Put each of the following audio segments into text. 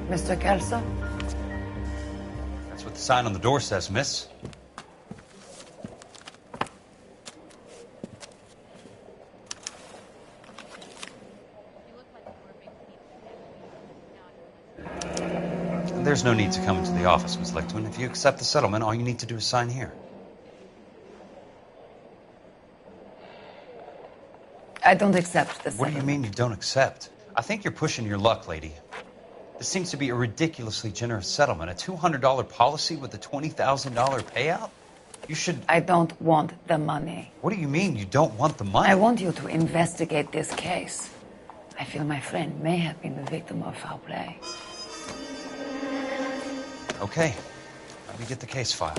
Mr. Kelso? That's what the sign on the door says, miss. There's no need to come into the office, Miss Lichtman. If you accept the settlement, all you need to do is sign here. I don't accept the What do you mean you don't accept? I think you're pushing your luck, lady. This seems to be a ridiculously generous settlement. A $200 policy with a $20,000 payout? You should... I don't want the money. What do you mean you don't want the money? I want you to investigate this case. I feel my friend may have been the victim of foul play. Okay. Let me get the case file.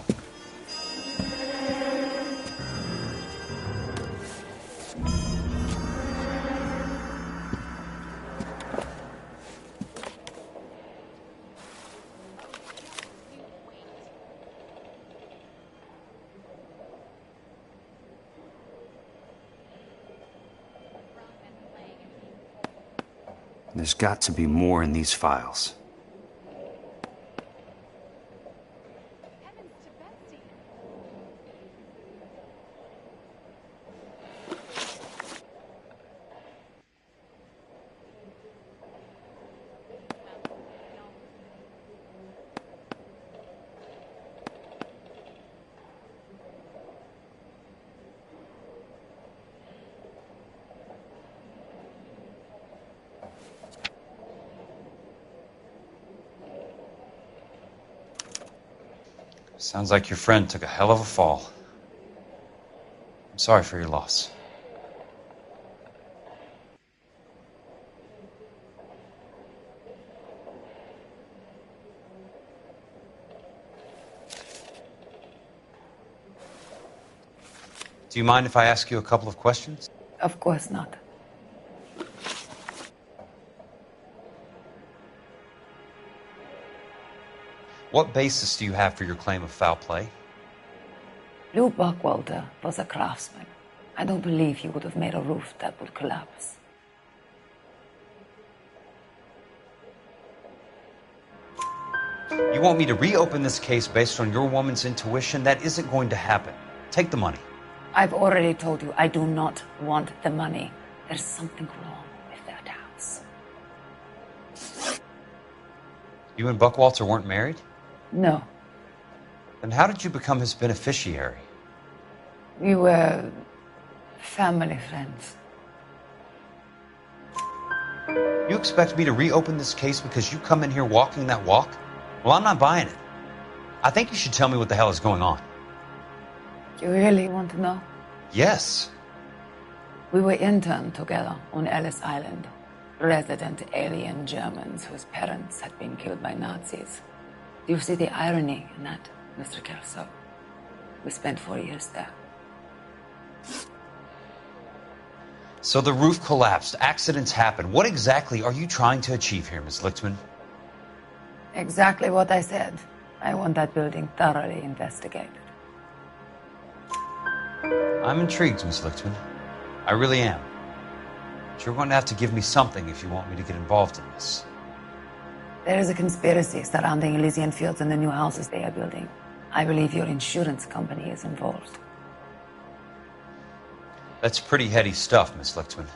There's got to be more in these files. Sounds like your friend took a hell of a fall. I'm sorry for your loss. Do you mind if I ask you a couple of questions? Of course not. What basis do you have for your claim of foul play? Lou Buckwalter was a craftsman. I don't believe he would have made a roof that would collapse. You want me to reopen this case based on your woman's intuition? That isn't going to happen. Take the money. I've already told you I do not want the money. There's something wrong with that house. You and Buckwalter weren't married? No. Then how did you become his beneficiary? We were family friends. You expect me to reopen this case because you come in here walking that walk? Well, I'm not buying it. I think you should tell me what the hell is going on. You really want to know? Yes. We were interned together on Ellis Island. Resident alien Germans whose parents had been killed by Nazis. Do you see the irony in that, Mr. Kelso? We spent 4 years there. So the roof collapsed. Accidents happen. What exactly are you trying to achieve here, Ms. Lichtman? Exactly what I said. I want that building thoroughly investigated. I'm intrigued, Ms. Lichtman. I really am. But you're going to have to give me something if you want me to get involved in this. There is a conspiracy surrounding Elysian Fields and the new houses they are building. I believe your insurance company is involved. That's pretty heady stuff, Miss Lichtman.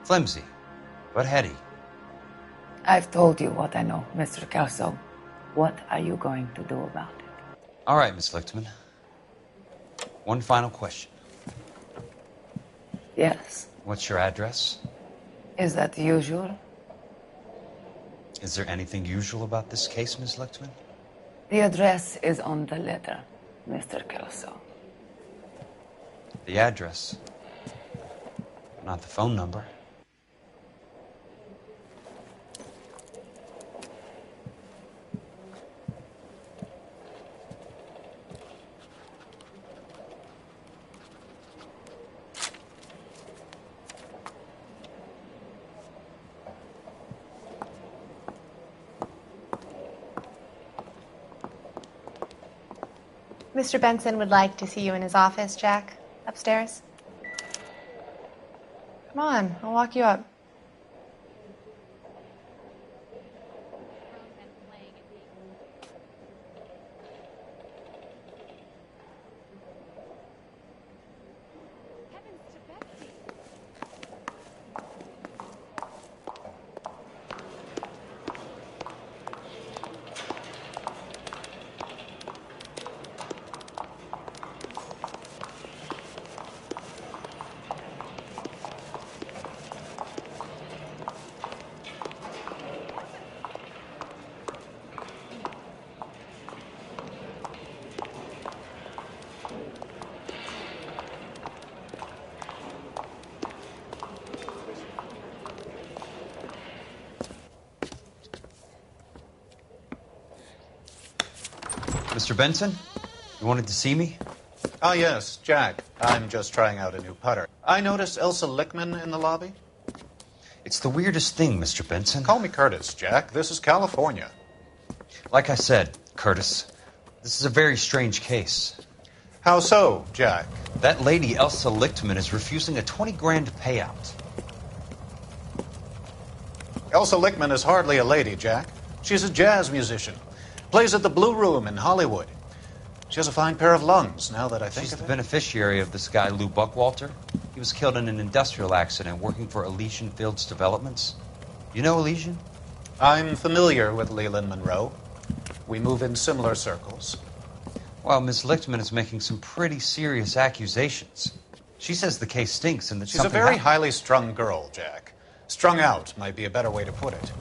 Flimsy, but heady. I've told you what I know, Mr. Kelso. What are you going to do about it? All right, Miss Lichtman. One final question. Yes. What's your address? Is that usual? Is there anything usual about this case, Miss Lichtman? The address is on the letter, Mr. Kelso. The address, not the phone number. Mr. Benson would like to see you in his office, Jack. Upstairs. Come on, I'll walk you up. Mr. Benson? You wanted to see me? Ah, yes, Jack. I'm just trying out a new putter. I noticed Elsa Lickman in the lobby. It's the weirdest thing, Mr. Benson. Call me Curtis, Jack. This is California. Like I said, Curtis, this is a very strange case. How so, Jack? That lady, Elsa Lichtman, is refusing a 20 grand payout. Elsa Lickman is hardly a lady, Jack. She's a jazz musician. Plays at the Blue Room in Hollywood. She has a fine pair of lungs, now that I think She's of the it. beneficiary of this guy, Lou Buckwalter. He was killed in an industrial accident working for Elysian Fields Developments. You know Elysian? I'm familiar with Leland Monroe. We move in similar circles. Well, Miss Lichtman is making some pretty serious accusations. She says the case stinks and that She's a something very happened. highly strung girl, Jack. Strung out might be a better way to put it.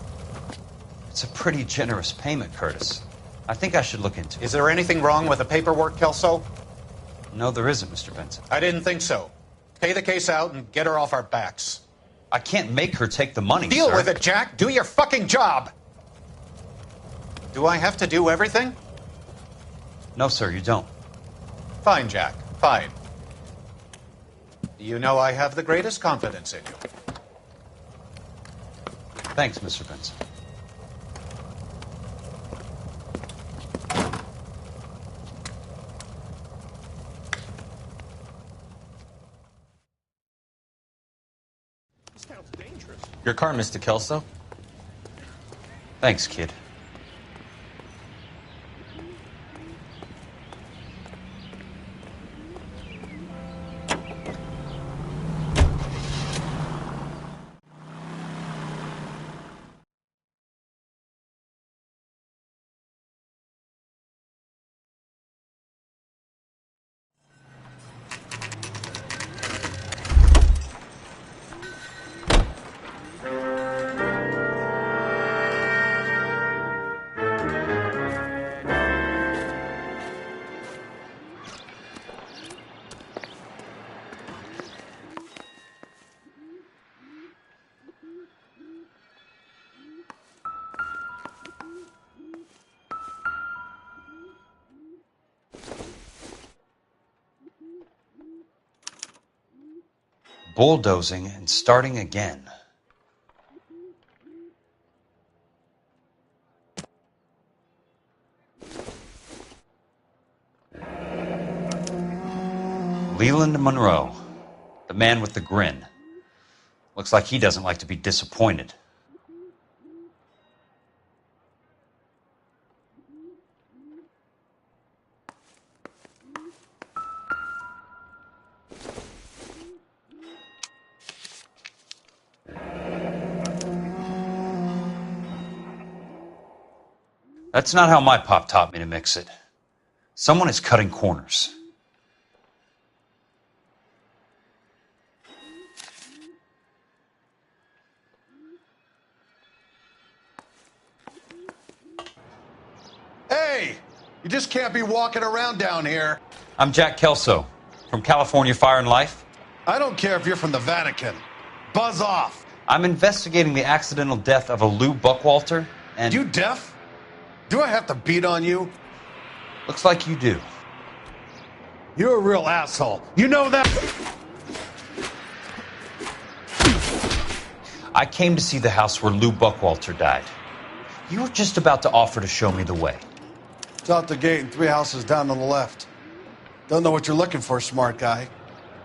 It's a pretty generous payment, Curtis. I think I should look into it. Is there anything wrong with the paperwork, Kelso? No, there isn't, Mr. Benson. I didn't think so. Pay the case out and get her off our backs. I can't make her take the money, Deal sir. with it, Jack. Do your fucking job. Do I have to do everything? No, sir, you don't. Fine, Jack. Fine. You know I have the greatest confidence in you. Thanks, Mr. Benson. Your car, Mr. Kelso. Thanks, kid. Bulldozing and starting again. Leland Monroe, the man with the grin. Looks like he doesn't like to be disappointed. That's not how my pop taught me to mix it. Someone is cutting corners. Hey, you just can't be walking around down here. I'm Jack Kelso from California Fire and Life. I don't care if you're from the Vatican. Buzz off. I'm investigating the accidental death of a Lou Buckwalter, and You deaf? Do I have to beat on you? looks like you do. You're a real asshole. You know that? I came to see the house where Lou Buckwalter died. You were just about to offer to show me the way. It's out the gate and 3 houses down on the left. Don't know what you're looking for, smart guy.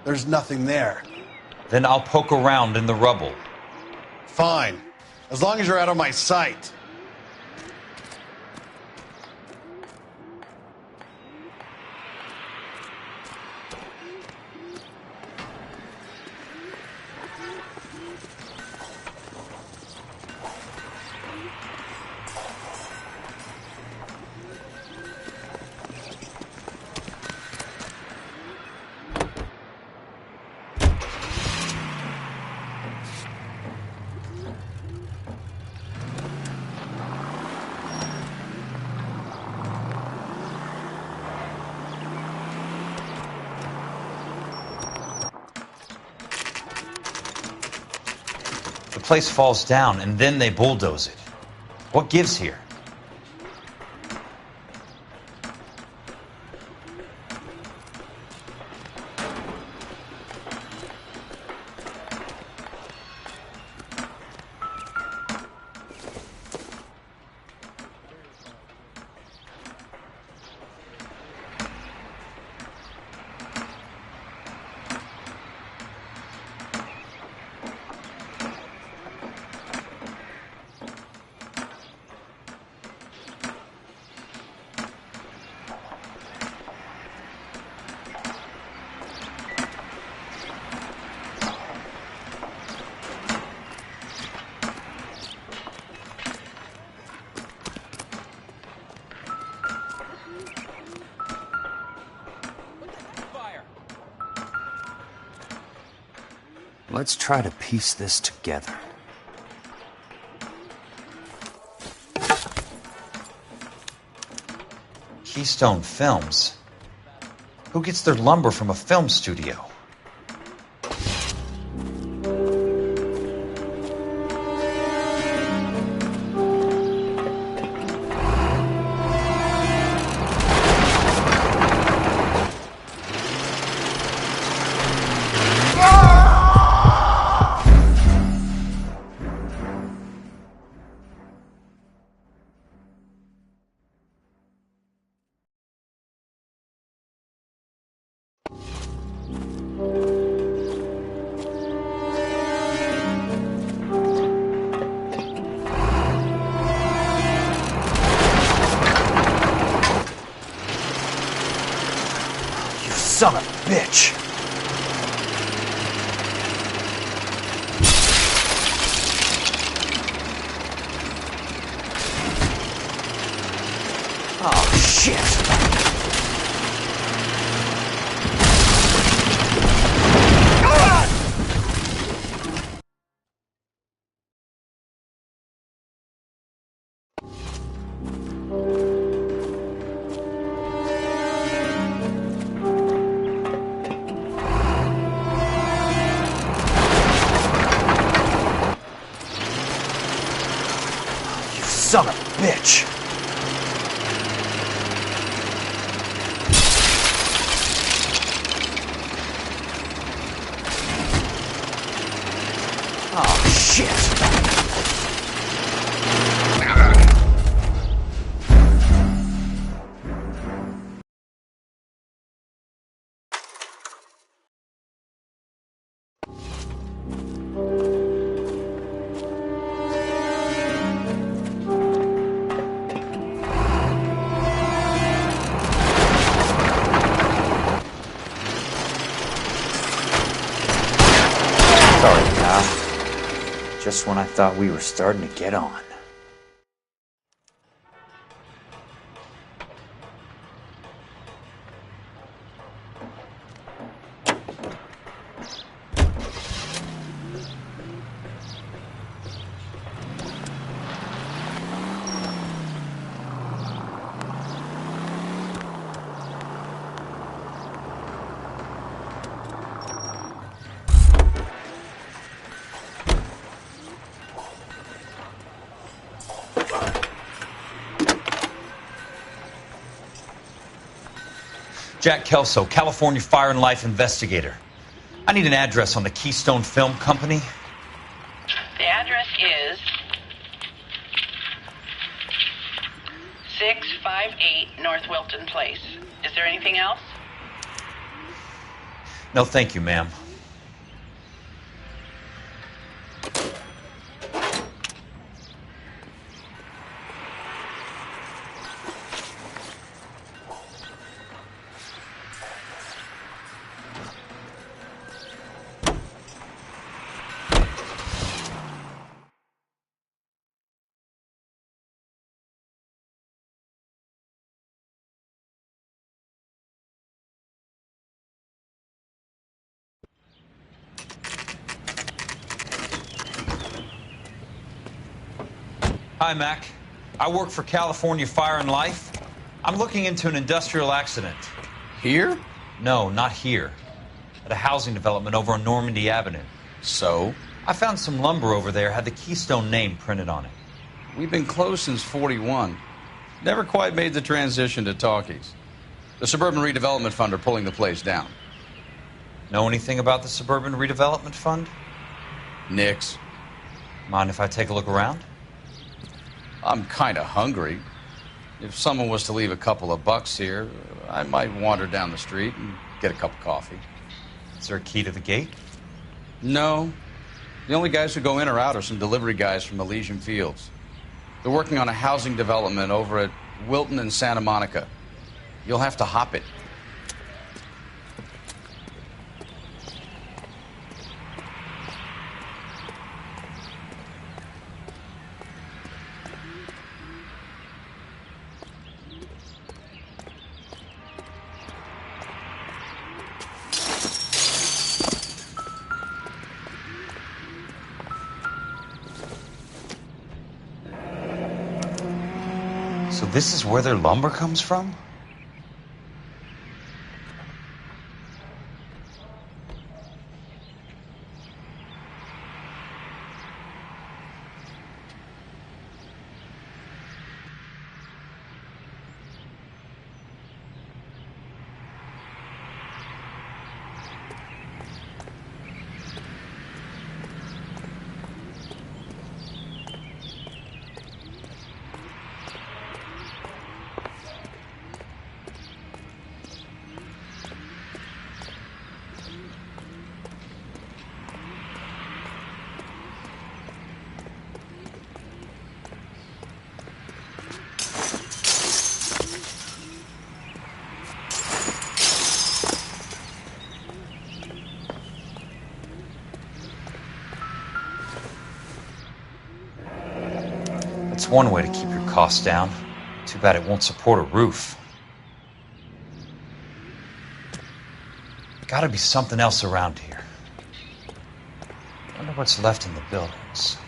There's nothing there. Then I'll poke around in the rubble. Fine. As long as you're out of my sight. The place falls down, and then they bulldoze it. What gives here? Let's try to piece this together. Keystone Films? Who gets their lumber from a film studio? Son of a bitch! Oh, shit! Son of a bitch! Oh, shit! Sorry, pal. Just when I thought we were starting to get on. Jack Kelso, California Fire and Life investigator. I need an address on the Keystone Film Company. The address is 658 North Wilton Place. Is there anything else? No, thank you, ma'am. Hi, Mac. I work for California Fire and Life. I'm looking into an industrial accident. Here? No, not here. At a housing development over on Normandy Avenue. So? I found some lumber over there, had the Keystone name printed on it. We've been closed since 41. Never quite made the transition to talkies. The Suburban Redevelopment Fund are pulling the place down. Know anything about the Suburban Redevelopment Fund? Nix. Mind if I take a look around? I'm kind of hungry. If someone was to leave a couple of bucks here, I might wander down the street and get a cup of coffee. Is there a key to the gate? No. The only guys who go in or out are some delivery guys from Elysian Fields. They're working on a housing development over at Wilton and Santa Monica. You'll have to hop it. So this is where their lumber comes from? That's one way to keep your costs down. Too bad it won't support a roof. Gotta be something else around here. Wonder what's left in the buildings.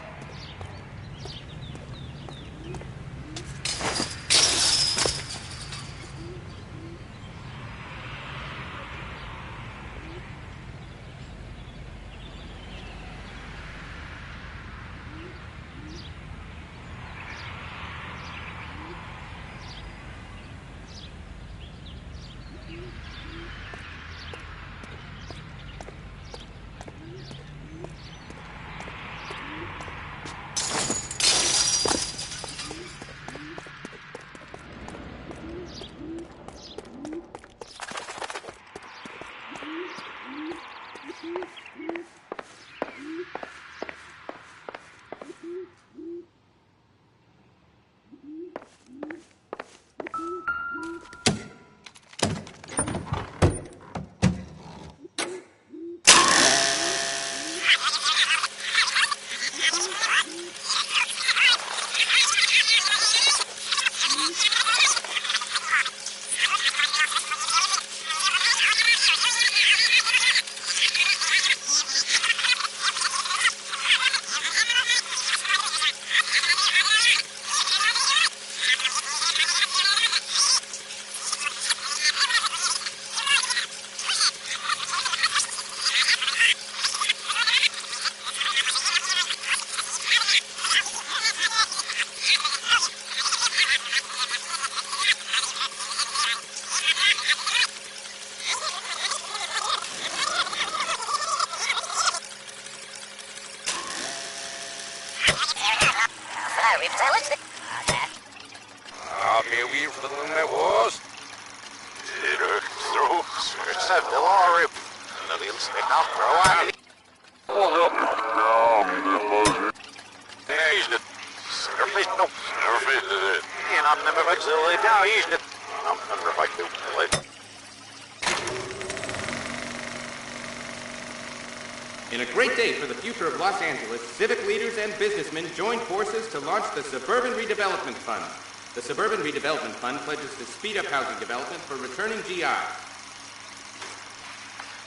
In a great day for the future of Los Angeles, civic leaders and businessmen joined forces to launch the Suburban Redevelopment Fund. The Suburban Redevelopment Fund pledges to speed up housing development for returning GIs.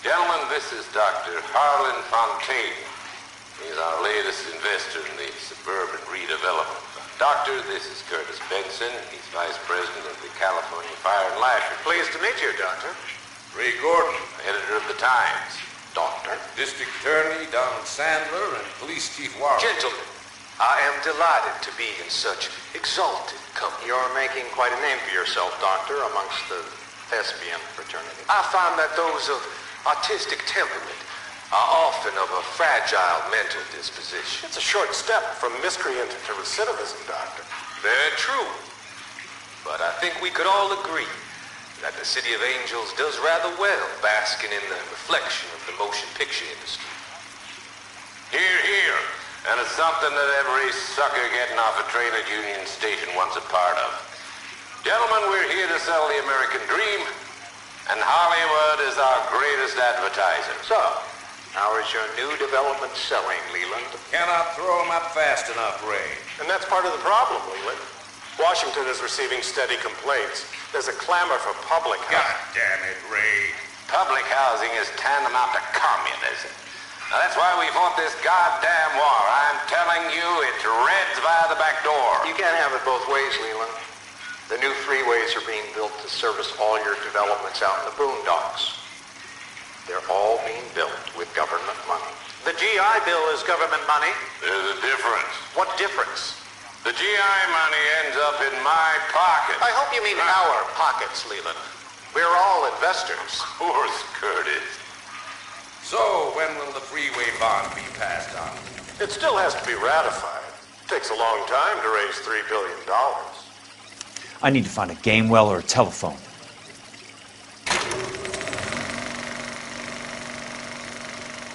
Gentlemen, this is Dr. Harlan Fontaine. He's our latest investor in the Suburban Redevelopment Fund. Doctor, this is Curtis Benson. He's Vice President of the California Fire and Life. Pleased to meet you, Doctor. Ray Gordon, editor of the Times. Doctor. District Attorney Donald Sandler and Police Chief Warren. Gentlemen, I am delighted to be in such exalted company. You're making quite a name for yourself, Doctor, amongst the thespian fraternity. I find that those of artistic temperament are often of a fragile mental disposition. It's a short step from miscreant to recidivism, Doctor. Very true. But I think we could all agree that the City of Angels does rather well basking in the reflection of the motion picture industry. Hear, hear. And it's something that every sucker getting off a train at Union Station wants a part of. Gentlemen, we're here to sell the American dream, and Hollywood is our greatest advertiser. So, how is your new development selling, Leland? Cannot throw them up fast enough, Ray. And that's part of the problem, Leland. Washington is receiving steady complaints. There's a clamor for public housing. God damn it, Ray. Public housing is tantamount to communism. Now, that's why we fought this goddamn war. I'm telling you, it's Reds via the back door. You can't have it both ways, Leland. The new freeways are being built to service all your developments out in the boondocks. They're all being built with government money. The GI Bill is government money. There's a difference. What difference? The GI money ends up in my pocket. I hope you mean our pockets, Leland. We're all investors. Of course, Curtis. So, when will the freeway bond be passed on? It still has to be ratified. Takes a long time to raise $3 billion. I need to find a game well or a telephone.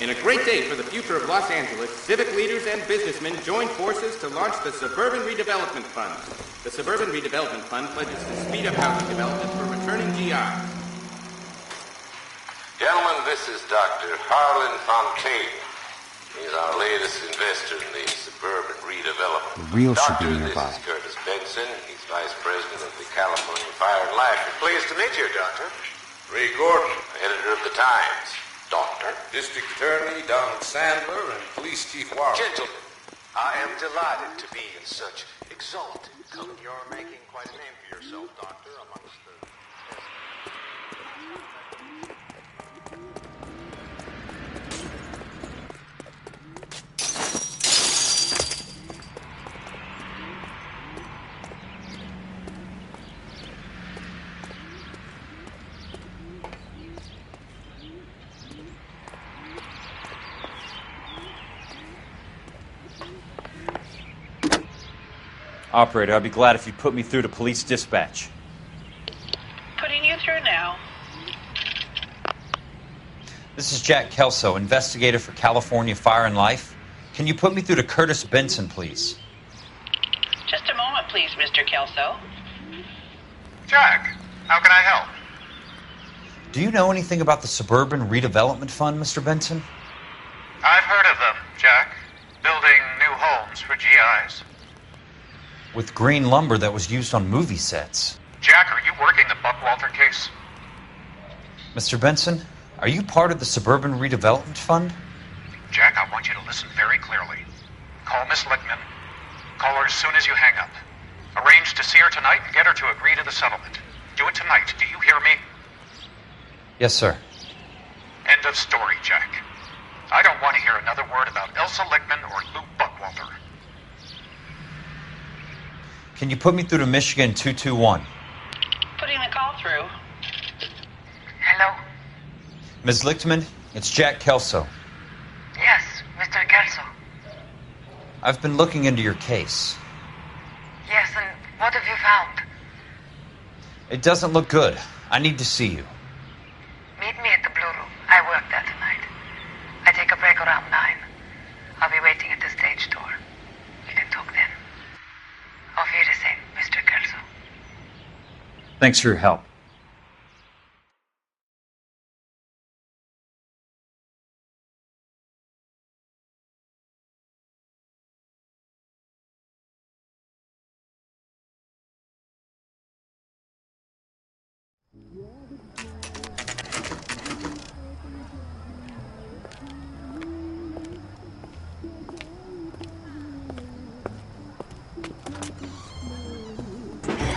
In a great day for the future of Los Angeles, civic leaders and businessmen joined forces to launch the Suburban Redevelopment Fund. The Suburban Redevelopment Fund pledges to speed up housing development for returning GIs. Gentlemen, this is Dr. Harlan Fontaine. He's our latest investor in the Suburban Redevelopment. The real should Doctor, be nearby. This is Curtis Benson. He's Vice President of the California Fire and Life. Pleased to meet you, Doctor. Ray Gordon, editor of the Times. Doctor, District Attorney Donald Sandler, and Police Chief Warren. Gentlemen, I am delighted to be in such exalted company. You're making quite a name for yourself, Doctor, amongst the... Operator, I'd be glad if you'd put me through to police dispatch. Putting you through now. This is Jack Kelso, investigator for California Fire and Life. Can you put me through to Curtis Benson, please? Just a moment, please, Mr. Kelso. Jack, how can I help? Do you know anything about the Suburban Redevelopment Fund, Mr. Benson? I've heard of them, Jack. Building new homes for GIs. With green lumber that was used on movie sets. Jack, are you working the Buckwalter case? Mr. Benson, are you part of the Suburban Redevelopment Fund? Jack, I want you to listen very clearly. Call Miss Lickman. Call her as soon as you hang up. Arrange to see her tonight and get her to agree to the settlement. Do it tonight. Do you hear me? Yes, sir. End of story, Jack. I don't want to hear another word about Elsa Lickman or Lou Buckwalter. Can you put me through to Michigan 221? Putting the call through. Hello? Ms. Lichtman, it's Jack Kelso. Yes, Mr. Kelso. I've been looking into your case. Yes, and what have you found? It doesn't look good. I need to see you. Meet me at the Blue Room. I work there tonight. I take a break around 9. I'll be waiting at the stage door. We can talk then. Auf Wiedersehen, Mr. Kelso. Thanks for your help.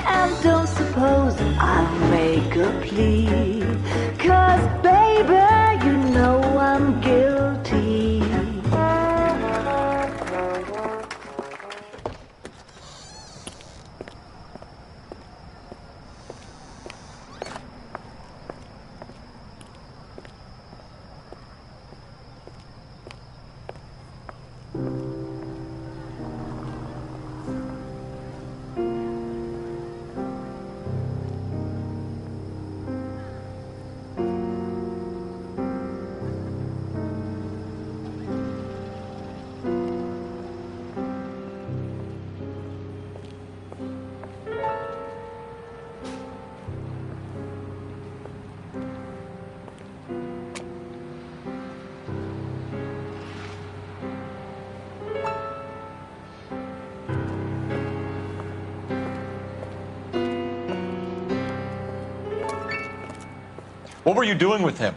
And don't suppose I'll make a plea, 'cause baby, you know I'm guilty. What were you doing with him?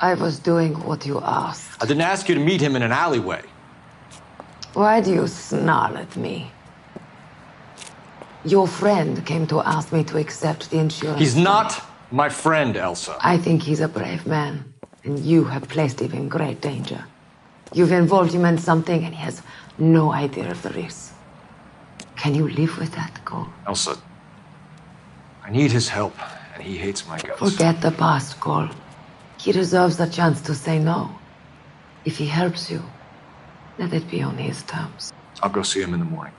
I was doing what you asked. I didn't ask you to meet him in an alleyway. Why do you snarl at me? Your friend came to ask me to accept the insurance. He's not my friend, Elsa. I think he's a brave man, and you have placed him in great danger. You've involved him in something, and he has no idea of the risk. Can you live with that, Cole? Elsa, I need his help, and he hates my guts. Forget the past, Cole. He deserves a chance to say no. If he helps you, let it be on his terms. I'll go see him in the morning.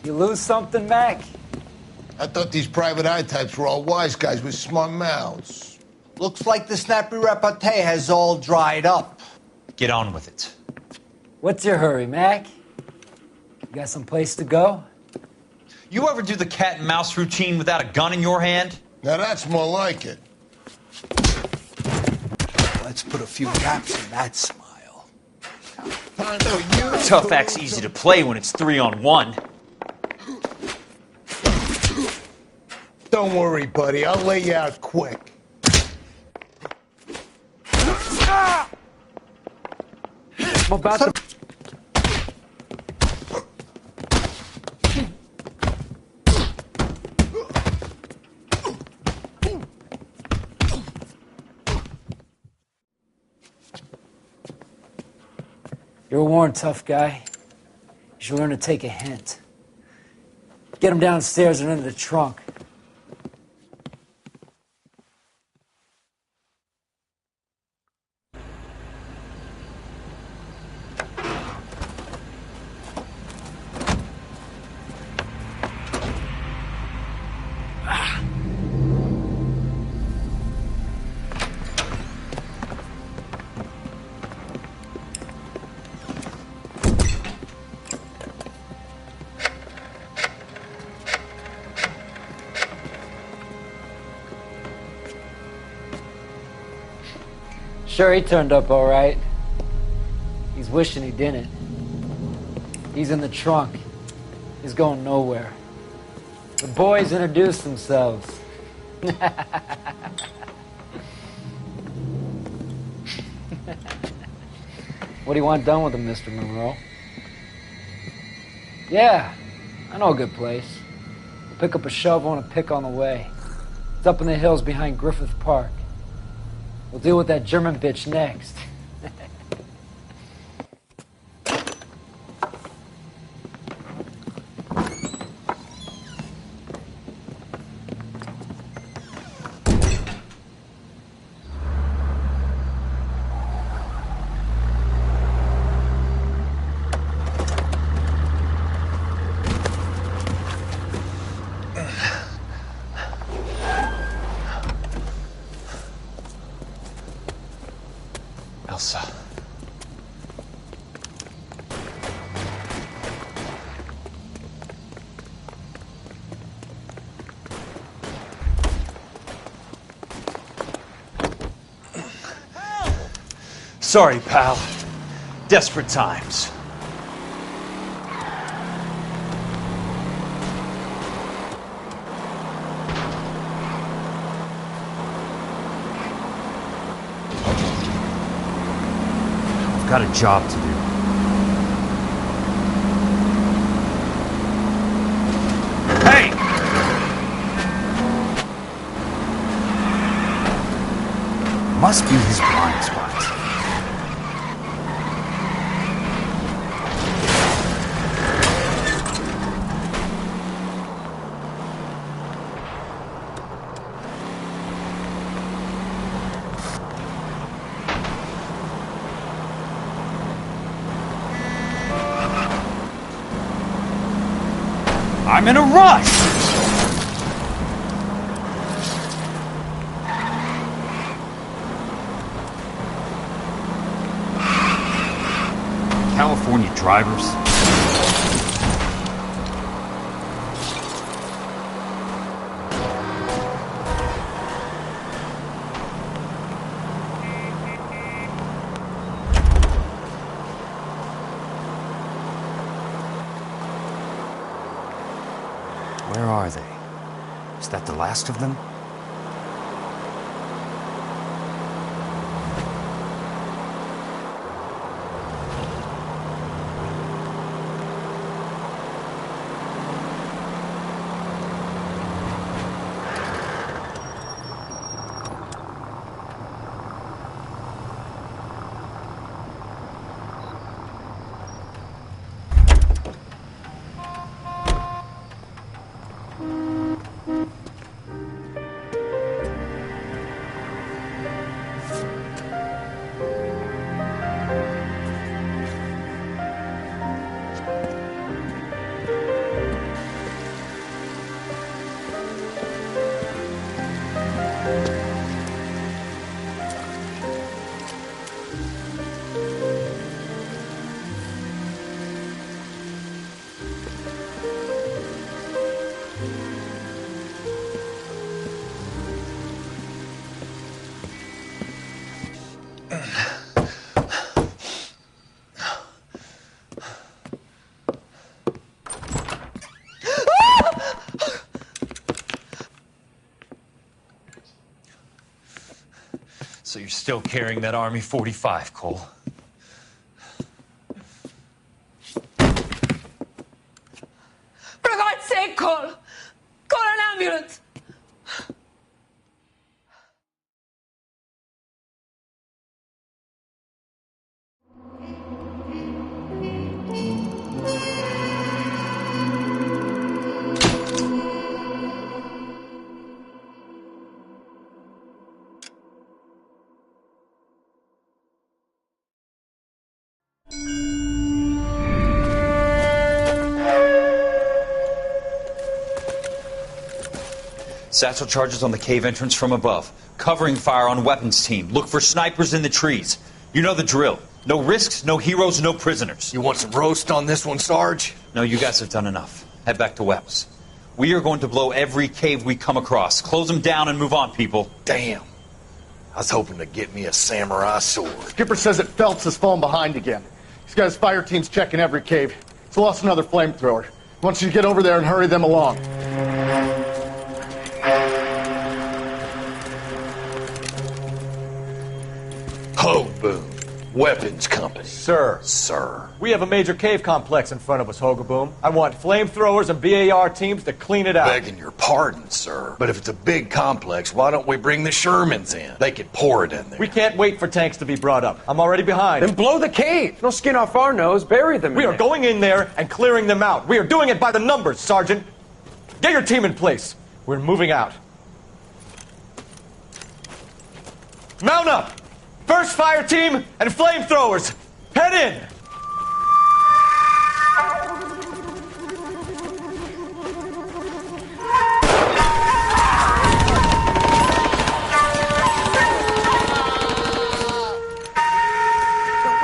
You lose something, Mac? I thought these private eye types were all wise guys with smart mouths. Looks like the snappy repartee has all dried up. Get on with it. What's your hurry, Mac? You got some place to go? You ever do the cat and mouse routine without a gun in your hand? Now that's more like it. Let's put a few gaps in that smile. Tough act's easy to play when it's 3-on-1. Don't worry, buddy. I'll lay you out quick. I'm about to... You're warned, tough guy. You should learn to take a hint. Get him downstairs and into the trunk. Sure, he turned up all right. He's wishing he didn't. He's in the trunk. He's going nowhere. The boys introduced themselves. What do you want done with him, Mr. Monroe? Yeah, I know a good place. We'll pick up a shovel and a pick on the way. It's up in the hills behind Griffith Park. We'll deal with that German bitch next. Elsa. Sorry, pal. Desperate times. I've got a job to do. Hey! Must be his blind spot. I'm in a rush! California drivers. Where are they? Is that the last of them? So you're still carrying that Army 45, Cole? For God's sake, Cole! Call an ambulance! Satchel charges on the cave entrance from above. Covering fire on weapons team. Look for snipers in the trees. You know the drill. No risks, no heroes, no prisoners. You want some roast on this one, Sarge? No, you guys have done enough. Head back to Webb's. We are going to blow every cave we come across. Close them down and move on, people. Damn. I was hoping to get me a samurai sword. Skipper says that Phelps has fallen behind again. He's got his fire teams checking every cave. He's lost another flamethrower. He wants you to get over there and hurry them along. Hoboom. Weapons Company. Sir. We have a major cave complex in front of us, Hogaboom. I want flamethrowers and BAR teams to clean it out. Begging your pardon, sir. But if it's a big complex, why don't we bring the Shermans in? They could pour it in there. We can't wait for tanks to be brought up. I'm already behind. Then blow the cave. No skin off our nose. Bury them. We are going in there and clearing them out. We are doing it by the numbers, Sergeant. Get your team in place. We're moving out. Mount up! First fire team and flamethrowers! Head in!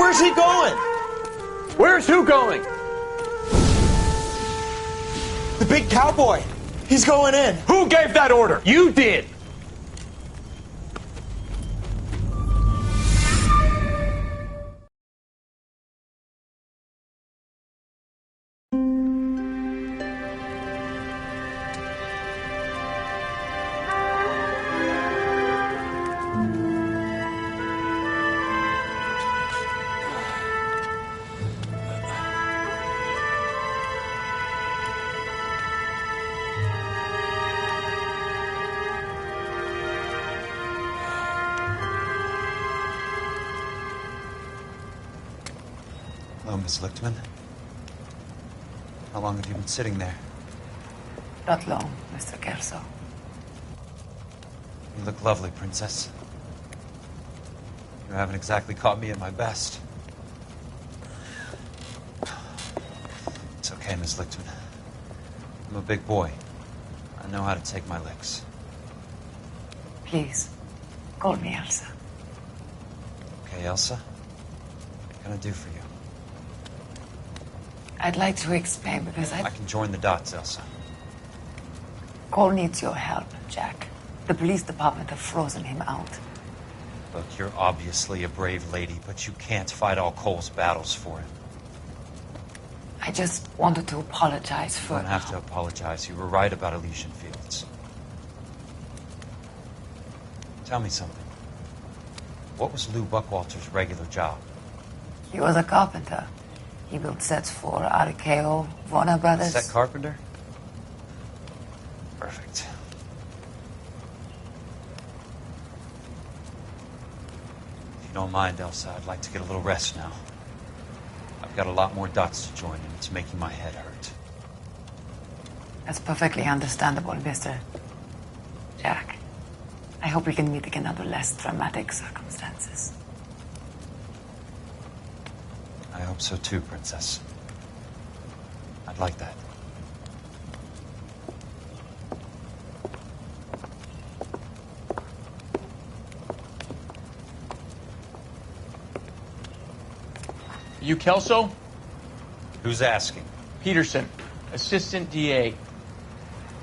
Where's he going? Where's who going? The big cowboy. He's going in. Who gave that order? You did. Hello, Miss Lichtman. How long have you been sitting there? Not long, Mr. Kelso. You look lovely, Princess. You haven't exactly caught me at my best. It's okay, Miss Lichtman. I'm a big boy. I know how to take my licks. Please, call me Elsa. Okay, Elsa? What can I do for you? I'd like to explain because I can join the dots, Elsa. Cole needs your help, Jack. The police department have frozen him out. Look, you're obviously a brave lady, but you can't fight all Cole's battles for him. I just wanted to apologize for... You don't have to apologize. You were right about Elysian Fields. Tell me something. What was Lou Buckwalter's regular job? He was a carpenter. He built sets for RKO, Warner Brothers. Set carpenter? Perfect. If you don't mind, Elsa, I'd like to get a little rest now. I've got a lot more dots to join, and it's making my head hurt. That's perfectly understandable, Mr. Jack. I hope we can meet again under less dramatic circumstances. I hope so too, Princess. I'd like that. You Kelso? Who's asking? Peterson, Assistant DA.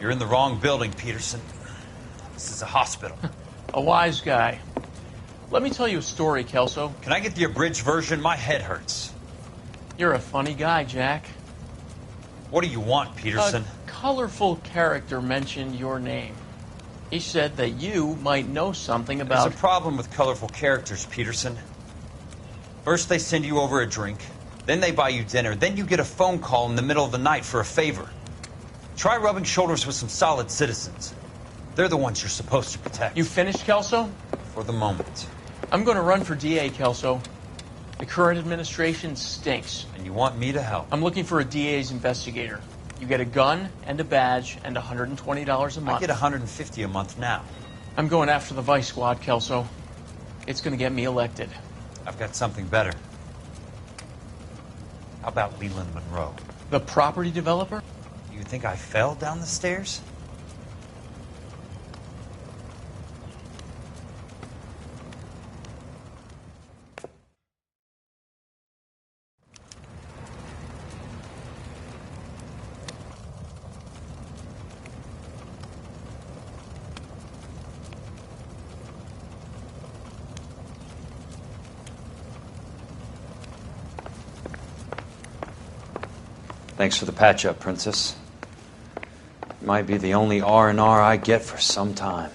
You're in the wrong building, Peterson. This is a hospital. A wise guy. Let me tell you a story, Kelso. Can I get the abridged version? My head hurts. You're a funny guy, Jack. What do you want, Peterson? A colorful character mentioned your name. He said that you might know something about... There's a problem with colorful characters, Peterson. First they send you over a drink, then they buy you dinner, then you get a phone call in the middle of the night for a favor. Try rubbing shoulders with some solid citizens. They're the ones you're supposed to protect. You finished, Kelso? For the moment. I'm going to run for DA, Kelso. The current administration stinks. And you want me to help? I'm looking for a DA's investigator. You get a gun and a badge and $120 a month. I get $150 a month now. I'm going after the Vice Squad, Kelso. It's going to get me elected. I've got something better. How about Leland Monroe? The property developer? You think I fell down the stairs? Thanks for the patch-up, Princess. It might be the only R&R I get for some time.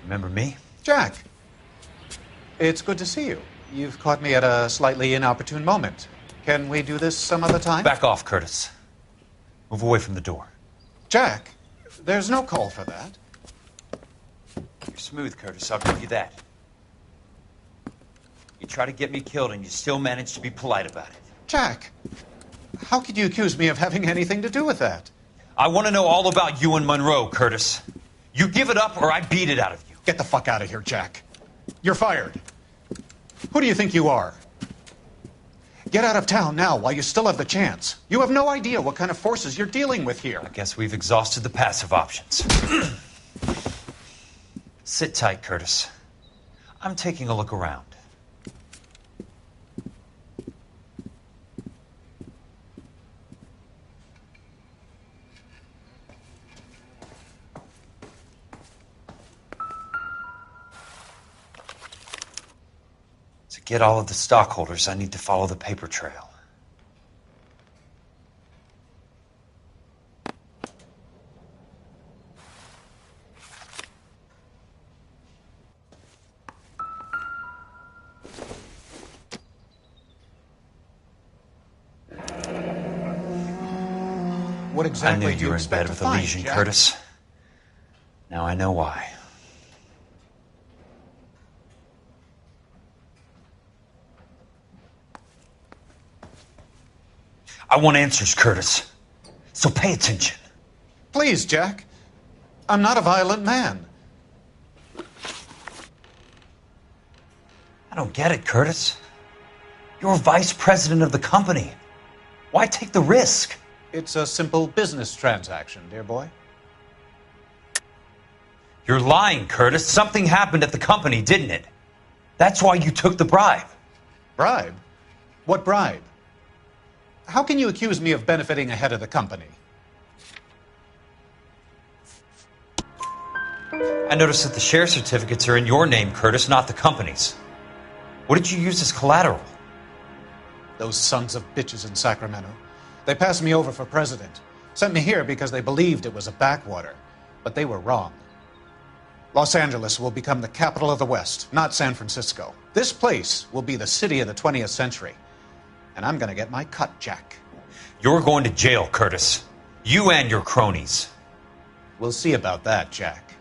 Remember me? Jack, it's good to see you. You've caught me at a slightly inopportune moment. Can we do this some other time? Back off, Curtis. Move away from the door. Jack, there's no call for that. You're smooth, Curtis, I'll give you that. You try to get me killed and you still manage to be polite about it. Jack, how could you accuse me of having anything to do with that? I want to know all about you and Monroe, Curtis. You give it up or I beat it out of you. Get the fuck out of here, Jack. You're fired. Who do you think you are? Get out of town now while you still have the chance. You have no idea what kind of forces you're dealing with here. I guess we've exhausted the passive options. Sit tight, Curtis. I'm taking a look around. To get all of the stockholders, I need to follow the paper trail. What exactly I knew do you were in expect bed to with find, Elysian, Jack? Curtis. Now I know why. I want answers, Curtis. So pay attention. Please, Jack. I'm not a violent man. I don't get it, Curtis. You're vice president of the company. Why take the risk? It's a simple business transaction, dear boy. You're lying, Curtis. Something happened at the company, didn't it? That's why you took the bribe. Bribe? What bribe? How can you accuse me of benefiting ahead of the company? I noticed that the share certificates are in your name, Curtis, not the company's. What did you use as collateral? Those sons of bitches in Sacramento. They passed me over for president. Sent me here because they believed it was a backwater. But they were wrong. Los Angeles will become the capital of the West, not San Francisco. This place will be the city of the 20th century. And I'm going to get my cut, Jack. You're going to jail, Curtis. You and your cronies. We'll see about that, Jack.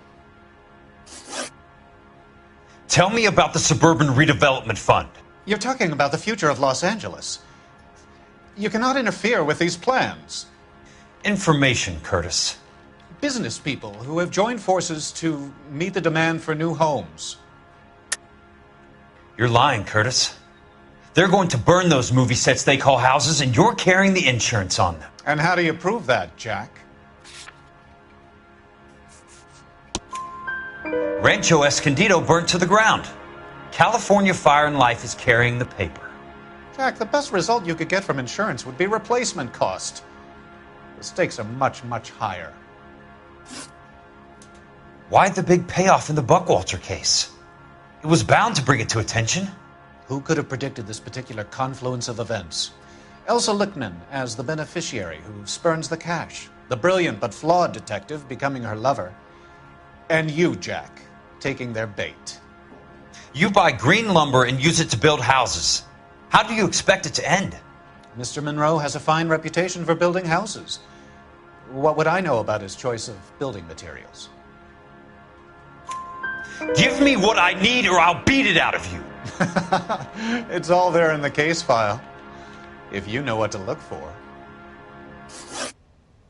Tell me about the Suburban Redevelopment Fund. You're talking about the future of Los Angeles. You cannot interfere with these plans. Information, Curtis. Business people who have joined forces to meet the demand for new homes. You're lying, Curtis. They're going to burn those movie sets they call houses, and you're carrying the insurance on them. And how do you prove that, Jack? Rancho Escondido burnt to the ground. California Fire and Life is carrying the paper. Jack, the best result you could get from insurance would be replacement cost. The stakes are much, much higher. Why the big payoff in the Buckwalter case? It was bound to bring it to attention. Who could have predicted this particular confluence of events? Elsa Lichtman as the beneficiary who spurns the cash. The brilliant but flawed detective becoming her lover. And you, Jack, taking their bait. You buy green lumber and use it to build houses. How do you expect it to end? Mr. Monroe has a fine reputation for building houses. What would I know about his choice of building materials? Give me what I need or I'll beat it out of you. It's all there in the case file, if you know what to look for.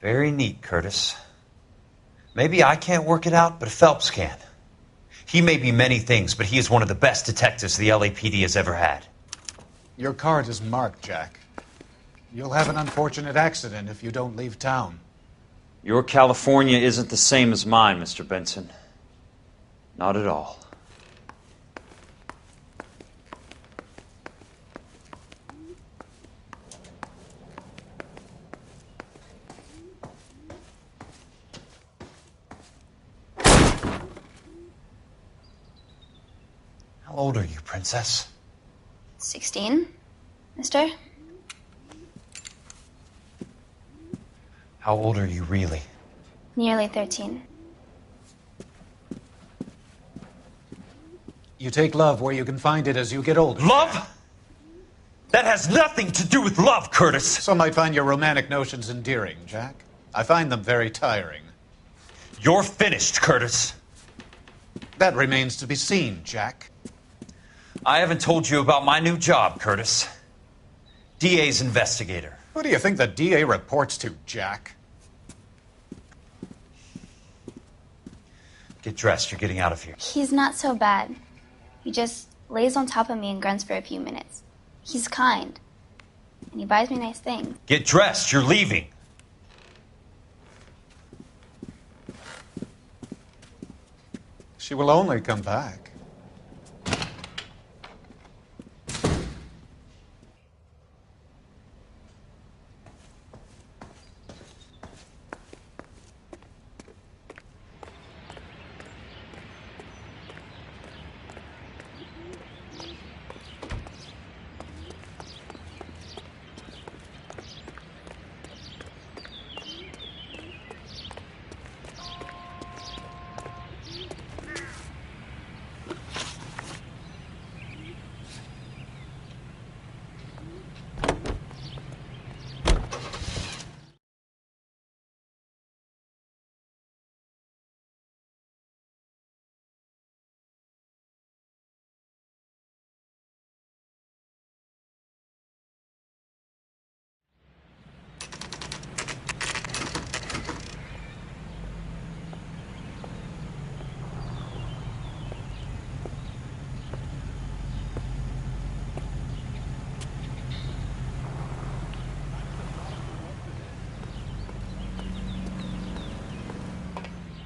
Very neat, Curtis. Maybe I can't work it out, but Phelps can. He may be many things, but he is one of the best detectives the LAPD has ever had. Your card is marked, Jack. You'll have an unfortunate accident if you don't leave town. Your California isn't the same as mine, Mr. Benson. Not at all. How old are you, Princess? 16, mister? How old are you really? Nearly 13. You take love where you can find it as you get older. Love? That has nothing to do with love, Curtis. Some might find your romantic notions endearing, Jack. I find them very tiring. You're finished, Curtis. That remains to be seen, Jack. I haven't told you about my new job, Curtis. DA's investigator. Who do you think the DA reports to, Jack? Get dressed. You're getting out of here. He's not so bad. He just lays on top of me and grunts for a few minutes. He's kind. And he buys me nice things. Get dressed. You're leaving. She will only come back.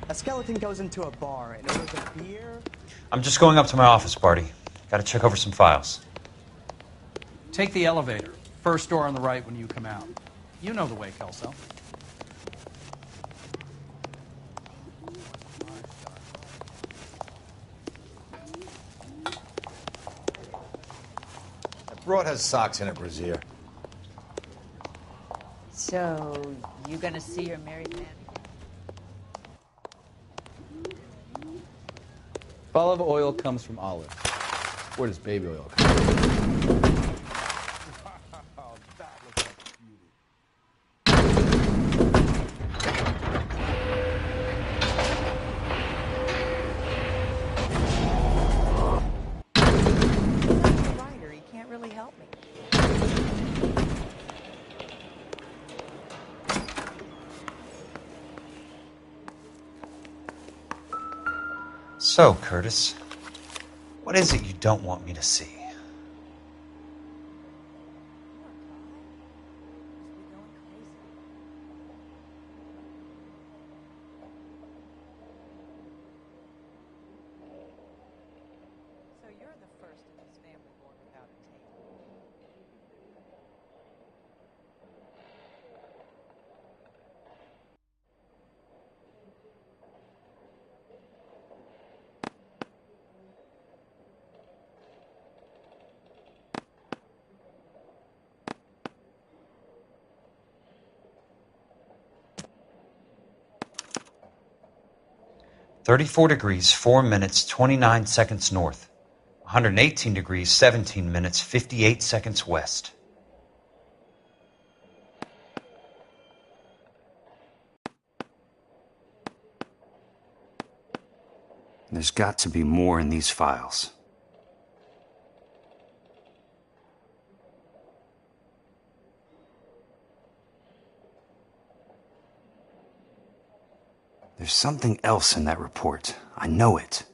A skeleton goes into a bar and orders a beer. I'm just going up to my office, Barty. Got to check over some files. Take the elevator. First door on the right when you come out. You know the way, Kelso. That broad has socks in it, Brazier. So, you gonna see your married man? Bottle of oil comes from Olive. Where does baby oil come from? He can't really help me. So, Curtis, what is it you don't want me to see? So you're the first in this family born without a tail. "34 degrees, 4 minutes, 29 seconds north. 118 degrees, 17 minutes, 58 seconds west." There's got to be more in these files. There's something else in that report. I know it.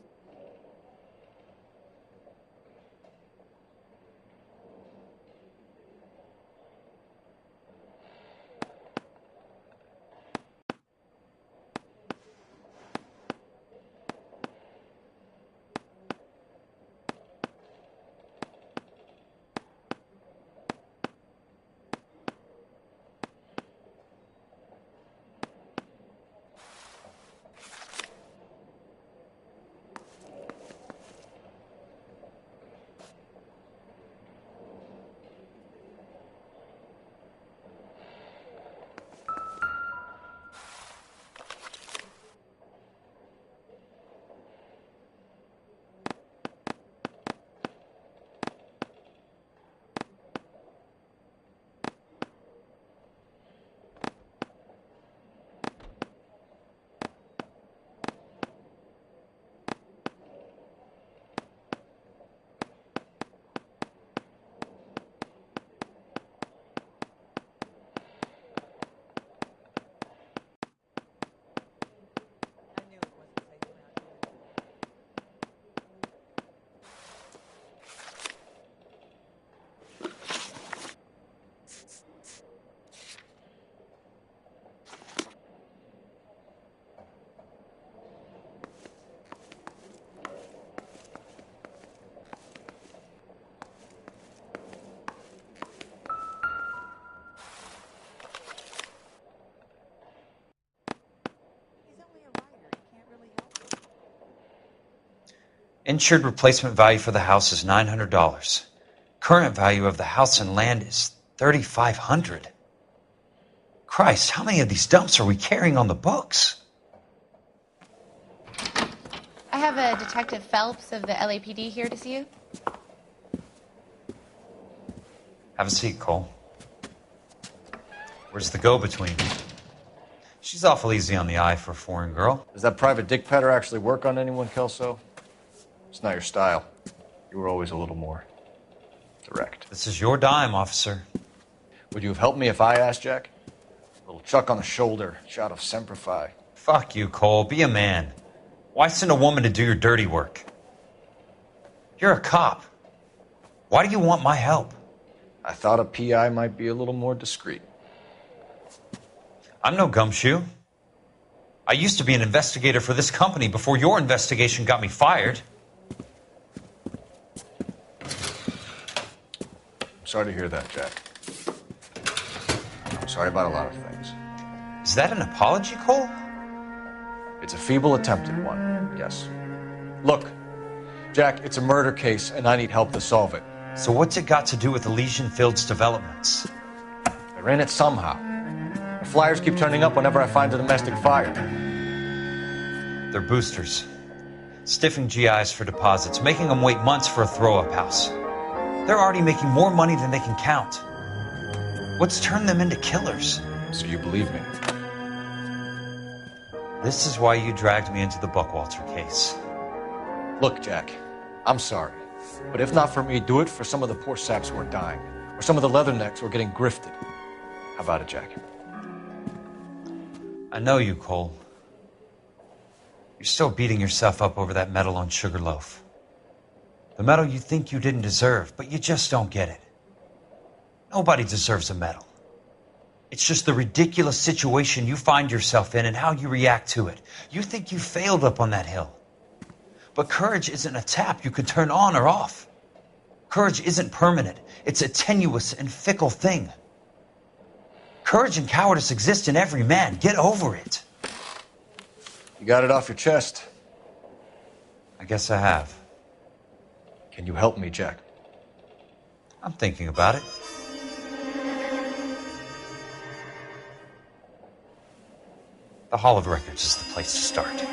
Insured replacement value for the house is $900. Current value of the house and land is $3,500. Christ, how many of these dumps are we carrying on the books? I have a Detective Phelps of the LAPD here to see you. Have a seat, Cole. Where's the go-between? She's awful easy on the eye for a foreign girl. Does that private dick petter actually work on anyone, Kelso? It's not your style. You were always a little more direct. This is your dime, officer. Would you have helped me if I asked, Jack? A little chuck on the shoulder, shot of Semper Fi. Fuck you, Cole. Be a man. Why send a woman to do your dirty work? You're a cop. Why do you want my help? I thought a PI might be a little more discreet. I'm no gumshoe. I used to be an investigator for this company before your investigation got me fired. I'm sorry to hear that, Jack. I'm sorry about a lot of things. Is that an apology, Cole? It's a feeble attempt at one, yes. Look, Jack, it's a murder case, and I need help to solve it. So what's it got to do with Elysian Fields developments? They're in it somehow. The flyers keep turning up whenever I find a domestic fire. They're boosters. Stiffing GIs for deposits, making them wait months for a throw-up house. They're already making more money than they can count. What's turned them into killers? So you believe me? This is why you dragged me into the Buckwalter case. Look, Jack, I'm sorry. But if not for me, do it for some of the poor saps who are dying. Or some of the leathernecks who are getting grifted. How about it, Jack? I know you, Cole. You're still beating yourself up over that medal on Sugarloaf. The medal you think you didn't deserve, but you just don't get it. Nobody deserves a medal. It's just the ridiculous situation you find yourself in and how you react to it. You think you failed up on that hill. But courage isn't a tap you can turn on or off. Courage isn't permanent. It's a tenuous and fickle thing. Courage and cowardice exist in every man. Get over it. You got it off your chest. I guess I have. Can you help me, Jack? I'm thinking about it. The Hall of Records is the place to start.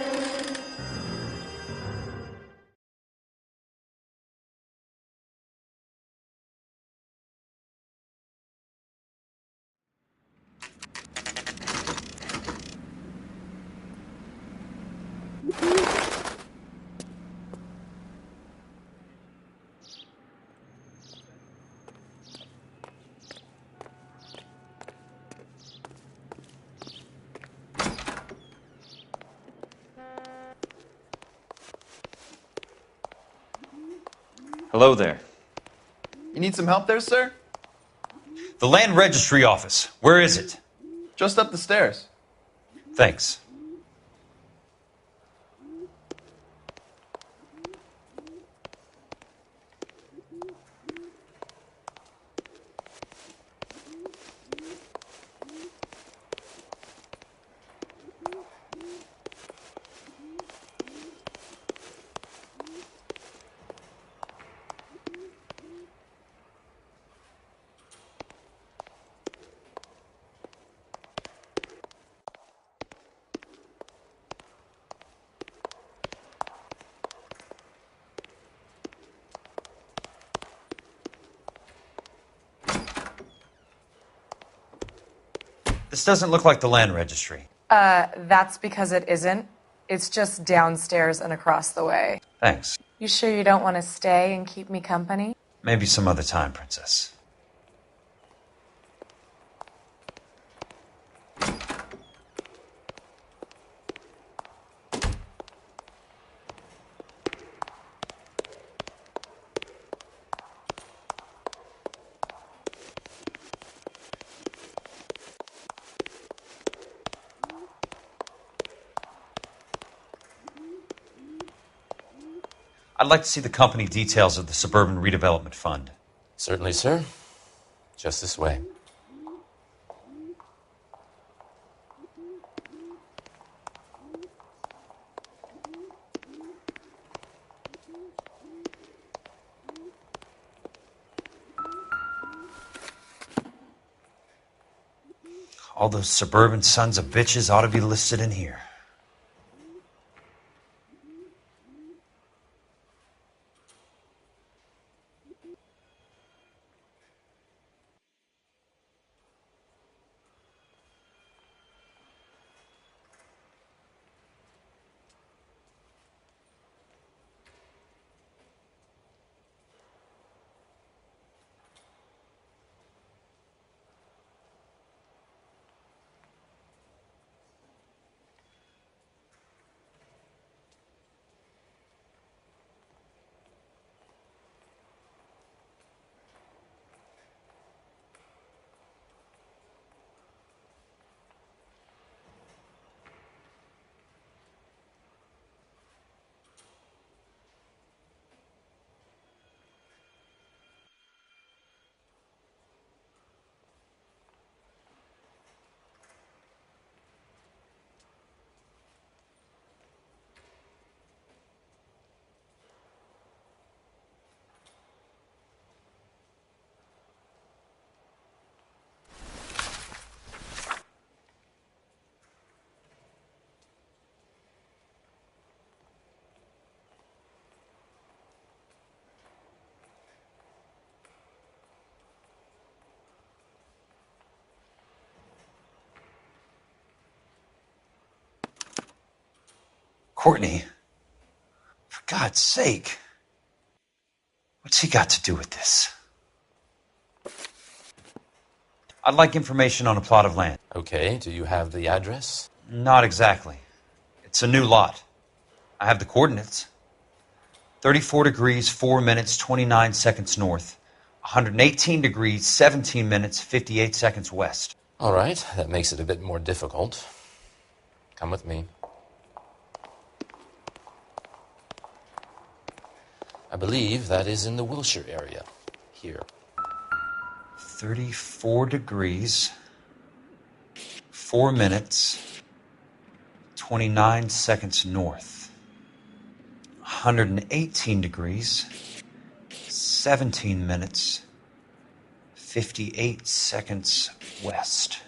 Hello there. You need some help there, sir? The Land Registry Office. Where is it? Just up the stairs. Thanks. This doesn't look like the Land Registry. That's because it isn't. It's just downstairs and across the way. Thanks. You sure you don't want to stay and keep me company? Maybe some other time, Princess. I'd like to see the company details of the Suburban Redevelopment Fund. Certainly, sir. Just this way. All those suburban sons of bitches ought to be listed in here. Courtney, for God's sake, what's he got to do with this? I'd like information on a plot of land. Okay, do you have the address? Not exactly. It's a new lot. I have the coordinates. 34 degrees, 4 minutes, 29 seconds north. 118 degrees, 17 minutes, 58 seconds west. All right, that makes it a bit more difficult. Come with me. I believe that is in the Wilshire area. Here. 34 degrees, 4 minutes, 29 seconds north. 118 degrees, 17 minutes, 58 seconds west.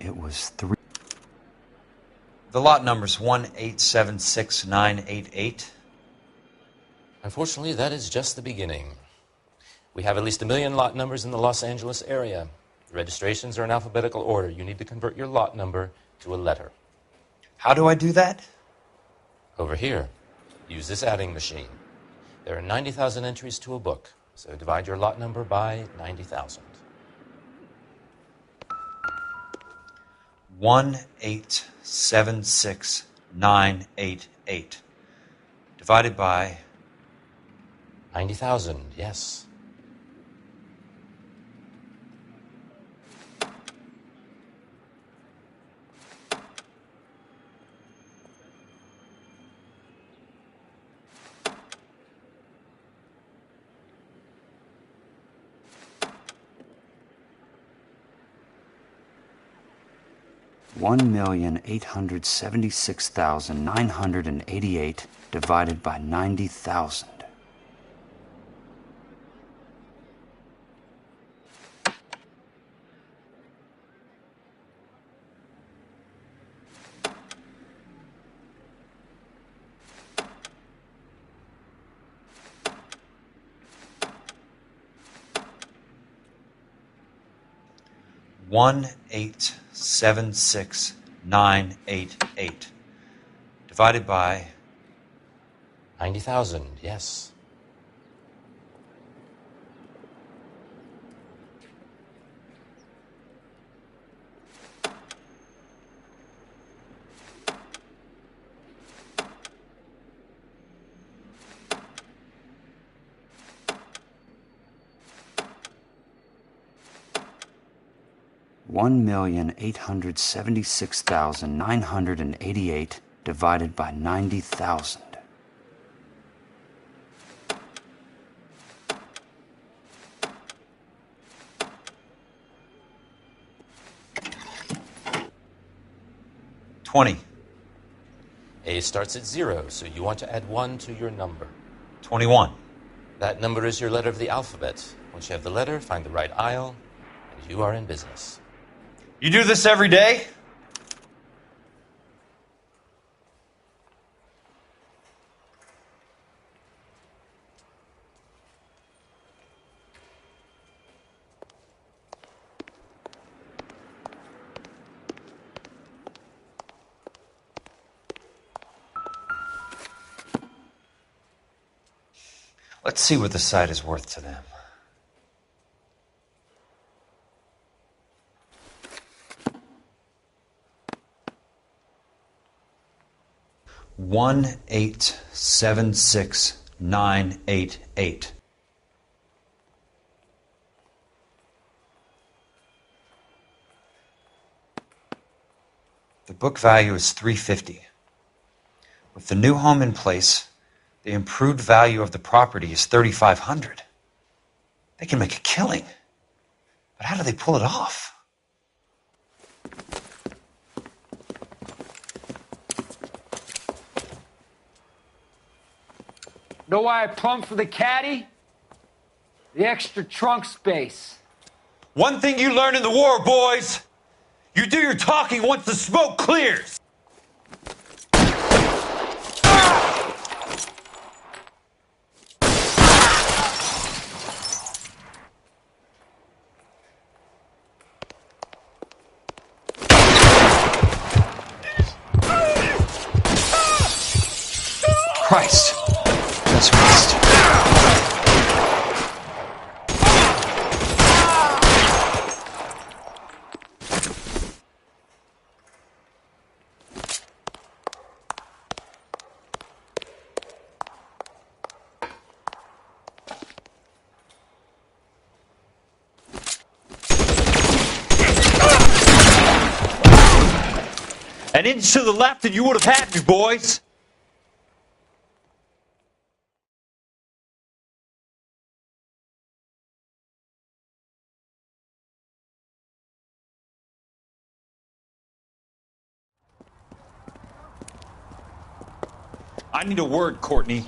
It was 3. The lot number's 1876988. Unfortunately, that is just the beginning. We have at least 1 million lot numbers in the Los Angeles area. The registrations are in alphabetical order. You need to convert your lot number to a letter. How do I do that? Over here. Use this adding machine. There are 90,000 entries to a book, so divide your lot number by 90,000. 1876988 divided by 90,000, yes. $1,876,988 divided by 90,000. One 1876988 divided by 90,000, yes. $1,876,988 divided by 90,000. 20. A starts at 0, so you want to add 1 to your number. 21. That number is your letter of the alphabet. Once you have the letter, find the right aisle, and you are in business. You do this every day? Let's see what the site is worth to them. $1,876,988. The book value is $350. With the new home in place, the improved value of the property is $3,500. They can make a killing. But how do they pull it off? Know why I plumbed for the caddy? The extra trunk space. One thing you learn in the war, boys. You do your talking once the smoke clears. Christ. Jesus Christ. An inch to the left and you would have had me, boys. I need a word, Courtney.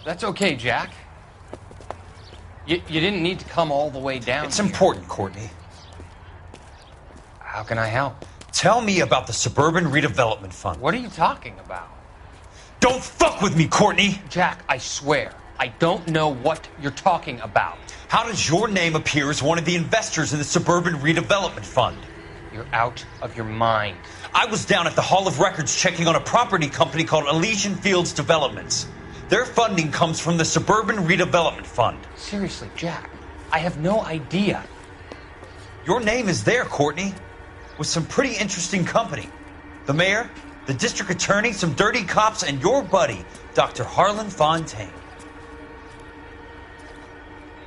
That's okay, Jack. You didn't need to come all the way down. It's important, Courtney. How can I help? Tell me about the Suburban Redevelopment Fund. What are you talking about? Don't fuck with me, Courtney! Jack, I swear, I don't know what you're talking about. How does your name appear as one of the investors in the Suburban Redevelopment Fund? You're out of your mind. I was down at the Hall of Records checking on a property company called Elysian Fields Developments. Their funding comes from the Suburban Redevelopment Fund. Seriously, Jack, I have no idea. Your name is there, Courtney, with some pretty interesting company. The mayor, the district attorney, some dirty cops, and your buddy, Dr. Harlan Fontaine.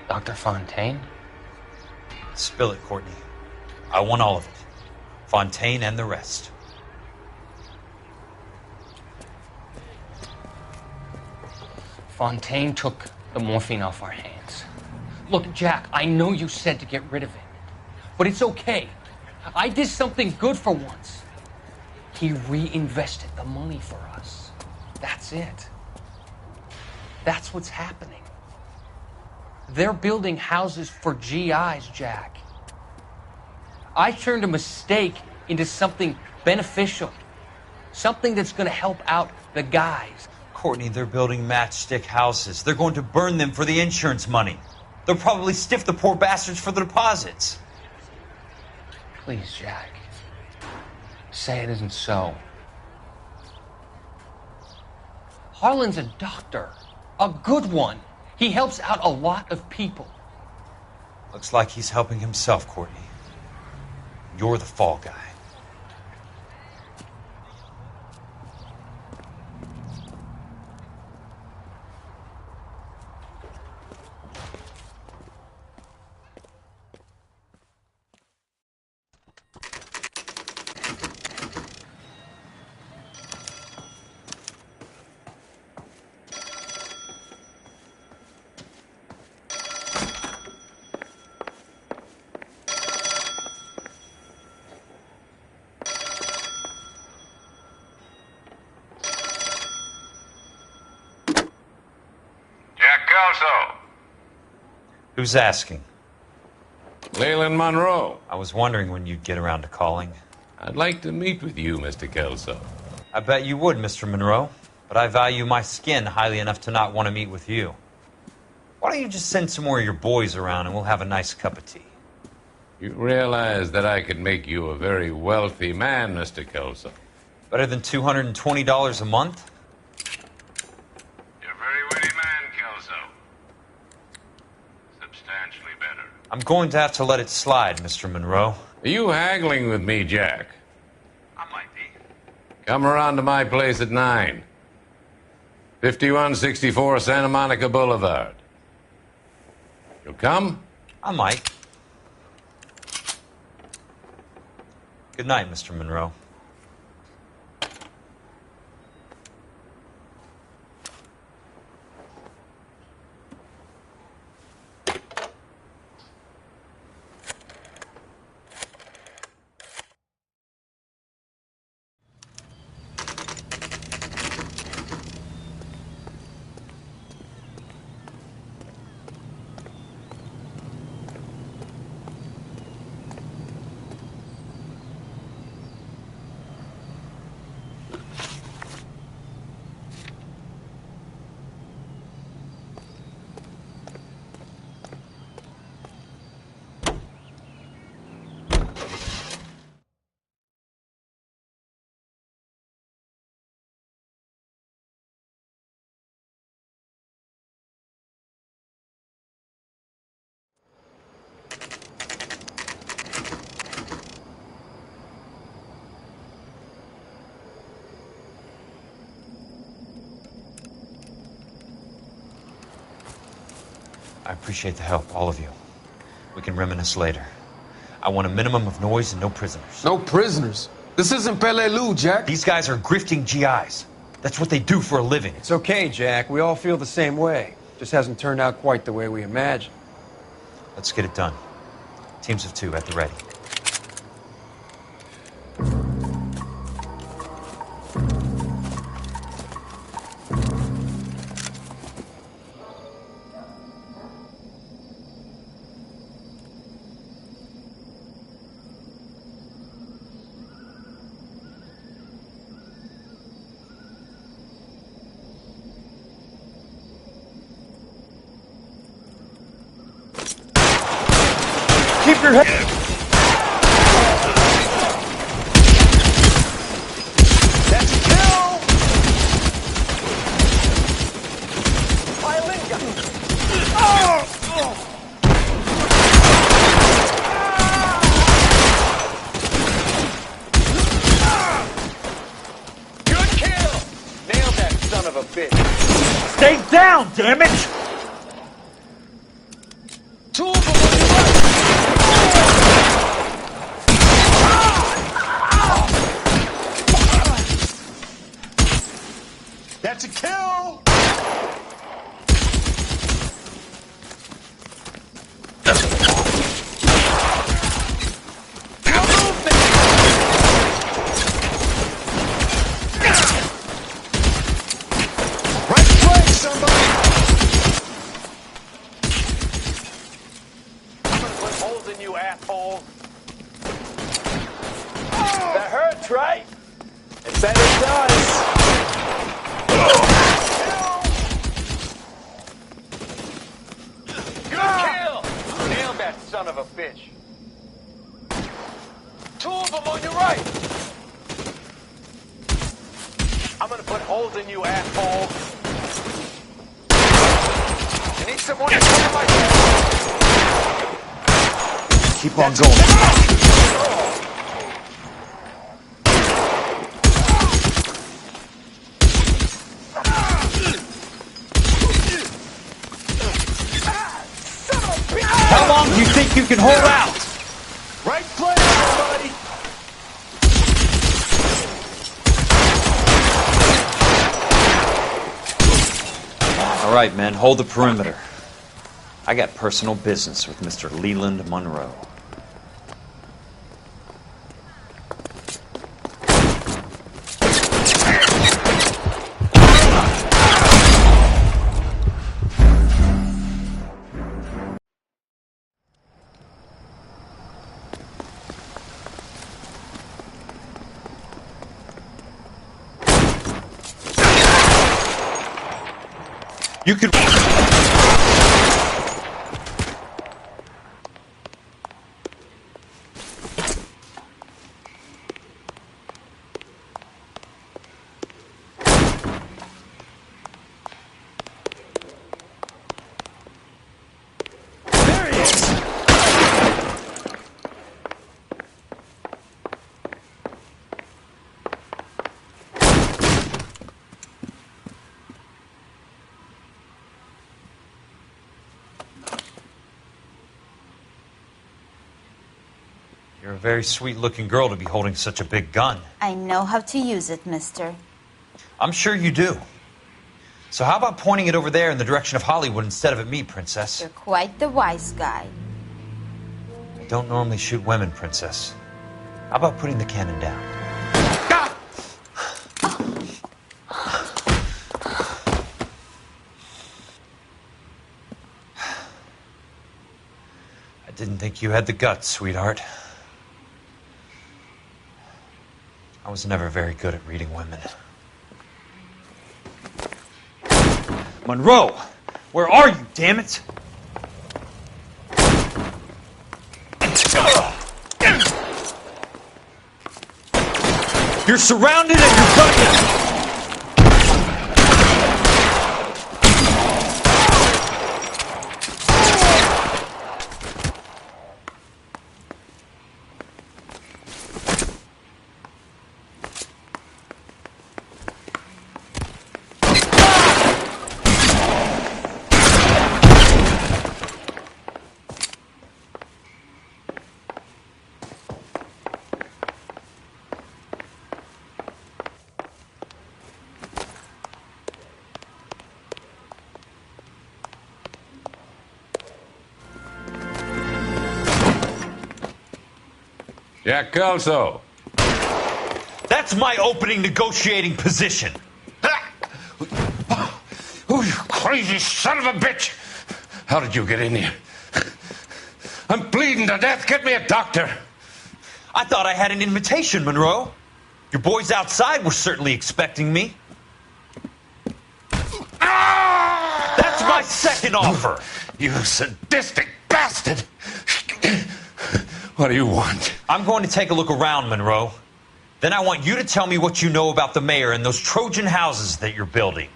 Dr. Fontaine? Spill it, Courtney. I want all of it. Fontaine and the rest. Fontaine took the morphine off our hands. Look, Jack, I know you said to get rid of it, but it's okay. I did something good for once. He reinvested the money for us. That's it. That's what's happening. They're building houses for GIs, Jack. I turned a mistake into something beneficial. Something that's going to help out the guys. Courtney, they're building matchstick houses. They're going to burn them for the insurance money. They'll probably stiff the poor bastards for the deposits. Please, Jack. Say it isn't so. Harlan's a doctor. A good one. He helps out a lot of people. Looks like he's helping himself, Courtney. You're the fall guy. Kelso. Who's asking? Leland Monroe. I was wondering when you'd get around to calling. I'd like to meet with you, Mr. Kelso. I bet you would, Mr. Monroe. But I value my skin highly enough to not want to meet with you. Why don't you just send some more of your boys around and we'll have a nice cup of tea? You realize that I could make you a very wealthy man, Mr. Kelso. Better than $220 a month? You're a very witty man, Kelso. Substantially better. I'm going to have to let it slide, Mr. Monroe. Are you haggling with me, Jack? I might be. Come around to my place at 9. 5164 Santa Monica Boulevard. You'll come? I might. Good night, Mr. Monroe. I appreciate the help, all of you. We can reminisce later. I want a minimum of noise and no prisoners. No prisoners? This isn't Peleliu, Jack. These guys are grifting GIs. That's what they do for a living. It's okay, Jack. We all feel the same way. Just hasn't turned out quite the way we imagined. Let's get it done. Teams of 2 at the ready. Keep your head. That's a kill! Violin gun! Good kill! Nailed that son of a bitch. Stay down, damn it! Two of them on your right! That's a kill! Right place, somebody! I'm gonna put holes in you, asshole! That hurts, right? It better does! Good kill! Nailed that son of a bitch. Two of them on your right. I'm gonna put holes in you, asshole. You need someone to cover my head. Keep on going. How long do you think you can hold out? Right place, everybody. All right, men, hold the perimeter. I got personal business with Mr. Leland Monroe. You could... You're a very sweet-looking girl to be holding such a big gun. I know how to use it, mister. I'm sure you do. So how about pointing it over there in the direction of Hollywood instead of at me, Princess? You're quite the wise guy. I don't normally shoot women, Princess. How about putting the cannon down? I didn't think you had the guts, sweetheart. I was never very good at reading women. Monroe! Where are you, damn it? You're surrounded and you're done. Jack Kelso. That's my opening negotiating position. Oh, you crazy son of a bitch! How did you get in here? I'm bleeding to death. Get me a doctor. I thought I had an invitation, Monroe. Your boys outside were certainly expecting me. That's my second offer. You sadistic bastard! What do you want? I'm going to take a look around, Monroe. Then I want you to tell me what you know about the mayor and those Trojan houses that you're building.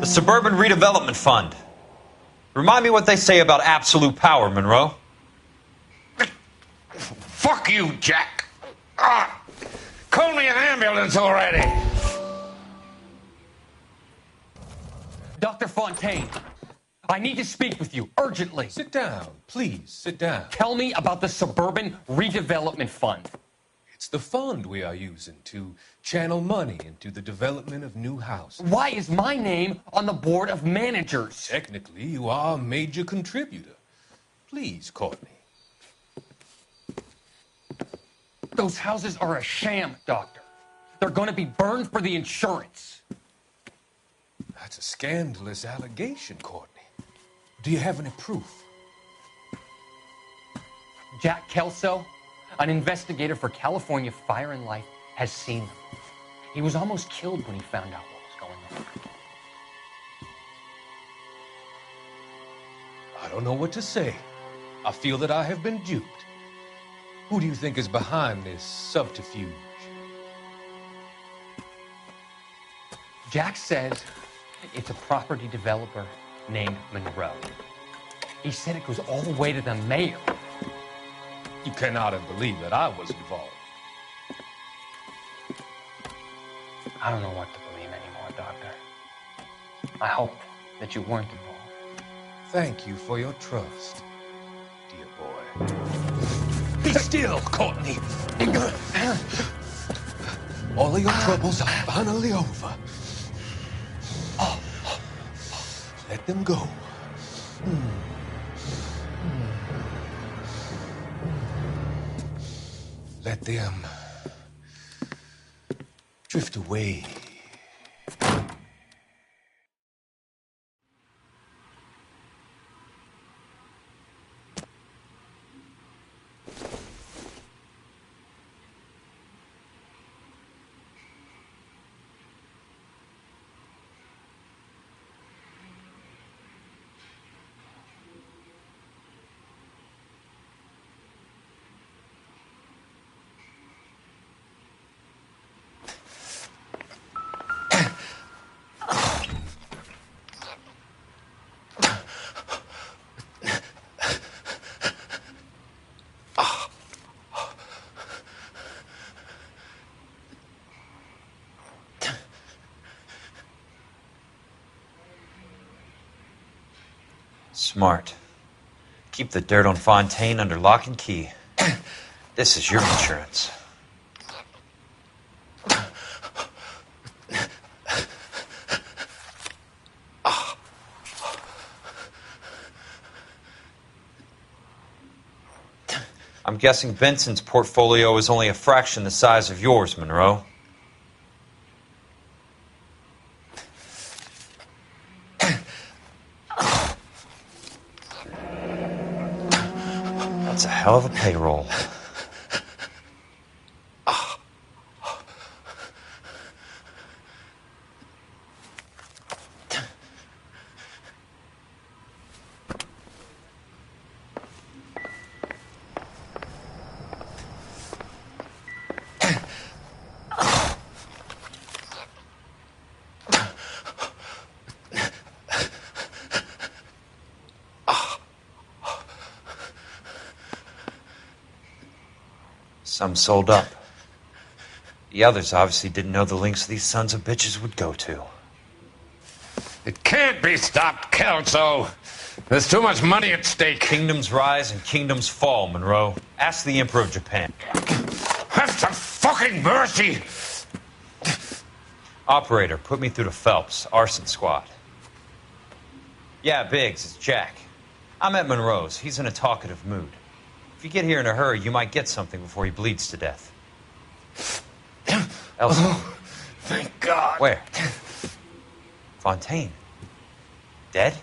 The Suburban Redevelopment Fund. Remind me what they say about absolute power, Monroe. Fuck you, Jack. Call me an ambulance already. Dr. Fontaine, I need to speak with you urgently. Sit down, please, sit down. Tell me about the Suburban Redevelopment Fund. It's the fund we are using to channel money into the development of new houses. Why is my name on the board of managers? Technically, you are a major contributor. Please, Courtney. Those houses are a sham, Doctor. They're going to be burned for the insurance. That's a scandalous allegation, Courtney. Do you have any proof? Jack Kelso, an investigator for California Fire and Life, has seen them. He was almost killed when he found out what was going on. I don't know what to say. I feel that I have been duped. Who do you think is behind this subterfuge? Jack says it's a property developer named Monroe. He said it goes all the way to the mayor. You cannot have believed that I was involved. I don't know what to believe anymore, Doctor. I hoped that you weren't involved. Thank you for your trust, dear boy. Be still, Courtney. All of your troubles are finally over. Let them go. Let them drift away. Smart. Keep the dirt on Fontaine under lock and key. This is your insurance. I'm guessing Benson's portfolio is only a fraction the size of yours, Monroe. That's a hell of a payroll. Some sold up. The others obviously didn't know the lengths these sons of bitches would go to. It can't be stopped, Kelso. There's too much money at stake. Kingdoms rise and kingdoms fall, Monroe. Ask the Emperor of Japan. Have some fucking mercy! Operator, put me through to Phelps, arson squad. Yeah, Biggs, it's Jack. I'm at Monroe's. He's in a talkative mood. If you get here in a hurry, you might get something before he bleeds to death. Elsa. Oh, thank God. Where? Fontaine. Dead?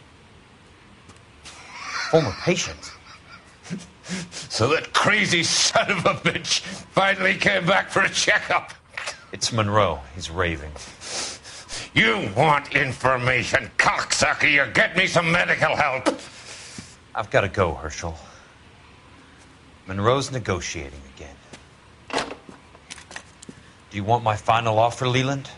Former patient. So that crazy son of a bitch finally came back for a checkup. It's Monroe. He's raving. You want information, cocksucker. You get me some medical help. I've got to go, Herschel. Monroe's negotiating again. Do you want my final offer, Leland?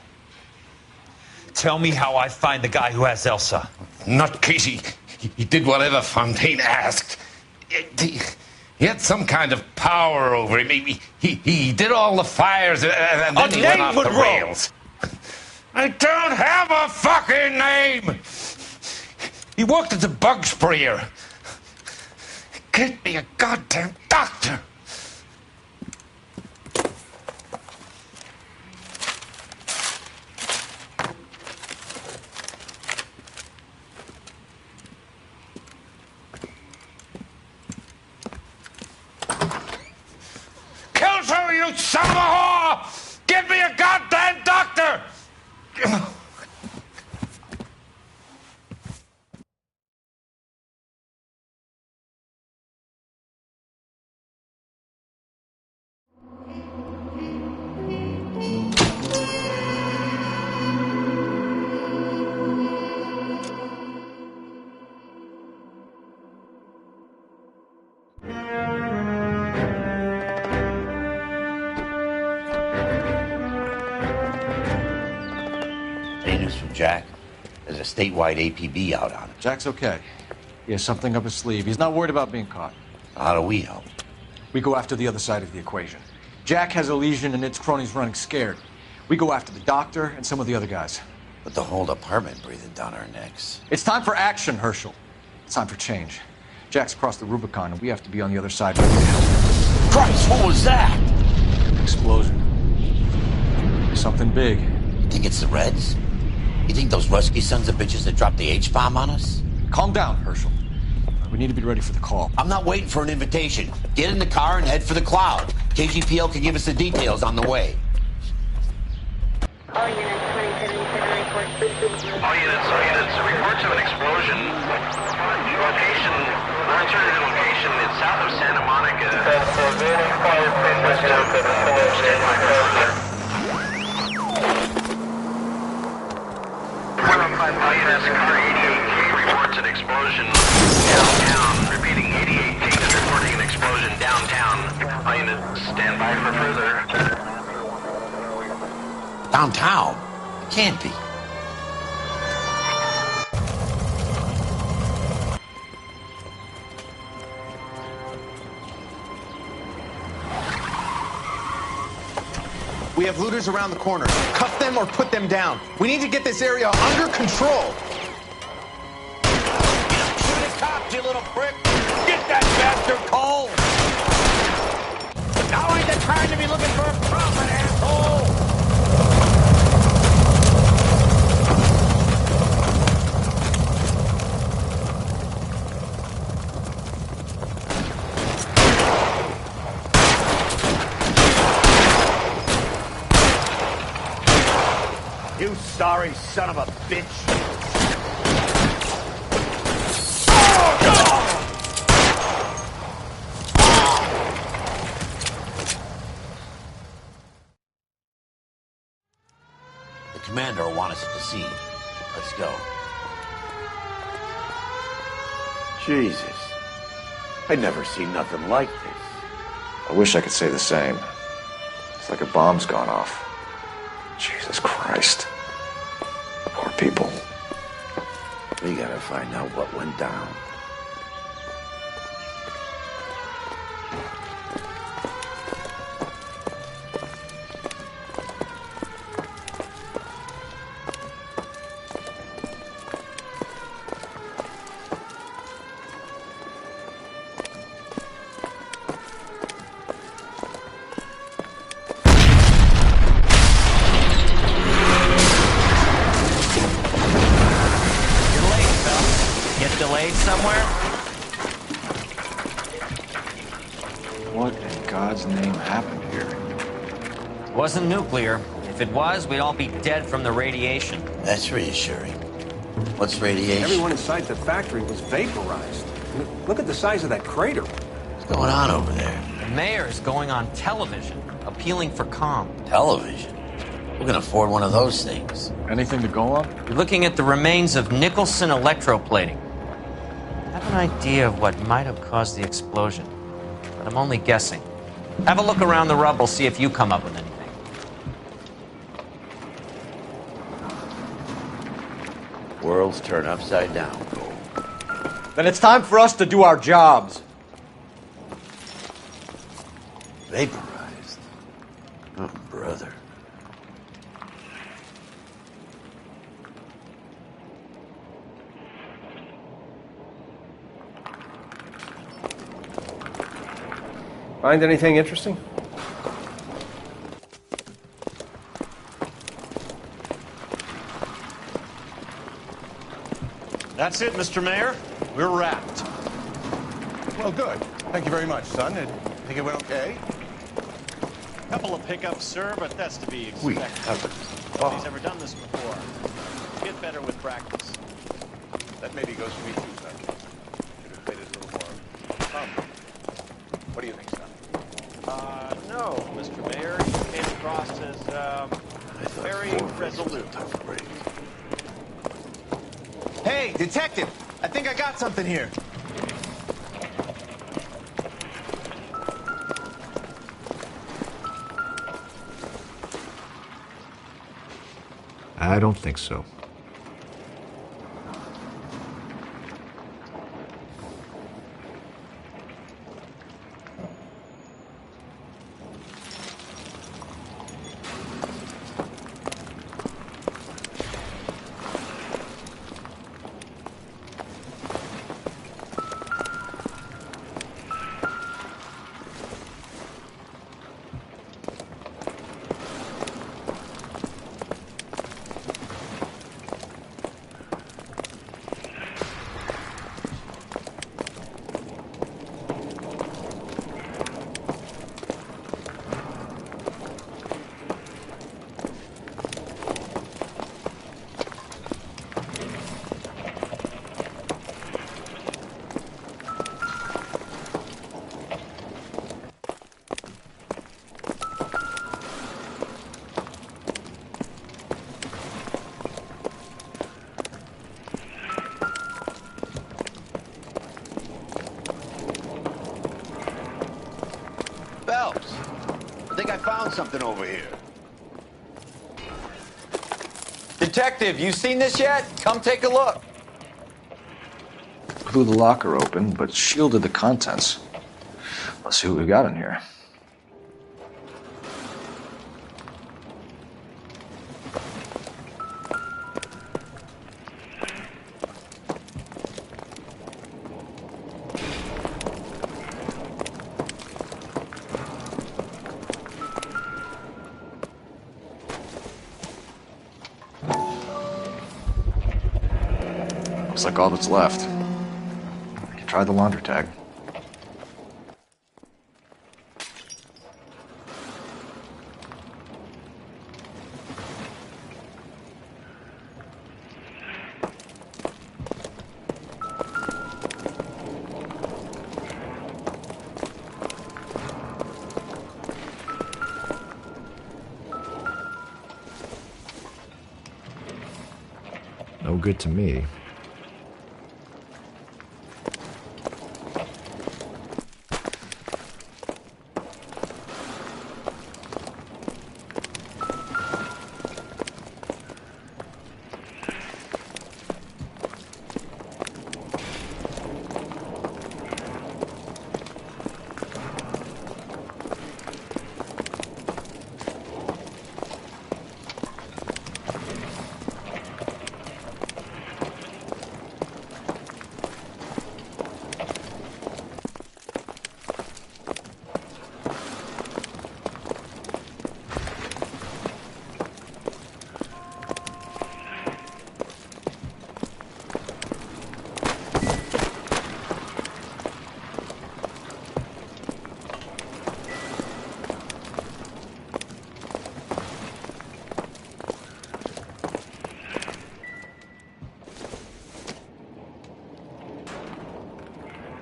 Tell me how I find the guy who has Elsa. Nutcase, he did whatever Fontaine asked. He had some kind of power over him. He did all the fires and then he went off the rails. I don't have a fucking name! He worked as a bug sprayer. Get me a goddamn doctor! Kelso, you son of a whore! Get me a goddamn doctor! Any news from Jack? There's a statewide APB out on him. Jack's okay. He has something up his sleeve. He's not worried about being caught. How do we help? We go after the other side of the equation. Jack has a legion and its cronies running scared. We go after the doctor and some of the other guys. But the whole department breathing down our necks. It's time for action, Herschel. It's time for change. Jack's crossed the Rubicon, and we have to be on the other side. Christ, what was that? Explosion. Something big. You think it's the Reds? You think those Rusky sons of bitches that dropped the H-bomb on us? Calm down, Herschel. We need to be ready for the call. I'm not waiting for an invitation. Get in the car and head for the cloud. KGPL can give us the details on the way. All units, reports of an explosion. Location, alternative location is south of Santa Monica. West of Stand by Coast. All units, car 88K reports an explosion downtown. Repeating, 88K is reporting an explosion downtown. All units, stand by for further. Downtown? It can't be. We have looters around the corner. Cuff them or put them down. We need to get this area under control. cops, you little prick! Get that bastard cold! Now ain't the time to be looking for a profit, asshole! You sorry son of a bitch! The commander will want us at the scene. Let's go. Jesus. I'd never seen nothing like this. I wish I could say the same. It's like a bomb's gone off. Jesus Christ. Poor people. We gotta find out what went down. Delayed somewhere? What in God's name happened here? Wasn't nuclear. If it was, we'd all be dead from the radiation. That's reassuring. What's radiation? Everyone inside the factory was vaporized. Look at the size of that crater. What's going on over there? The mayor is going on television, appealing for calm. Television? Who can afford one of those things? Anything to go on? You're looking at the remains of Nicholson electroplating. I have an idea of what might have caused the explosion, but I'm only guessing. Have a look around the rubble, see if you come up with anything. Worlds turn upside down, Cole. Then it's time for us to do our jobs. Vaporized. Oh, brother. Find anything interesting? That's it, Mr. Mayor. We're wrapped. Well, good. Thank you very much, son. I think it went okay. Couple of pickups, sir, but that's to be expected. We haven't. Nobody's ever done this before. Get better with practice. That maybe goes for me too, son. Should have played it a little more. What do you think, son? No, Mr. Mayor. You came across as, very resolute. Hey, detective! I think I got something here. I don't think so. I think I found something over here. Detective, you seen this yet? Come take a look. Blew the locker open, but shielded the contents. Let's see what we got in here. Looks like all that's left. I can try the laundry tag. No good to me.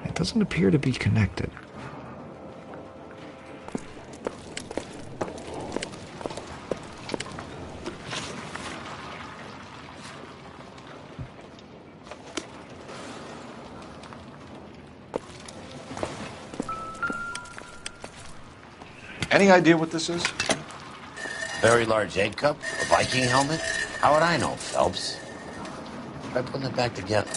It doesn't appear to be connected. Any idea what this is? Very large egg cup? A Viking helmet? How would I know, Phelps? Try putting it back together.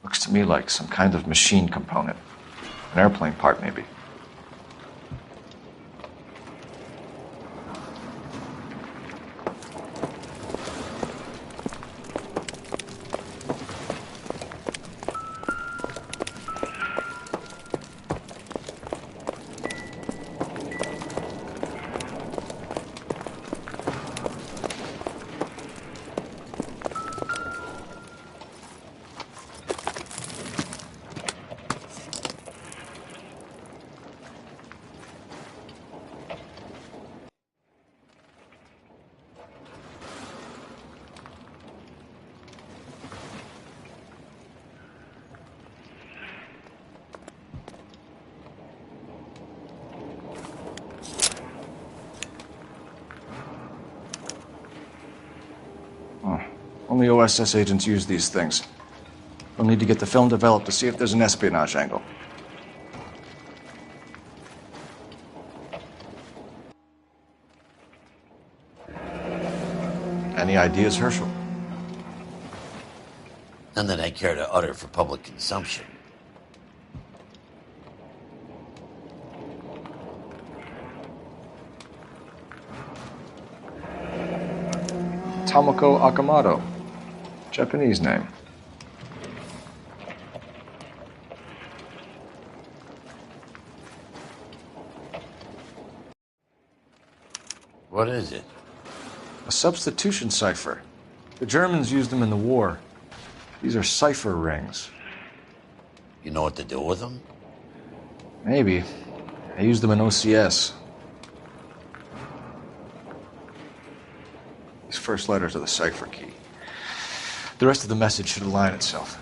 Looks to me like some kind of machine component. An airplane part, maybe. Only OSS agents use these things. We'll need to get the film developed to see if there's an espionage angle. Any ideas, Herschel? None that I care to utter for public consumption. Tomoko Akamoto. Japanese name. What is it? A substitution cipher. The Germans used them in the war. These are cipher rings. You know what to do with them? Maybe. I used them in OCS. These first letters are the cipher key. The rest of the message should align itself.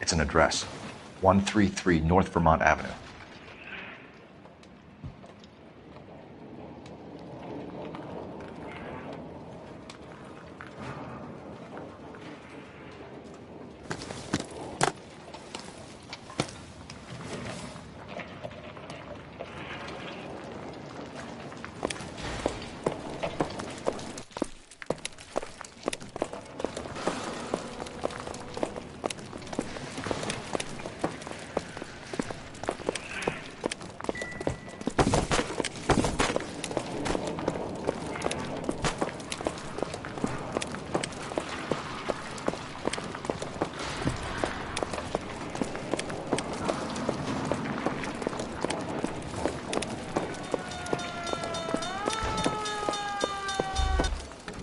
It's an address. 133 North Vermont Avenue.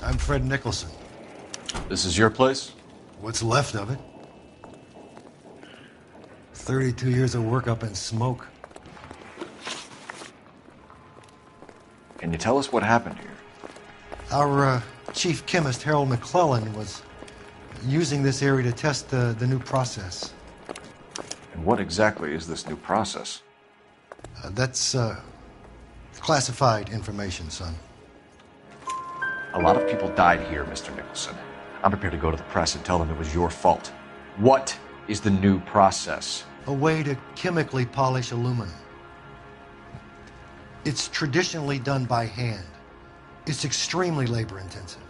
I'm Fred Nicholson. This is your place? What's left of it. 32 years of work up in smoke. Can you tell us what happened here? Our chief chemist, Harold McClellan, was using this area to test the new process. And what exactly is this new process? That's classified information, son. A lot of people died here, Mr. Nicholson. I'm prepared to go to the press and tell them it was your fault. What is the new process? A way to chemically polish aluminum. It's traditionally done by hand. It's extremely labor intensive.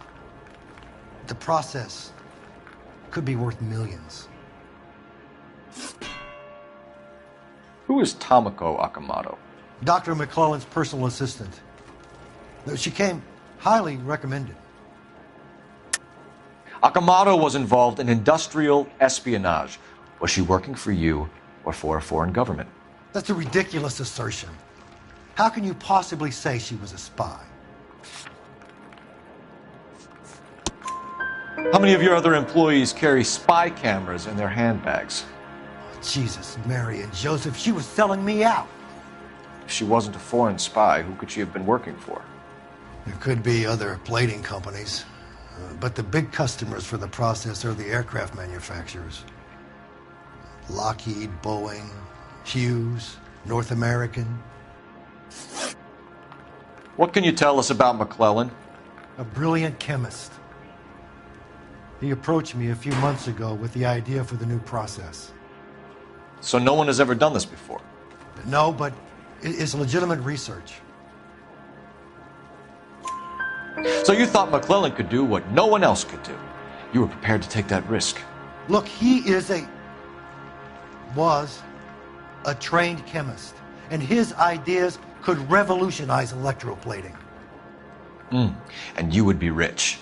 The process could be worth millions. Who is Tomoko Akamoto? Dr. McClellan's personal assistant. She came highly recommended. Akamoto was involved in industrial espionage. Was she working for you or for a foreign government? That's a ridiculous assertion. How can you possibly say she was a spy? How many of your other employees carry spy cameras in their handbags? Oh, Jesus, Mary, and Joseph, she was selling me out. If she wasn't a foreign spy, who could she have been working for? There could be other plating companies, but the big customers for the process are the aircraft manufacturers. Lockheed, Boeing, Hughes, North American. What can you tell us about McClellan? A brilliant chemist. He approached me a few months ago with the idea for the new process. So no one has ever done this before? No, but it's legitimate research. So you thought McClellan could do what no one else could do. You were prepared to take that risk. Look, he was a trained chemist, and his ideas could revolutionize electroplating. And you would be rich.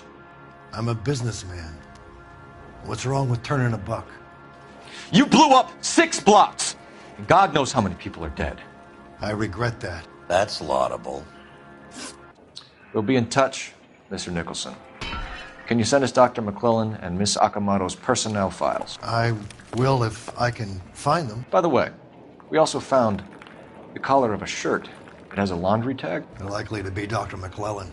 I'm a businessman. What's wrong with turning a buck? You blew up 6 blocks, and God knows how many people are dead. I regret that. That's laudable. We'll be in touch, Mr. Nicholson. Can you send us Dr. McClellan and Miss Akamoto's personnel files? I will if I can find them. By the way, we also found the collar of a shirt. It has a laundry tag. Likely to be Dr. McClellan.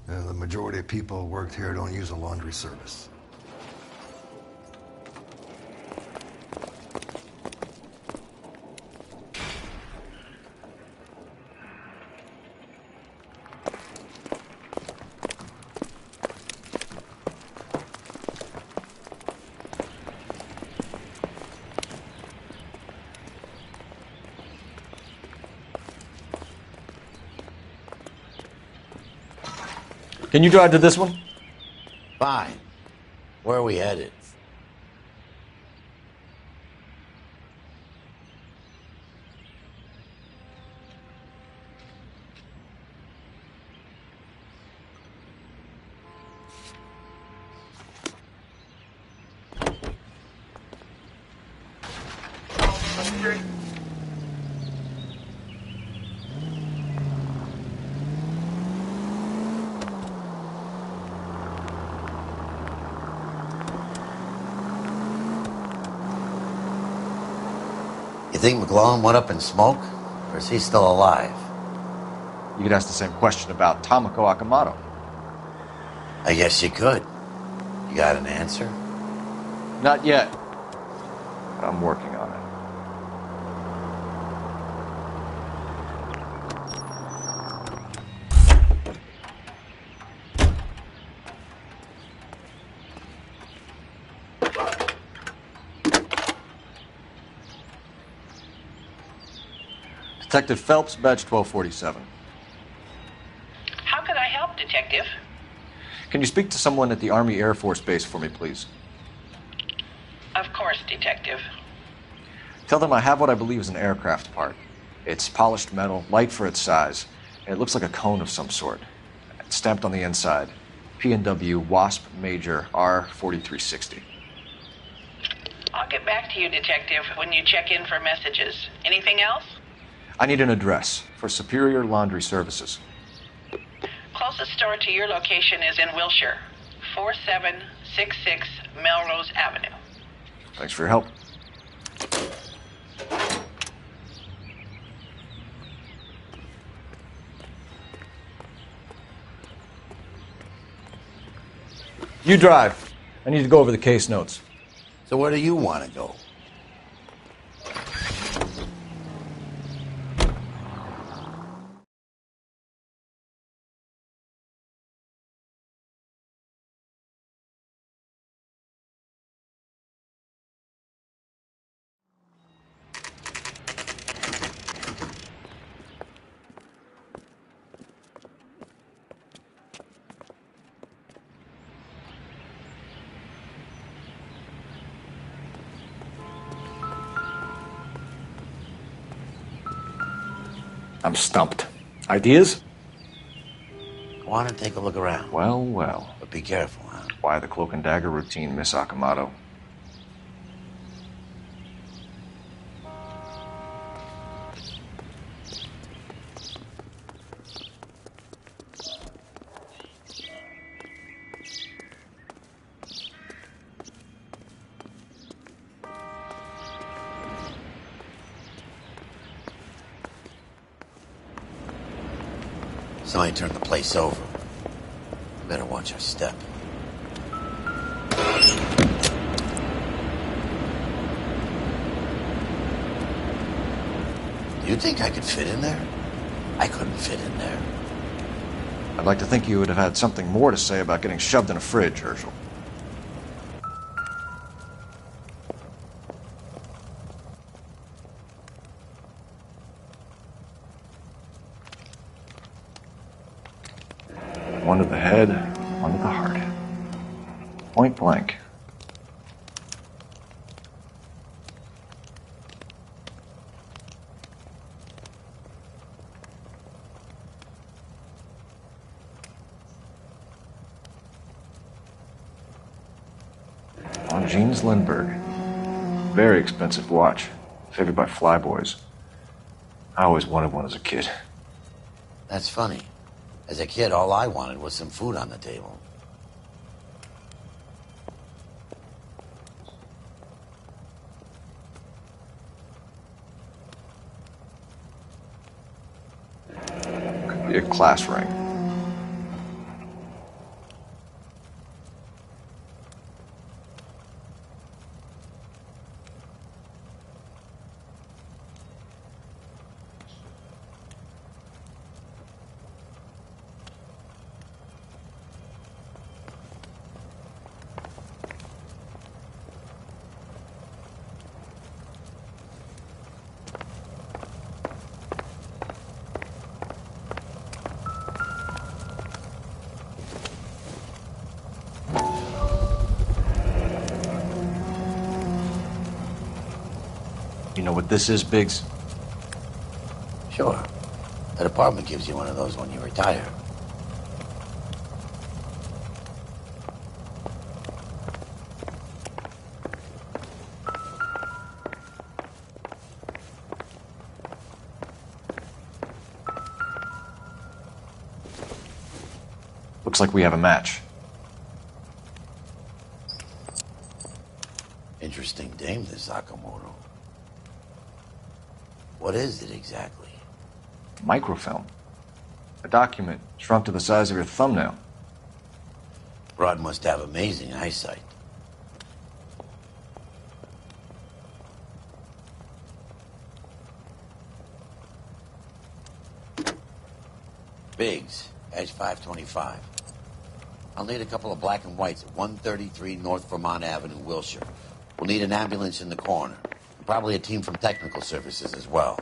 The majority of people who worked here don't use a laundry service. Can you drive to this one? Fine. Where are we headed? You think McClellan went up in smoke? Or is he still alive? You could ask the same question about Tomoko Akamoto. I guess you could. You got an answer? Not yet. I'm working on it. Detective Phelps, badge 1247. How could I help, Detective? Can you speak to someone at the Army Air Force Base for me, please? Of course, Detective. Tell them I have what I believe is an aircraft part. It's polished metal, light for its size, and it looks like a cone of some sort. It's stamped on the inside. P&W Wasp Major R4360. I'll get back to you, Detective, when you check in for messages. Anything else? I need an address for Superior Laundry Services. Closest store to your location is in Wilshire, 4766 Melrose Avenue. Thanks for your help. You drive. I need to go over the case notes. So where do you want to go? I'm stumped. Ideas? I want to take a look around. Well, well. But be careful, huh? Why the cloak and dagger routine, Miss Akamoto? Somebody turned the place over. We better watch our step. Do you think I could fit in there? I couldn't fit in there. I'd like to think you would have had something more to say about getting shoved in a fridge, Herschel. One to the head, one to the heart. Point blank. On Jeans Lindbergh. Very expensive watch. Favored by flyboys. I always wanted one as a kid. That's funny. As a kid, all I wanted was some food on the table. Could be a class ring. You know what this is, Biggs? Sure. That apartment gives you one of those when you retire. Looks like we have a match. Interesting dame, this Sakamoto. What is it exactly? Microfilm. A document shrunk to the size of your thumbnail. Broad must have amazing eyesight. Biggs, Edge 525. I'll need a couple of black and whites at 133 North Vermont Avenue, Wilshire. We'll need an ambulance in the corner. And probably a team from technical services as well.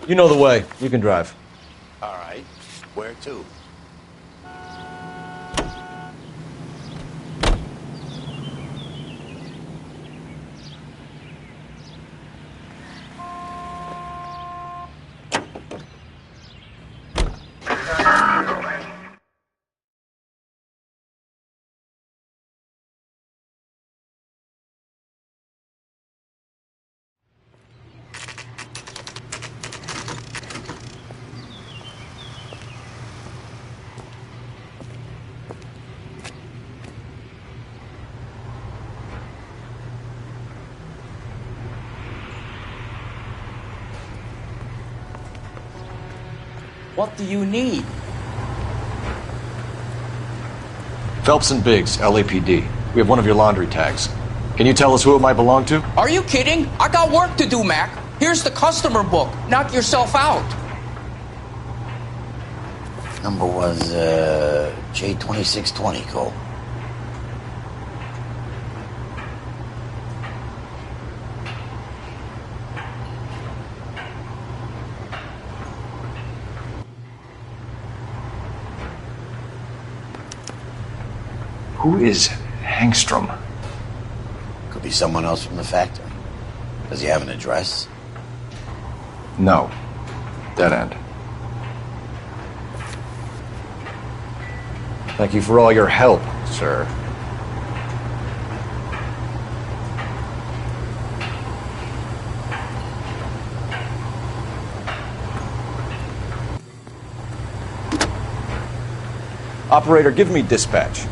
You know the way. You can drive. All right. Where to? What do you need? Phelps and Biggs, LAPD. We have one of your laundry tags. Can you tell us who it might belong to? Are you kidding? I got work to do, Mac. Here's the customer book. Knock yourself out. Number was, J2620, Cole. Who is Hangstrom? Could be someone else from the factory. Does he have an address? No. Dead end. Thank you for all your help, sir. Operator, give me dispatch.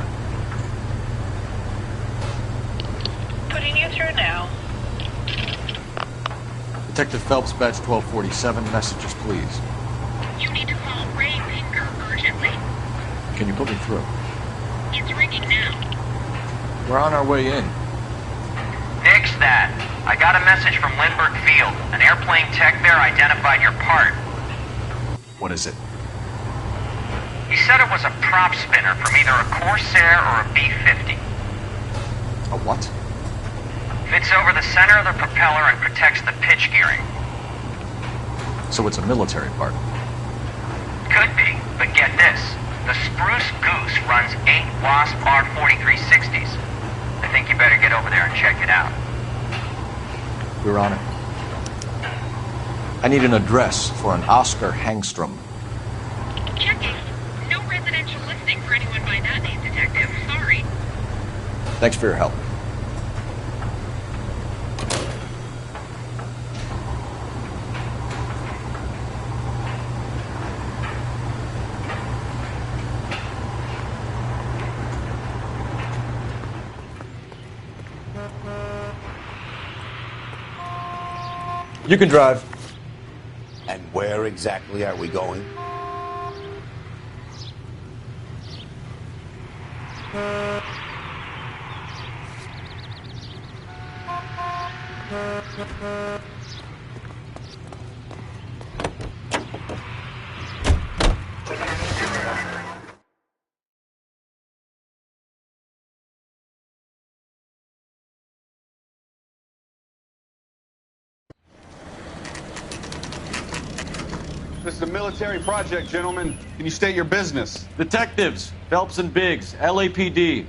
Putting you through now. Detective Phelps, badge 1247. Messages, please. You need to call Ray Pinker urgently. Can you put me through? It's ringing now. We're on our way in. Nix that. I got a message from Lindbergh Field. An airplane tech there identified your part. What is it? He said it was a prop spinner from either a Corsair or a B-50. A what? Fits over the center of the propeller and protects the pitch gearing. So it's a military part. Could be, but get this. The Spruce Goose runs 8 Wasp R4360s. I think you better get over there and check it out. We're on it. I need an address for an Oscar Hangstrom. Checking. No residential listing for anyone by that name, Detective. Sorry. Thanks for your help. You can drive. And where exactly are we going? This is a military project, gentlemen. Can you state your business? Detectives, Phelps and Biggs, LAPD.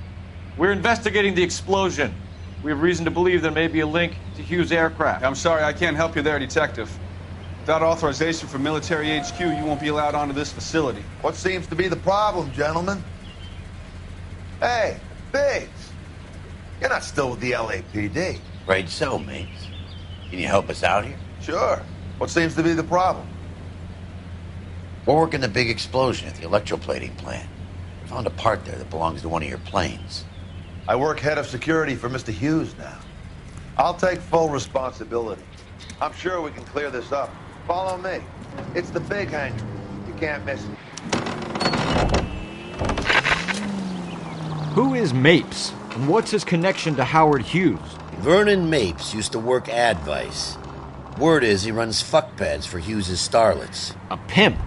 We're investigating the explosion. We have reason to believe there may be a link to Hughes' aircraft. I'm sorry, I can't help you there, Detective. Without authorization from military HQ, you won't be allowed onto this facility. What seems to be the problem, gentlemen? Hey, Biggs. You're not still with the LAPD. Right so, mates. Can you help us out here? Sure. What seems to be the problem? We're working the big explosion at the electroplating plant. We found a part there that belongs to one of your planes. I work head of security for Mr. Hughes now. I'll take full responsibility. I'm sure we can clear this up. Follow me. It's the big hangar. You can't miss it. Who is Mapes, and what's his connection to Howard Hughes? Vernon Mapes used to work Advice. Word is he runs fuck pads for Hughes' starlets. A pimp.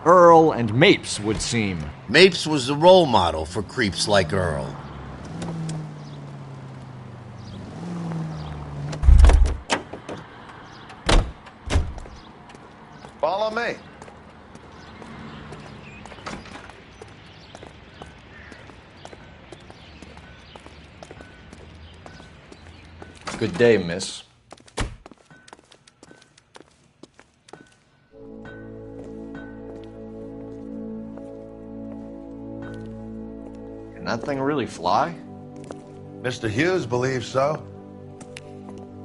Earl and Mapes would seem. Mapes was the role model for creeps like Earl. Follow me. Good day, miss. Can that thing really fly? Mr. Hughes believes so.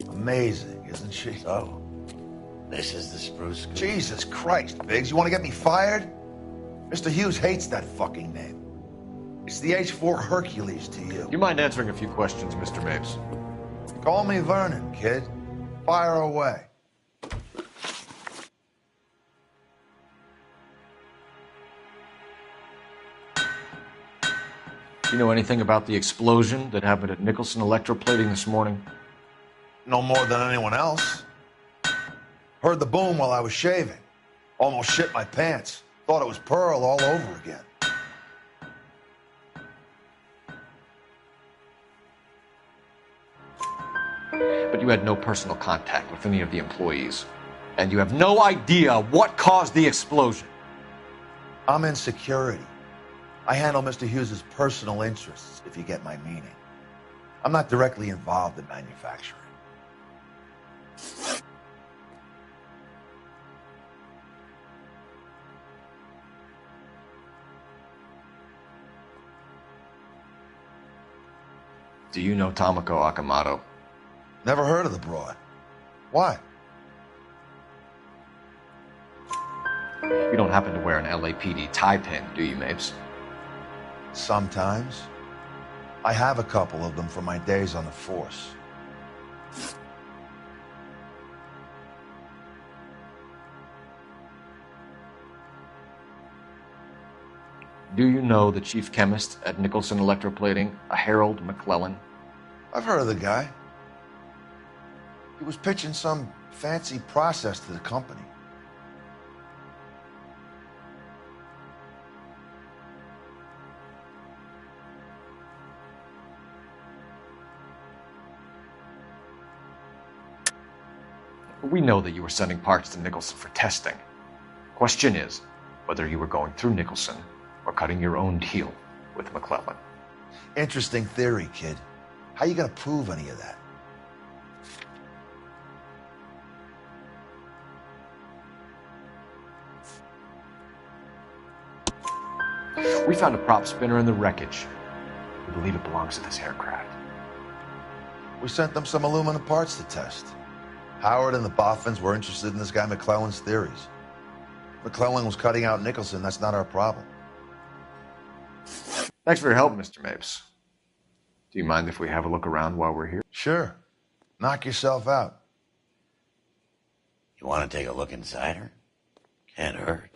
Amazing, isn't she? So, this is the spruce goose. Jesus Christ, Biggs, you want to get me fired? Mr. Hughes hates that fucking name. It's the H-4 Hercules to you. You mind answering a few questions, Mr. Mapes? Call me Vernon, kid. Fire away. You know anything about the explosion that happened at Nicholson Electroplating this morning? No more than anyone else. Heard the boom while I was shaving. Almost shit my pants. Thought it was Pearl all over again. But you had no personal contact with any of the employees. And you have no idea what caused the explosion. I'm in security. I handle Mr. Hughes' personal interests, if you get my meaning. I'm not directly involved in manufacturing. Do you know Tomoko Akamoto? Never heard of the broad. Why? You don't happen to wear an LAPD tie pin, do you, Mapes? Sometimes. I have a couple of them from my days on the force. Do you know the chief chemist at Nicholson Electroplating, a Harold McClellan? I've heard of the guy. He was pitching some fancy process to the company. We know that you were sending parts to Nicholson for testing. Question is whether you were going through Nicholson or cutting your own deal with McClellan. Interesting theory, kid. How you gonna prove any of that? We found a prop spinner in the wreckage. We believe it belongs to this aircraft. We sent them some aluminum parts to test. Howard and the Boffins were interested in this guy McClellan's theories. McClellan was cutting out Nicholson. That's not our problem. Thanks for your help, Mr. Mapes. Do you mind if we have a look around while we're here? Sure. Knock yourself out. You want to take a look inside her? Can't hurt.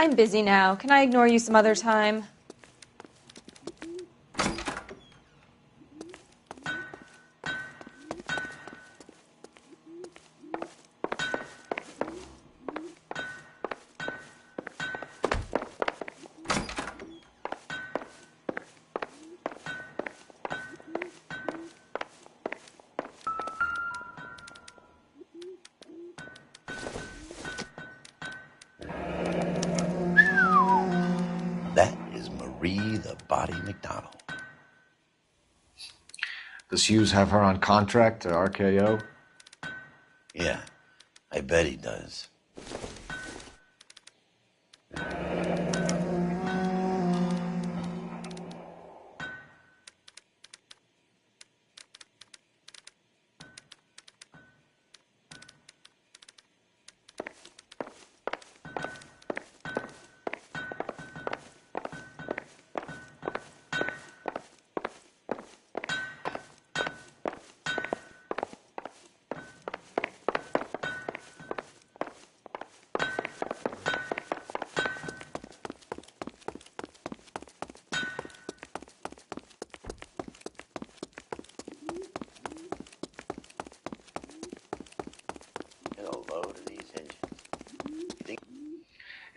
I'm busy now. Can I ignore you some other time? Does Hughes have her on contract to RKO? Yeah, I bet he does.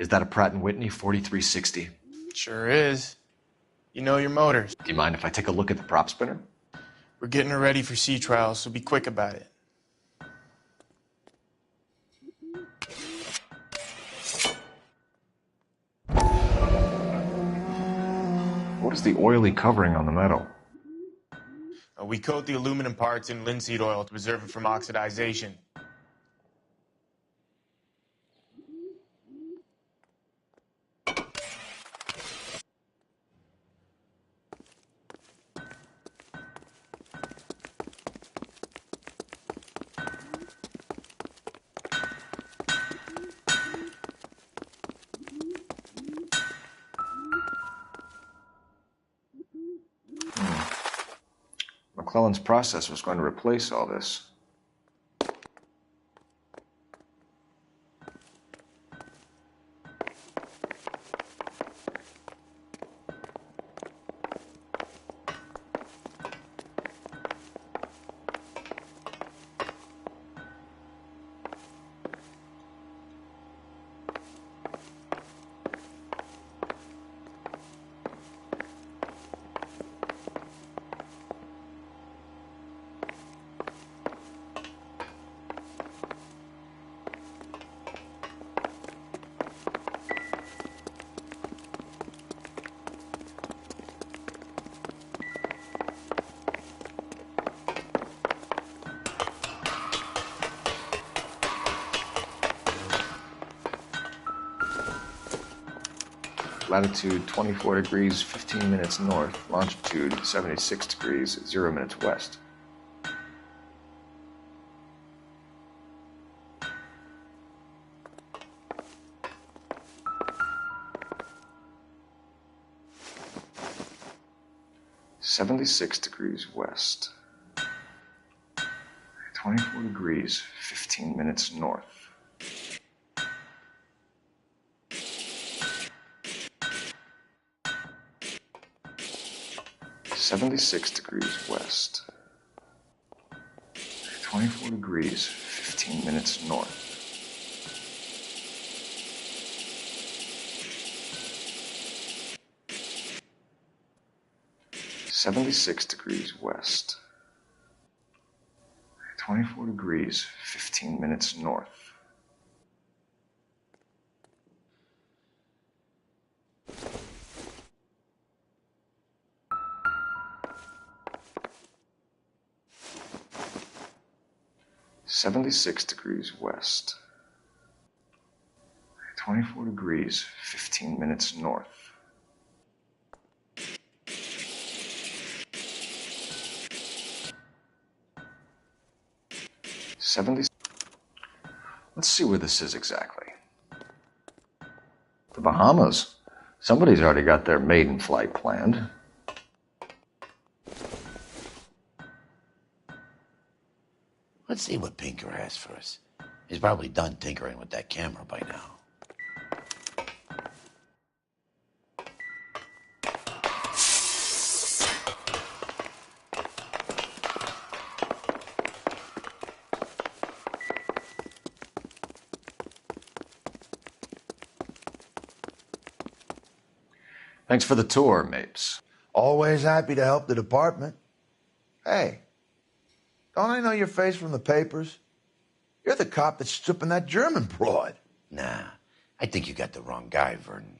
Is that a Pratt & Whitney 4360? Sure is. You know your motors. Do you mind if I take a look at the prop spinner? We're getting her ready for sea trials, so be quick about it. What is the oily covering on the metal? We coat the aluminum parts in linseed oil to preserve it from oxidization. McClellan's process was going to replace all this. Latitude 24 degrees, 15 minutes north. Longitude 76 degrees, 0 minutes west. (76 degrees west). 24 degrees, 15 minutes north. 76 degrees west. 24 degrees, 15 minutes north. (76 degrees west). 24 degrees, 15 minutes north. (76 degrees west). 24 degrees, 15 minutes north. 70. Let's see where this is exactly. The Bahamas. Somebody's already got their maiden flight planned. Let's see what Pinker has for us. He's probably done tinkering with that camera by now. Thanks for the tour, Mapes. Always happy to help the department. Hey, don't I know your face from the papers? You're the cop that's stripping that German broad. Nah, I think you got the wrong guy, Vernon.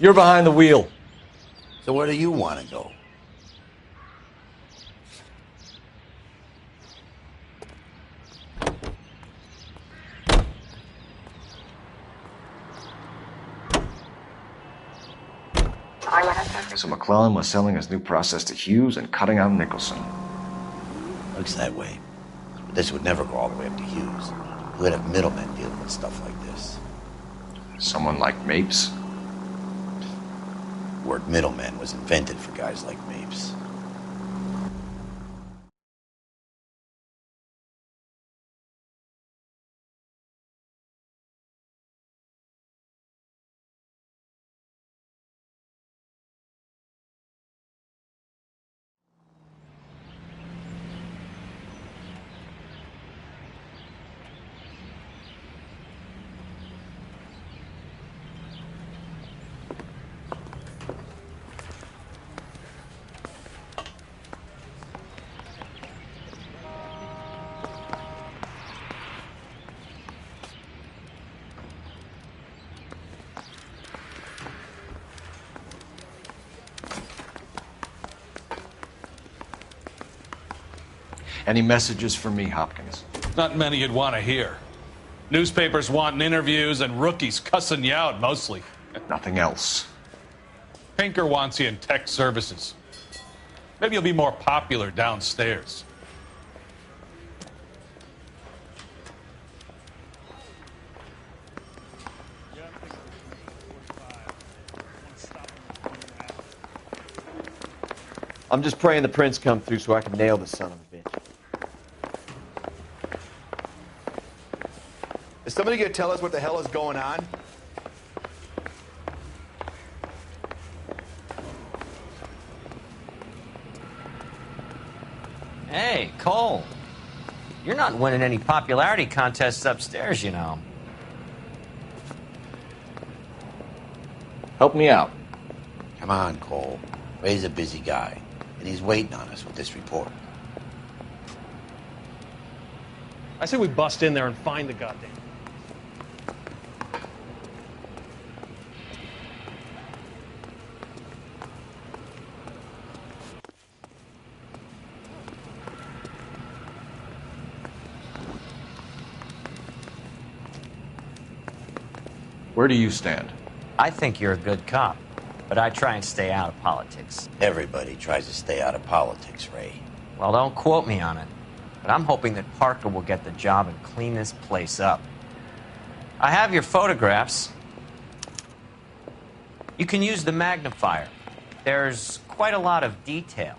You're behind the wheel. So where do you want to go? So McClellan was selling his new process to Hughes and cutting out Nicholson. Looks that way. But this would never go all the way up to Hughes. He would have middlemen dealing with stuff like this. Someone like Mapes? word middleman was invented for guys like Mapes. Any messages for me, Hopkins? Not many you'd want to hear. Newspapers wanting interviews and rookies cussing you out mostly. Nothing else. Pinker wants you in tech services. Maybe you'll be more popular downstairs. I'm just praying the prints come through so I can nail the son of a bitch. Is somebody gonna tell us what the hell is going on? Hey, Cole. You're not winning any popularity contests upstairs, you know. Help me out. Come on, Cole. Ray's a busy guy, and he's waiting on us with this report. I say we bust in there and find the goddamn. Where do you stand? I think you're a good cop, but I try and stay out of politics. Everybody tries to stay out of politics, Ray. Well, don't quote me on it, but I'm hoping that Parker will get the job and clean this place up. I have your photographs. You can use the magnifier. There's quite a lot of detail.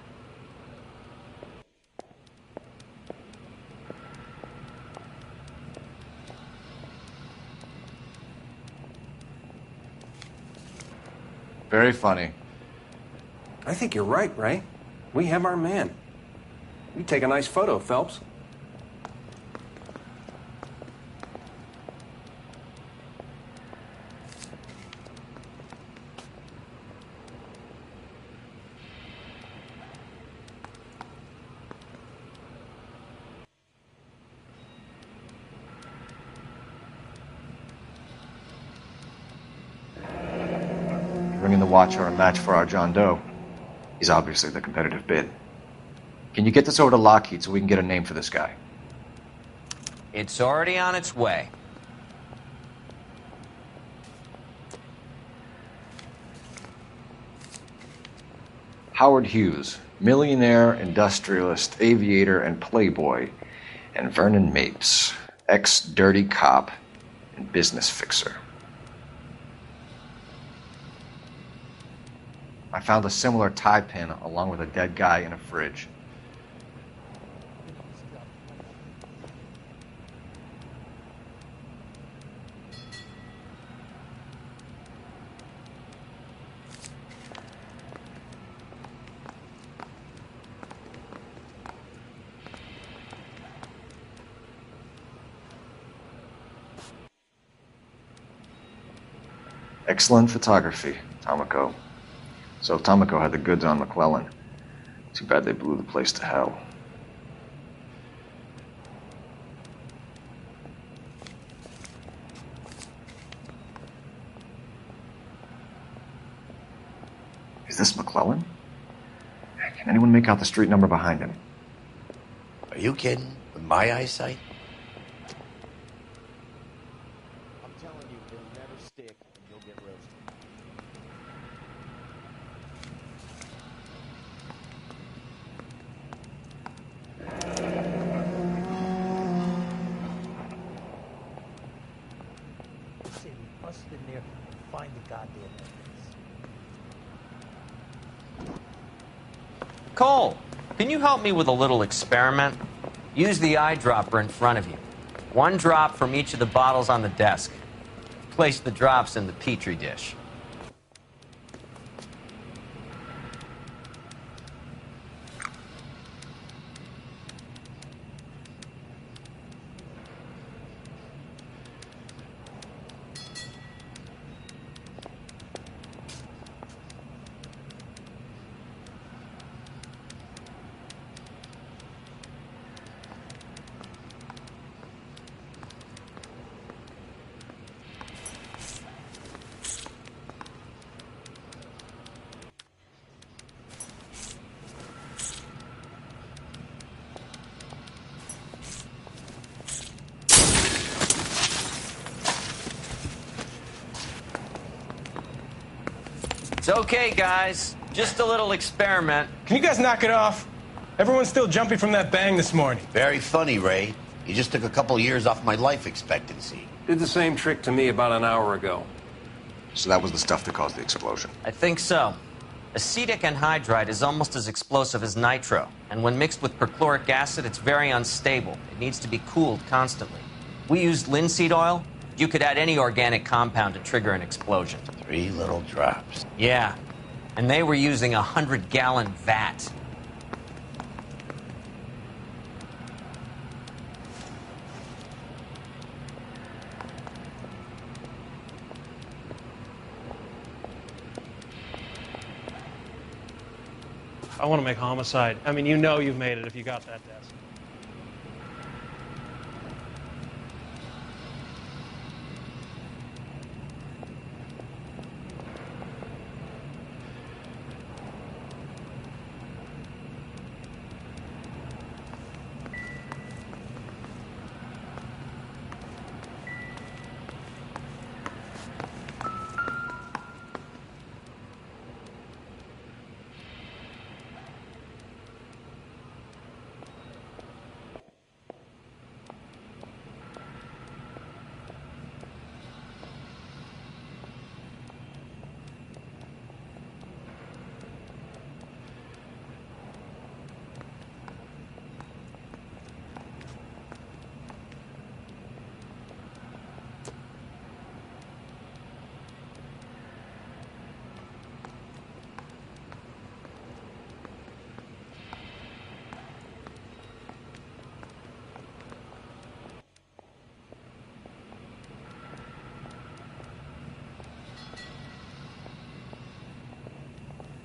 Very funny. I think you're right, Ray. We have our man. You take a nice photo, Phelps. Bringing the watch are a match for our John Doe. He's obviously the competitive bid. Can you get this over to Lockheed so we can get a name for this guy? It's already on its way. Howard Hughes, millionaire, industrialist, aviator, and playboy, and Vernon Mapes, ex-dirty cop and business fixer. I found a similar tie pin along with a dead guy in a fridge. Excellent photography, Tomoko. So Tomoko had the goods on McClellan. Too bad they blew the place to hell. Is this McClellan? Can anyone make out the street number behind him? Are you kidding? With my eyesight? I'm telling you, they'll never stick and you'll get roasted. Say we bust in there and find the goddamn evidence. Cole, can you help me with a little experiment? Use the eyedropper in front of you. One drop from each of the bottles on the desk. Place the drops in the Petri dish. It's okay, guys. Just a little experiment. Can you guys knock it off? Everyone's still jumping from that bang this morning. Very funny, Ray. You just took a couple years off my life expectancy. Did the same trick to me about an hour ago. So that was the stuff that caused the explosion. I think so. Acetic anhydride is almost as explosive as nitro, and when mixed with perchloric acid, it's very unstable. It needs to be cooled constantly. We used linseed oil. You could add any organic compound to trigger an explosion. 3 little drops. Yeah, and they were using a 100-gallon vat. I want to make homicide. I mean, you know you've made it if you got that desk.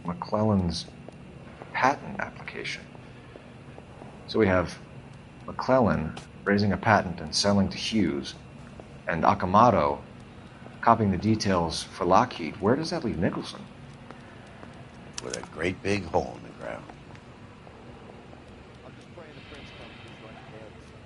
McClellan's patent application. So we have McClellan raising a patent and selling to Hughes, and Akamoto copying the details for Lockheed. Where does that leave Nicholson? With a great big hole in the ground. I'm just praying the prince comes through so I can nail this thing.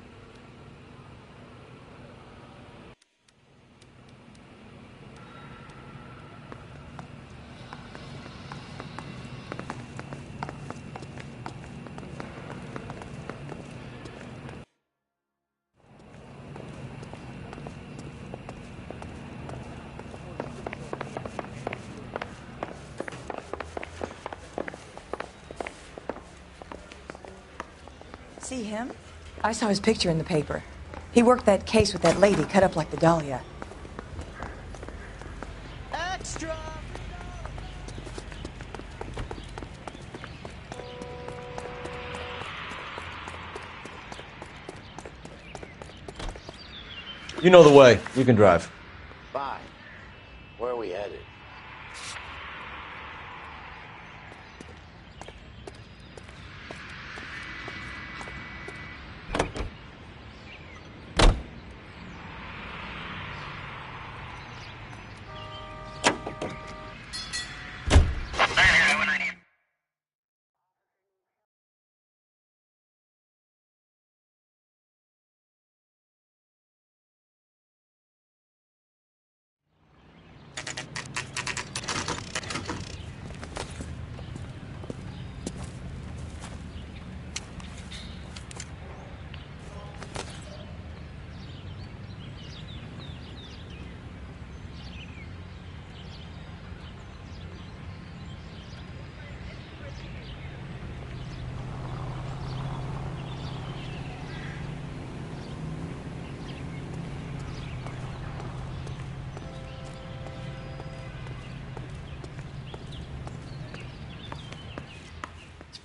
See him? I saw his picture in the paper. He worked that case with that lady cut up like the dahlia. Extra! You know the way. You can drive. Fine. Where are we headed?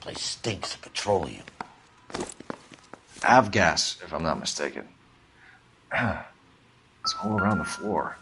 Place stinks of petroleum. Avgas, if I'm not mistaken. It's all around the floor.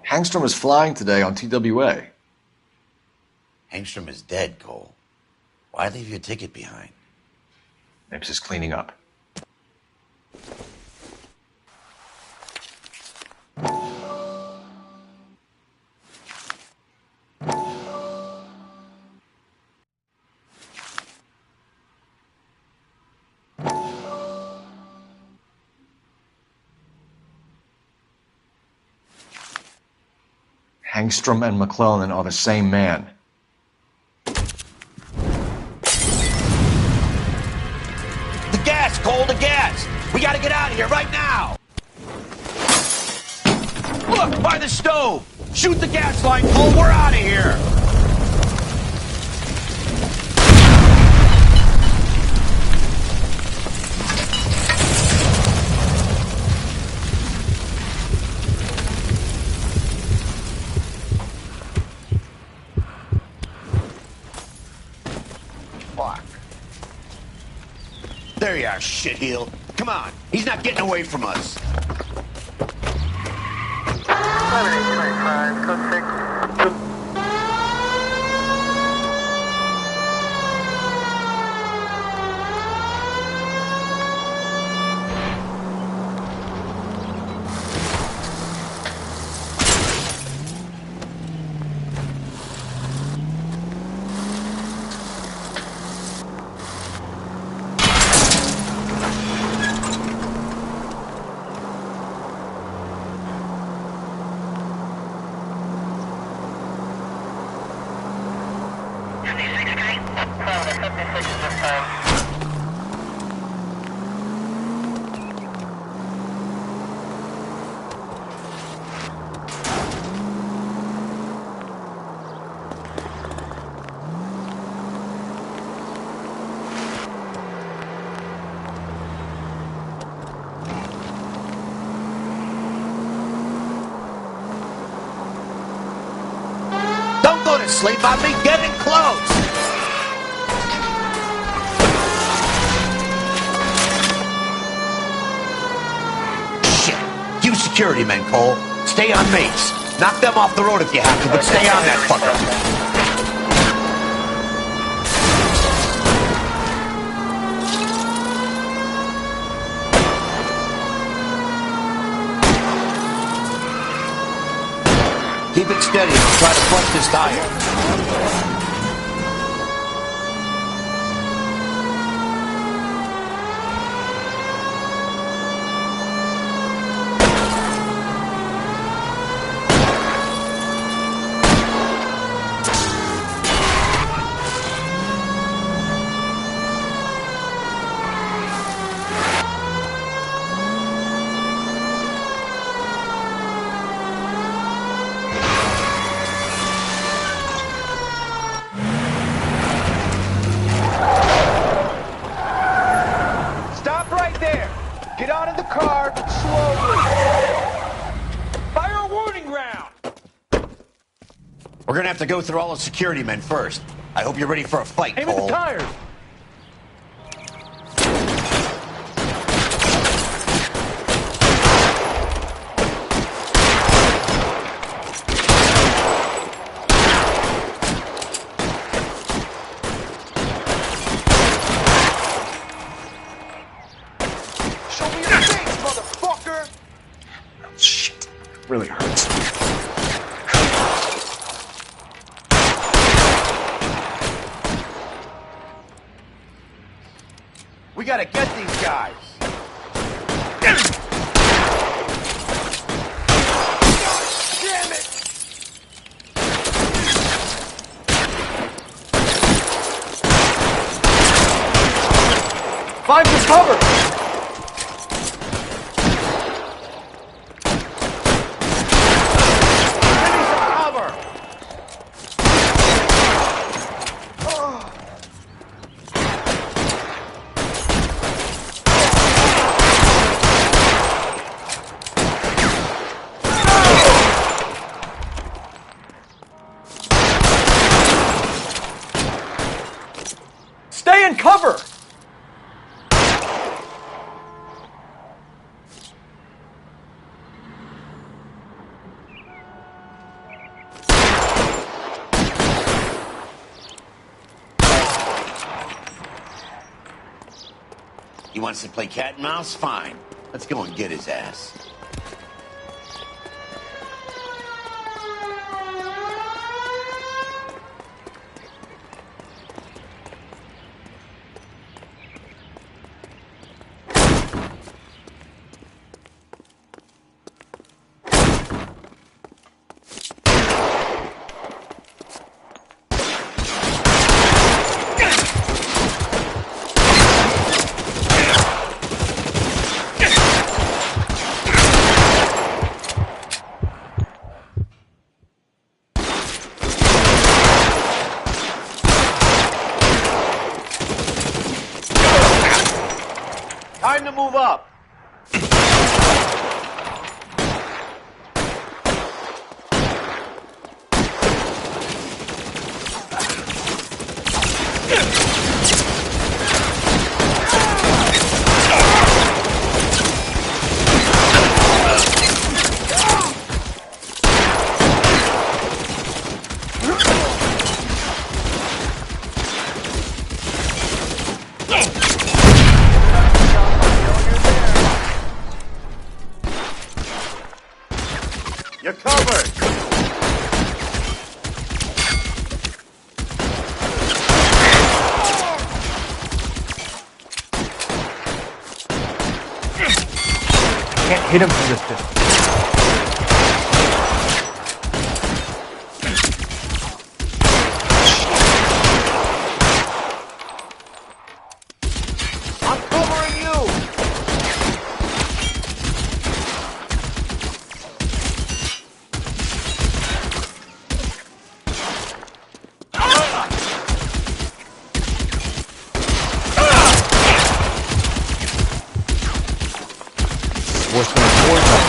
Hangstrom is flying today on TWA. Hangstrom is dead, Cole. Why leave your ticket behind? Mapes is cleaning up. Hangstrom and McClellan are the same man. The gas, Cole, the gas! We gotta get out of here right now! Look, by the stove! Shoot the gas line, Cole, we're out of here! There you are, shitheel. Come on, he's not getting away from us. 11-825, code 6. Don't go to sleep on me, getting close! Shit! You security men, Cole. Stay on Mace. Knock them off the road if you have to, but stay on that fucker. Keep it steady and I'll try to flush this tire. Stop right there. Get out of the car slowly. Fire a warning round. We're gonna have to go through all the security men first. I hope you're ready for a fight, Aim at Cole. the tires. gotta get these guys. Damn it! Find some cover! Give me some cover! Stay in cover! He wants to play cat and mouse? Fine. Let's go and get his ass. Time to move up. You're covered. Can't hit him from this distance. I'm covering you. Worse than a war zone.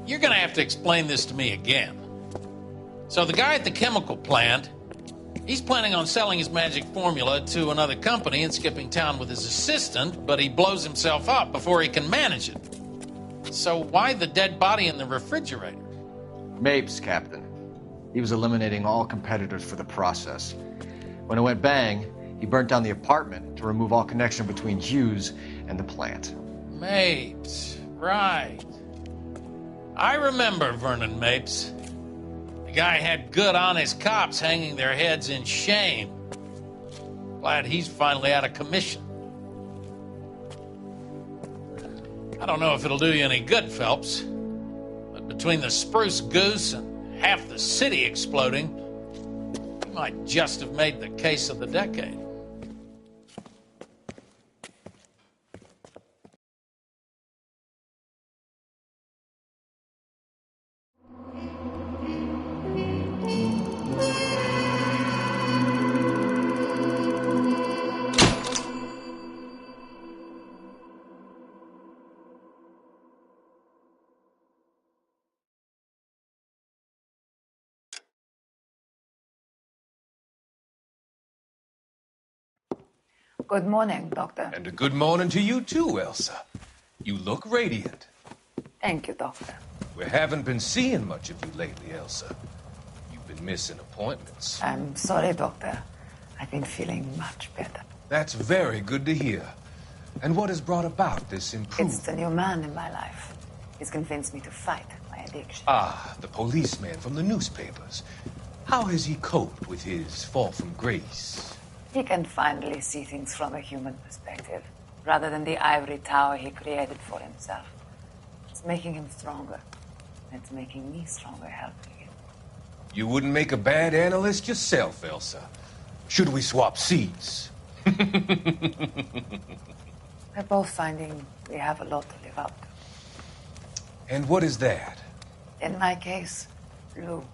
You're gonna have to explain this to me again. So the guy at the chemical plant, he's planning on selling his magic formula to another company and skipping town with his assistant, but he blows himself up before he can manage it. So why the dead body in the refrigerator? Mapes, Captain. He was eliminating all competitors for the process. When it went bang, he burnt down the apartment to remove all connection between Hughes and the plant. Mapes, right. I remember Vernon Mapes. The guy had good honest cops hanging their heads in shame. Glad he's finally out of commission. I don't know if it'll do you any good, Phelps, but between the spruce goose and half the city exploding, you might just have made the case of the decade. Good morning, Doctor. And a good morning to you too, Elsa. You look radiant. Thank you, Doctor. We haven't been seeing much of you lately, Elsa. You've been missing appointments. I'm sorry, Doctor. I've been feeling much better. That's very good to hear. And what has brought about this improvement? It's the new man in my life. He's convinced me to fight my addiction. Ah, the policeman from the newspapers. How has he coped with his fall from grace? He can finally see things from a human perspective, rather than the ivory tower he created for himself. It's making him stronger. It's making me stronger helping him. You wouldn't make a bad analyst yourself, Elsa. Should we swap seats? We're both finding we have a lot to live up to. And what is that? In my case, Lou,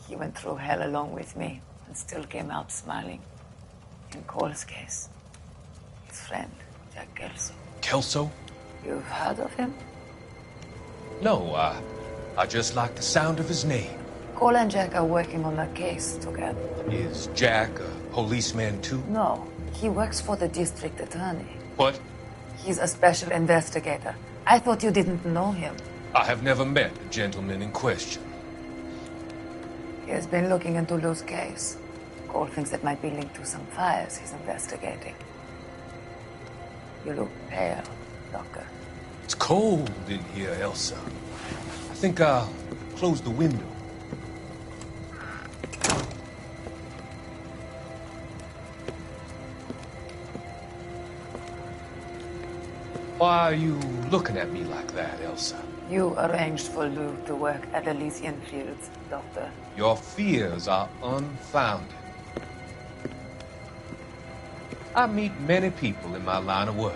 he went through hell along with me and still came out smiling. In Cole's case, his friend, Jack Kelso. Kelso? You've heard of him? No, I just like the sound of his name. Cole and Jack are working on a case together. Is Jack a policeman too? No, he works for the district attorney. What? He's a special investigator. I thought you didn't know him. I have never met the gentleman in question. He has been looking into Lou's case. Cole thinks it might be linked to some fires he's investigating. You look pale, Doctor. It's cold in here, Elsa. I think I'll close the window. Why are you looking at me like that, Elsa? You arranged for Lou to work at Elysian Fields, Doctor. Your fears are unfounded. I meet many people in my line of work.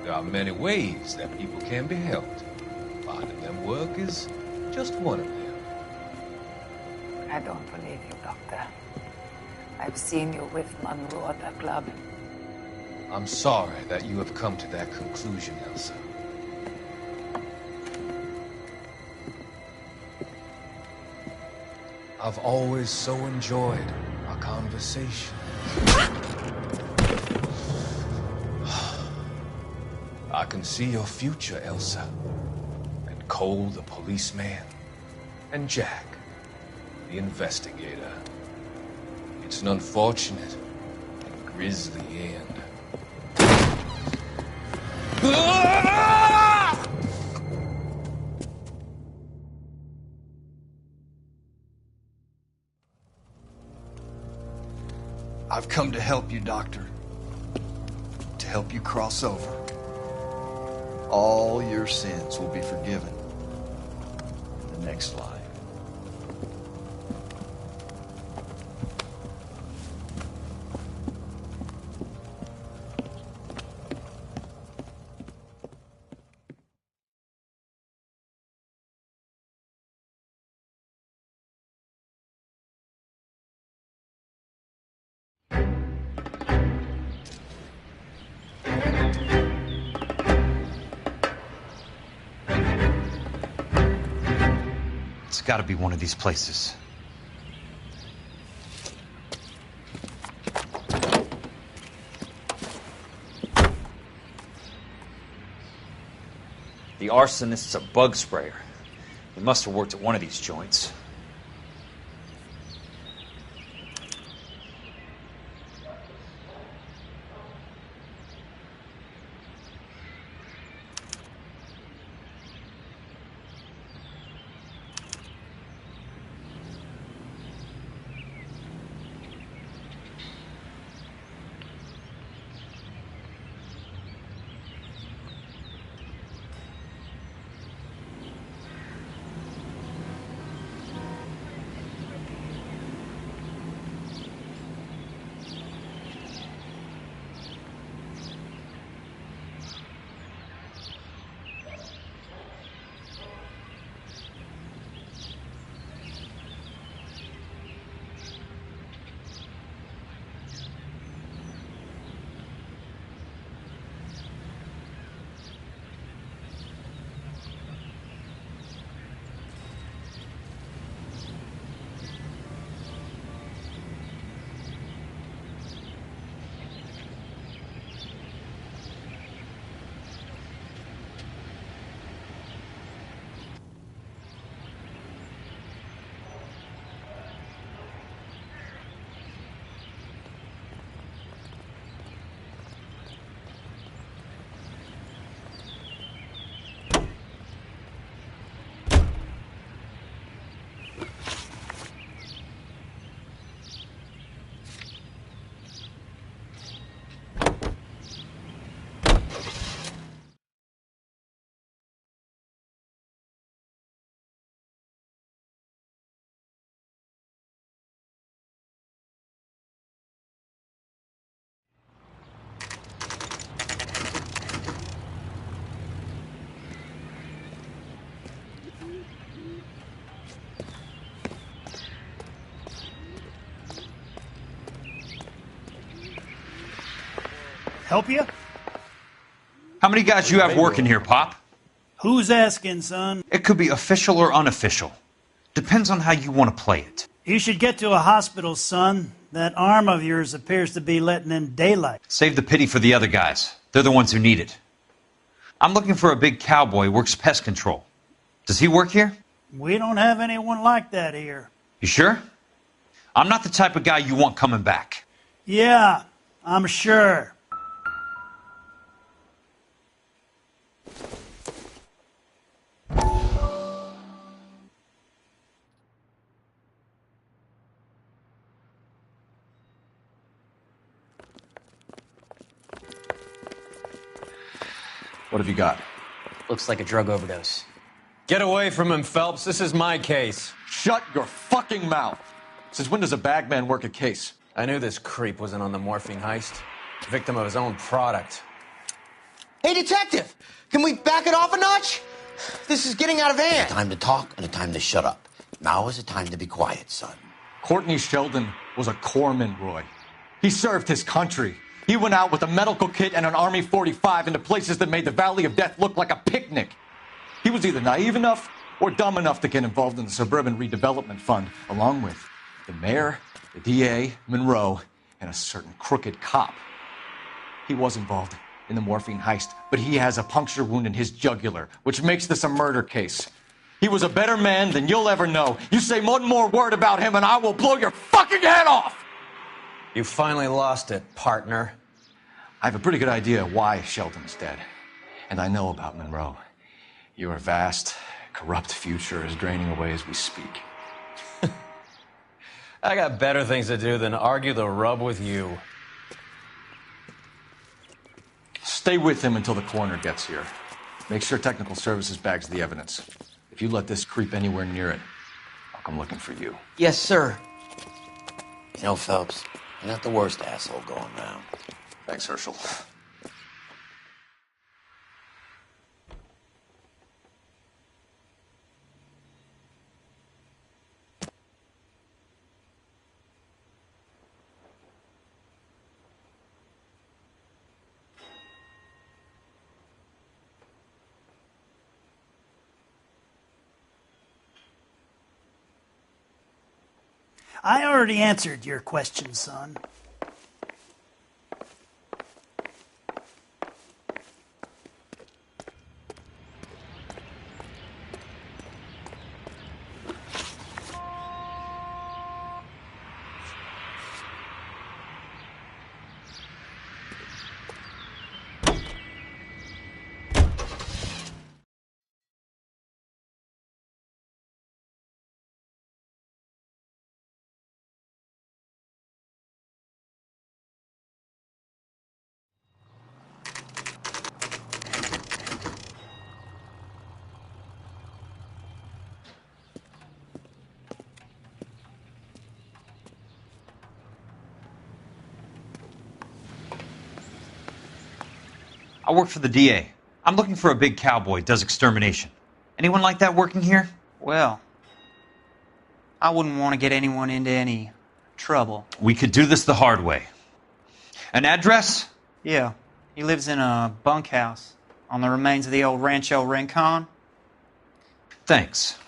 There are many ways that people can be helped. Finding them work is just one of them. I don't believe you, Doctor. I've seen you with Monroe at the club. I'm sorry that you have come to that conclusion, Elsa. I've always so enjoyed our conversation. I can see your future, Elsa. And Cole, the policeman. And Jack, the investigator. It's an unfortunate and grisly end. I've come to help you, Doctor. To help you cross over. All your sins will be forgiven in the next life. It's got to be one of these places. The arsonist's a bug sprayer. He must have worked at one of these joints. Help you? How many guys you have working here, Pop? Who's asking, son? It could be official or unofficial. Depends on how you want to play it. You should get to a hospital, son. That arm of yours appears to be letting in daylight. Save the pity for the other guys. They're the ones who need it. I'm looking for a big cowboy who works pest control. Does he work here? We don't have anyone like that here. You sure? I'm not the type of guy you want coming back. Yeah, I'm sure. What have you got? Looks like a drug overdose. Get away from him, Phelps. This is my case. Shut your fucking mouth! Since when does a bagman work a case? I knew this creep wasn't on the morphine heist. Victim of his own product. Hey, detective! Can we back it off a notch? This is getting out of hand. A time to talk and a time to shut up. Now is a time to be quiet, son. Courtney Sheldon was a corpsman, Roy. He served his country. He went out with a medical kit and an Army 45 into places that made the Valley of Death look like a picnic. He was either naive enough or dumb enough to get involved in the Suburban Redevelopment Fund, along with the mayor, the DA, Monroe, and a certain crooked cop. He was involved in the morphine heist, but he has a puncture wound in his jugular, which makes this a murder case. He was a better man than you'll ever know. You say one more word about him and I will blow your fucking head off! You finally lost it, partner. I have a pretty good idea why Sheldon's dead. And I know about Monroe. Your vast, corrupt future is draining away as we speak. I got better things to do than argue the rub with you. Stay with him until the coroner gets here. Make sure technical services bags the evidence. If you let this creep anywhere near it, I'll come looking for you. Yes, sir. You know, Phelps, you're not the worst asshole going round. Thanks, Herschel. I already answered your question, son. I work for the DA. I'm looking for a big cowboy, does extermination. Anyone like that working here? Well, I wouldn't want to get anyone into any trouble. We could do this the hard way. An address? Yeah, he lives in a bunkhouse on the remains of the old Rancho Rincon. Thanks.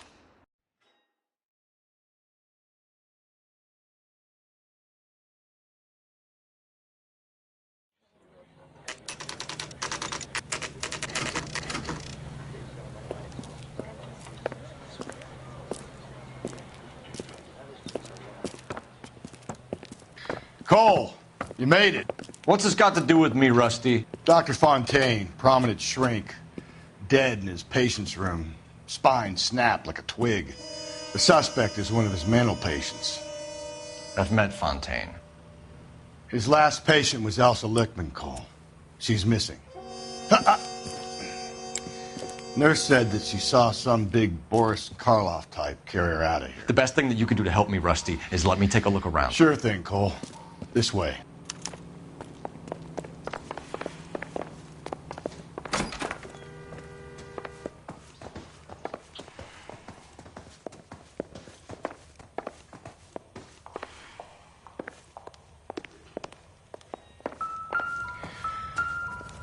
Cole, you made it. What's this got to do with me, Rusty? Dr. Fontaine, prominent shrink, dead in his patient's room. Spine snapped like a twig. The suspect is one of his mental patients. I've met Fontaine. His last patient was Elsa Lichtman, Cole. She's missing. Nurse said that she saw some big Boris Karloff type carry her out of here. The best thing that you can do to help me, Rusty, is let me take a look around. Sure thing, Cole. This way.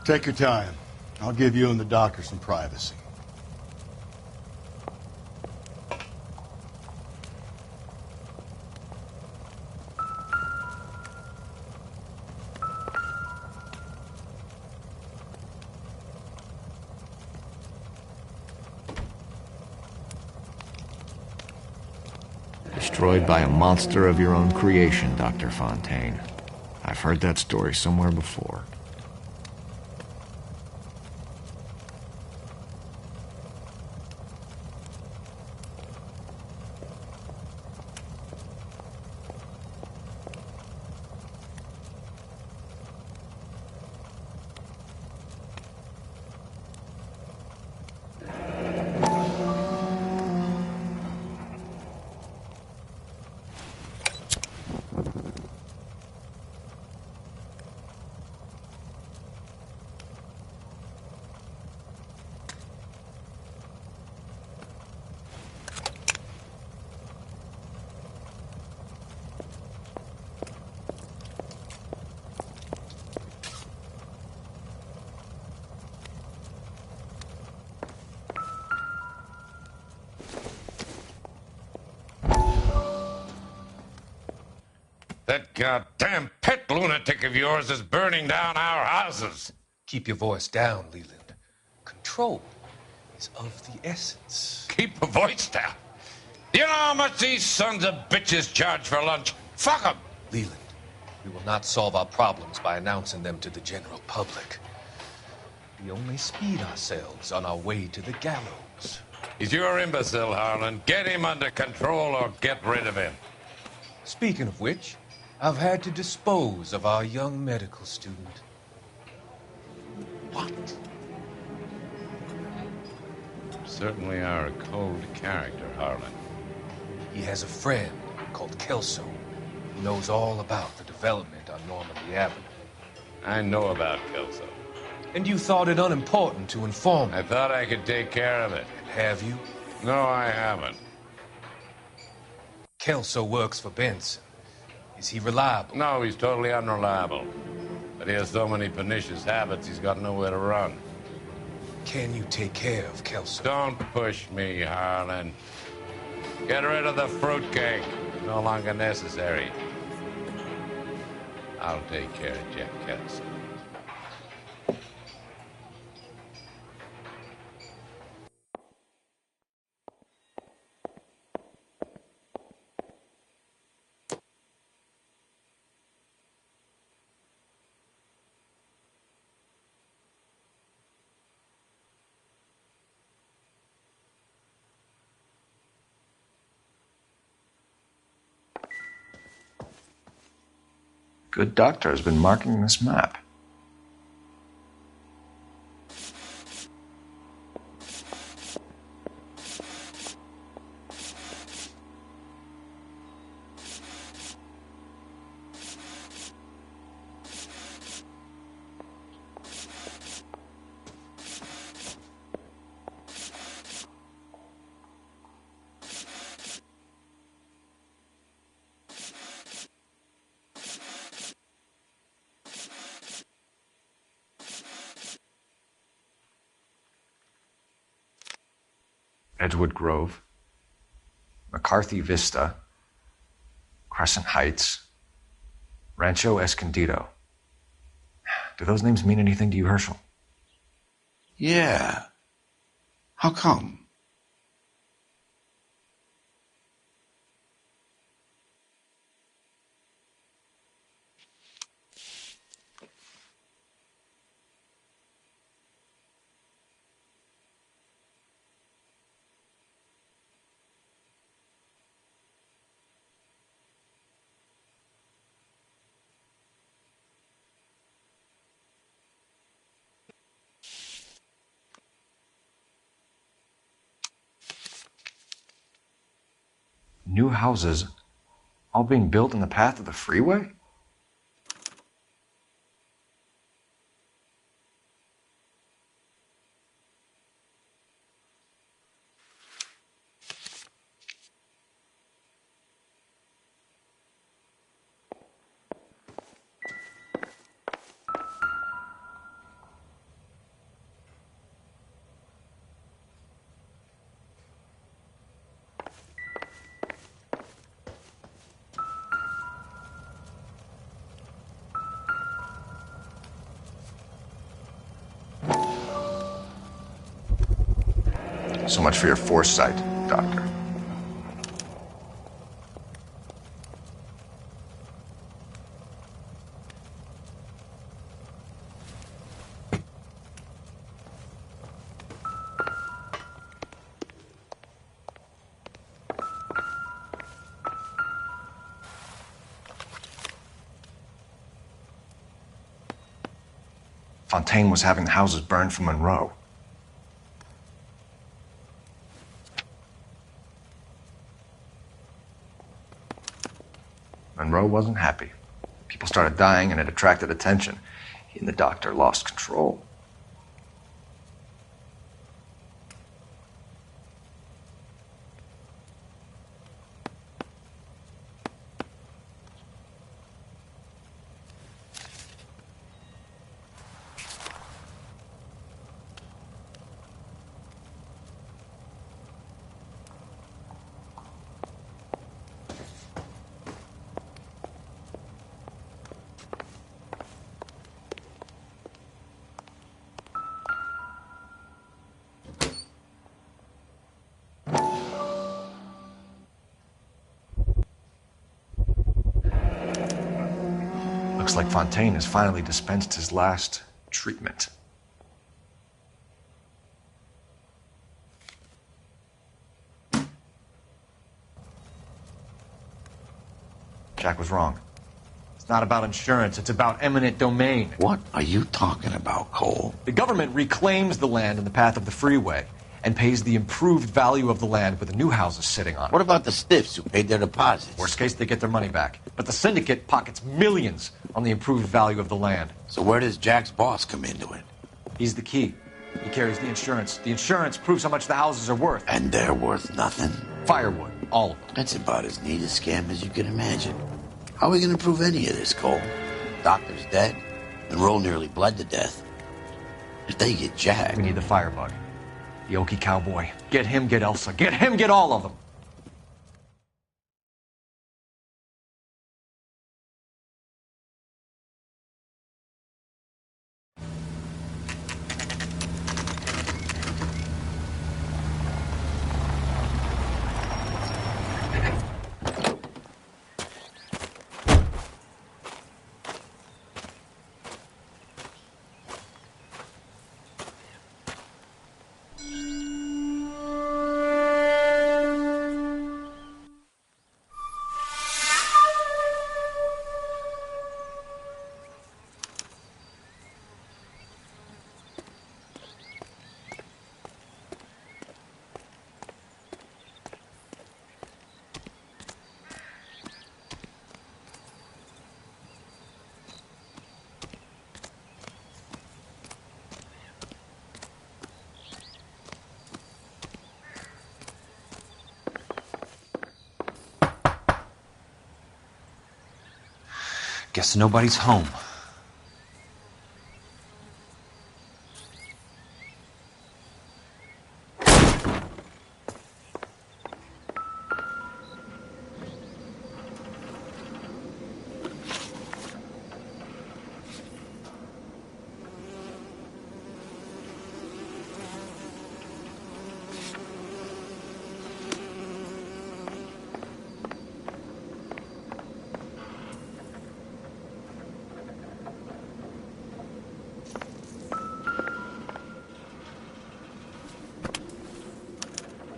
Take your time. I'll give you and the doctor some privacy. Destroyed by a monster of your own creation, Dr. Fontaine. I've heard that story somewhere before. That goddamn pet lunatic of yours is burning down our houses. Keep your voice down, Leland. Control is of the essence. Keep your voice down? You know how much these sons of bitches charge for lunch? Fuck them! Leland, we will not solve our problems by announcing them to the general public. We only speed ourselves on our way to the gallows. He's your imbecile, Harlan. Get him under control or get rid of him. Speaking of which, I've had to dispose of our young medical student. What? Certainly are a cold character, Harlan. He has a friend called Kelso. He knows all about the development on Normandy Avenue. I know about Kelso. And you thought it unimportant to inform me. I thought I could take care of it. Have you? No, I haven't. Kelso works for Benson. Is he reliable? No, he's totally unreliable. But he has so many pernicious habits, he's got nowhere to run. Can you take care of Kelso? Don't push me, Harlan. Get rid of the fruitcake. It's no longer necessary. I'll take care of Jack Kelso. Good doctor has been marking this map. Edgewood Grove, McCarthy Vista, Crescent Heights, Rancho Escondido. Do those names mean anything to you, Herschel? Yeah. How come? New houses all being built in the path of the freeway? So much for your foresight, Doctor. Fontaine was having the houses burned for Monroe. Monroe wasn't happy. People started dying and it attracted attention. He and the doctor lost control. Looks like Fontaine has finally dispensed his last treatment. Jack was wrong. It's not about insurance, it's about eminent domain. What are you talking about, Cole? The government reclaims the land in the path of the freeway and pays the improved value of the land with the new houses sitting on it. What about the stiffs who paid their deposits? Worst case, they get their money back. But the syndicate pockets millions on the improved value of the land. So where does Jack's boss come into it? He's the key. He carries the insurance. The insurance proves how much the houses are worth. And they're worth nothing? Firewood, all of them. That's about as neat a scam as you can imagine. How are we going to prove any of this, Cole? Doctor's dead. Monroe nearly bled to death. If they get Jack... We need the firebug. The Okie cowboy. Get him, get Elsa. Get him, get all of them. Guess nobody's home.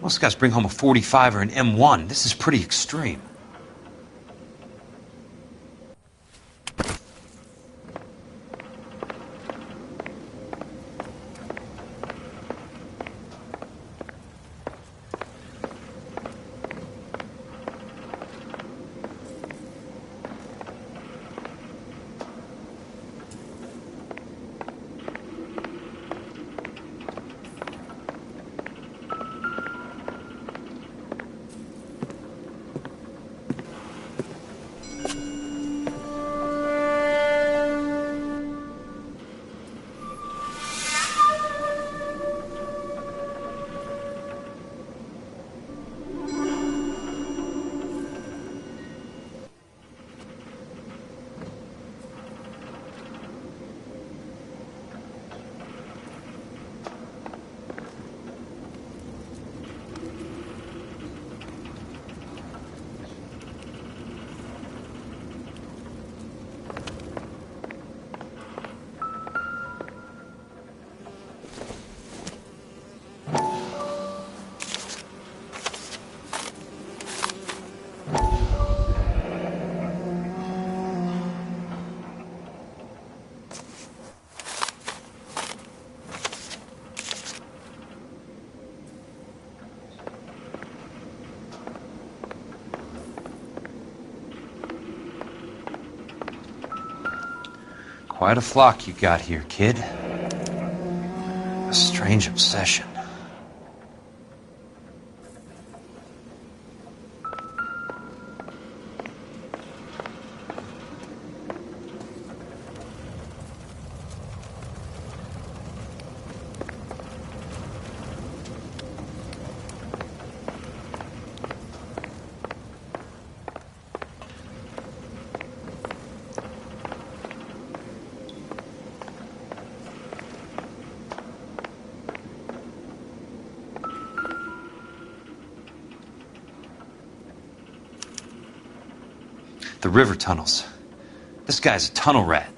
Most guys bring home a 45 or an M1. This is pretty extreme. Quite a flock you got here, kid. A strange obsession. The river tunnels. This guy's a tunnel rat.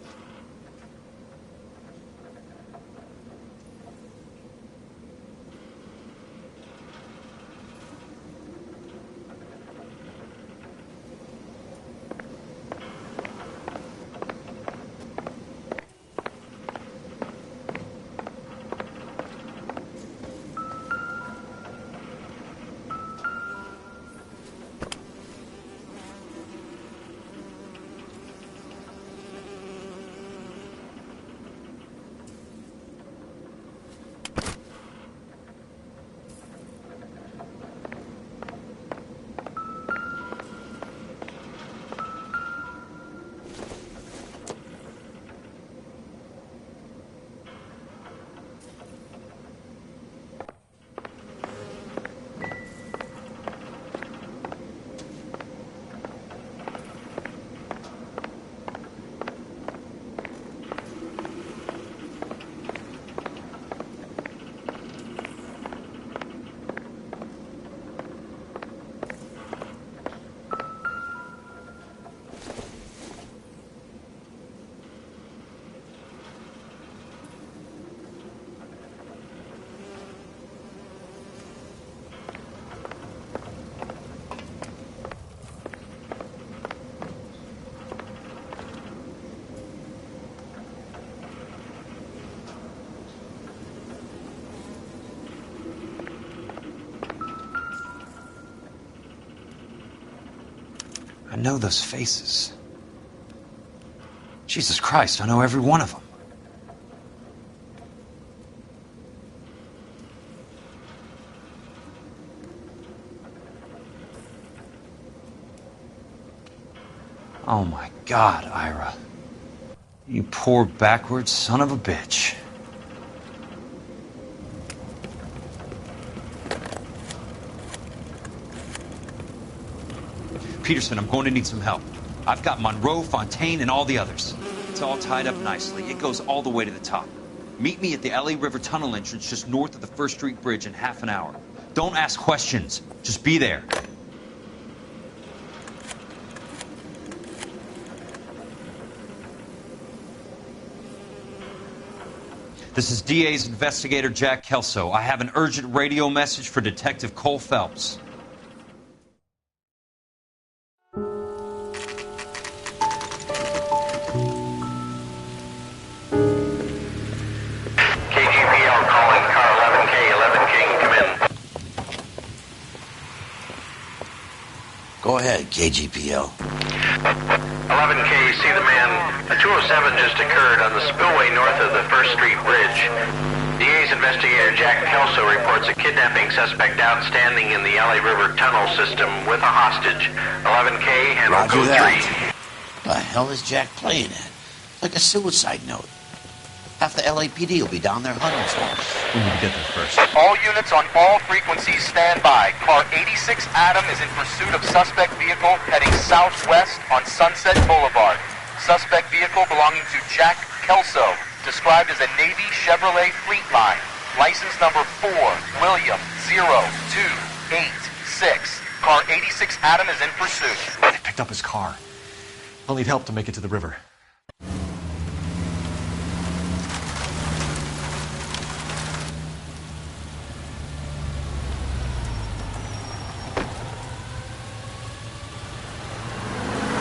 I know those faces. Jesus Christ, I know every one of them. Oh my God, Ira. You poor backwards son of a bitch. Peterson, I'm going to need some help. I've got Monroe, Fontaine, and all the others. It's all tied up nicely. It goes all the way to the top. Meet me at the LA River Tunnel entrance just north of the First Street Bridge in half an hour. Don't ask questions. Just be there. This is DA's investigator Jack Kelso. I have an urgent radio message for Detective Cole Phelps. Go ahead, KGPL. 11K, see the man. A 207 just occurred on the spillway north of the First Street Bridge. DA's investigator Jack Kelso reports a kidnapping suspect outstanding in the LA River tunnel system with a hostage. 11K, handle Roger code that. 3. The hell is Jack playing at? Like a suicide note. Half the LAPD will be down there hunting for him. We need to get there first. All units on all frequencies stand by. Car 86 Adam is in pursuit of suspect vehicle heading southwest on Sunset Boulevard. Suspect vehicle belonging to Jack Kelso, described as a Navy Chevrolet Fleetline. License number 4, William 0286. Car 86 Adam is in pursuit. They picked up his car. I'll need help to make it to the river.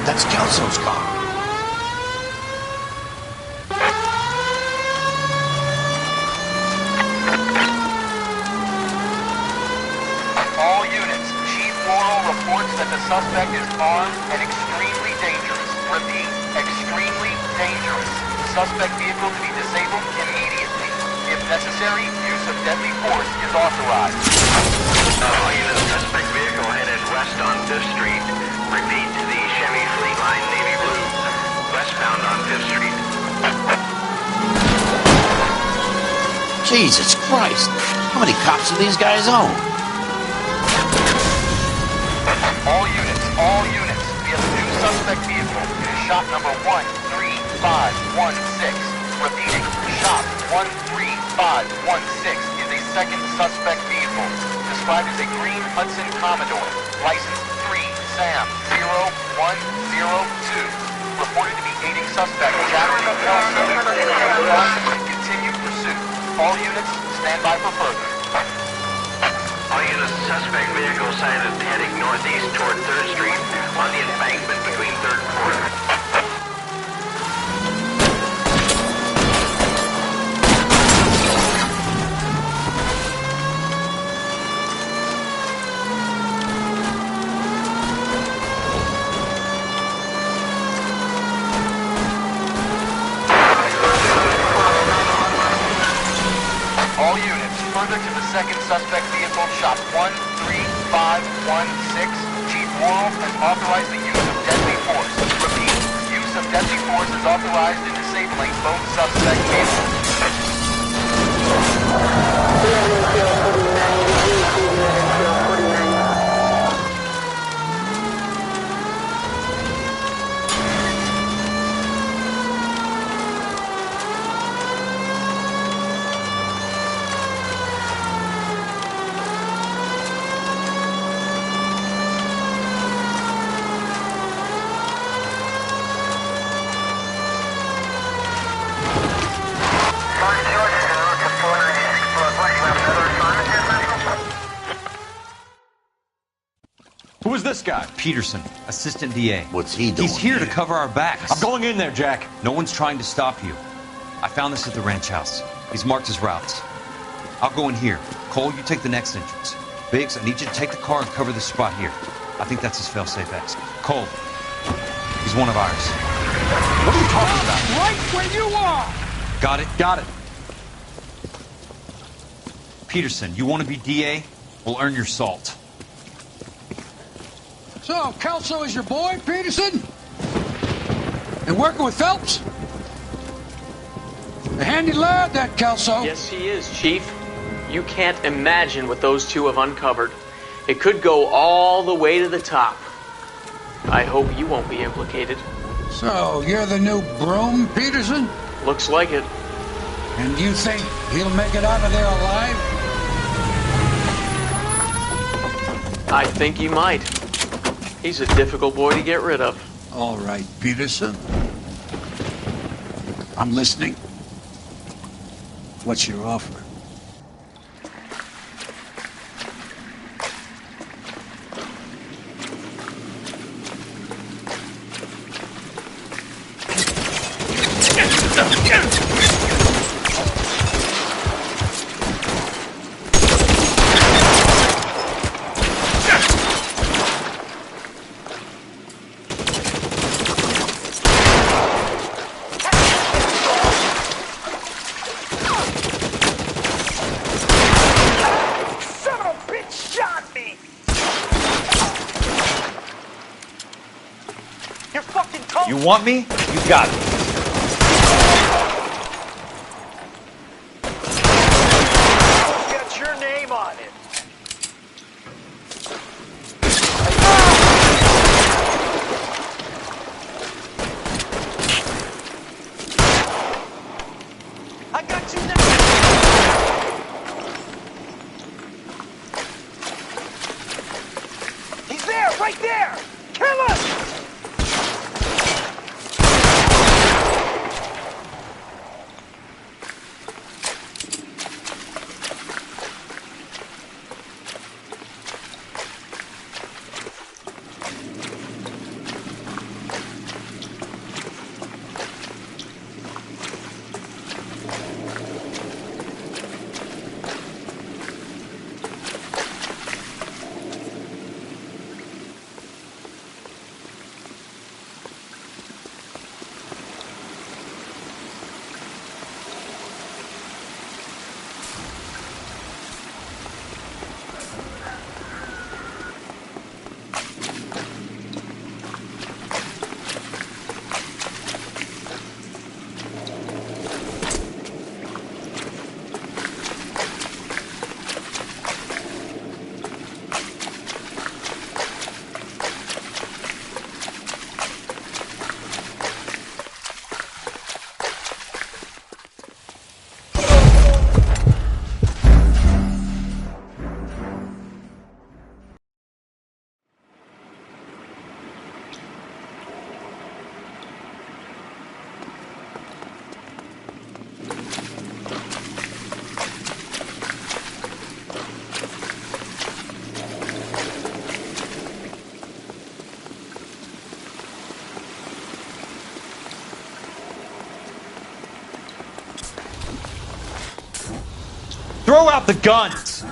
That's Kelso's car. All units, Chief Worrell reports that the suspect is armed and extremely dangerous. Repeat, extremely dangerous. suspect vehicle to be disabled immediately. If necessary, use of deadly force is authorized. All units, suspect vehicle headed west on 5th Street. Repeat, the Chevy Fleet Line Navy Blue, westbound on 5th Street. Jesus Christ! How many cops do these guys own? All units, we have a new suspect vehicle. It is shop number 13516. Repeating, shop 13516 is a second suspect vehicle, described as a green Hudson Commodore, license 3 Sam 0102, reported to be aiding suspect Jack Kelso in the process of continued pursuit. All units, stand by for further. All units, suspect vehicle sighted heading northeast toward 3rd Street on the embankment between 3rd and 4th. All units, further to the second suspect vehicle, shop 13516. Chief Morrow has authorized the use of deadly force. Repeat, use of deadly force is authorized in disabling both suspect vehicles. Who is this guy? Peterson, assistant DA. What's he doing? He's here to cover our backs. I'm going in there, Jack. No one's trying to stop you. I found this at the ranch house. He's marked his routes. I'll go in here. Cole, you take the next entrance. Biggs, I need you to take the car and cover this spot here. I think that's his fail-safe exit. Cole, he's one of ours. What are you talking about? Right where you are! Got it? Got it. Peterson, you want to be DA? We'll earn your salt. So, Kelso is your boy, Peterson? And working with Phelps? A handy lad, that Kelso. Yes, he is, Chief. You can't imagine what those two have uncovered. It could go all the way to the top. I hope you won't be implicated. So, you're the new broom, Peterson? Looks like it. And you think he'll make it out of there alive? I think he might. He's a difficult boy to get rid of. All right, Peterson. I'm listening. What's your offer? You want me? You got it. Got your name on it. I got you now. He's there, right there. Kill him. throw out the guns!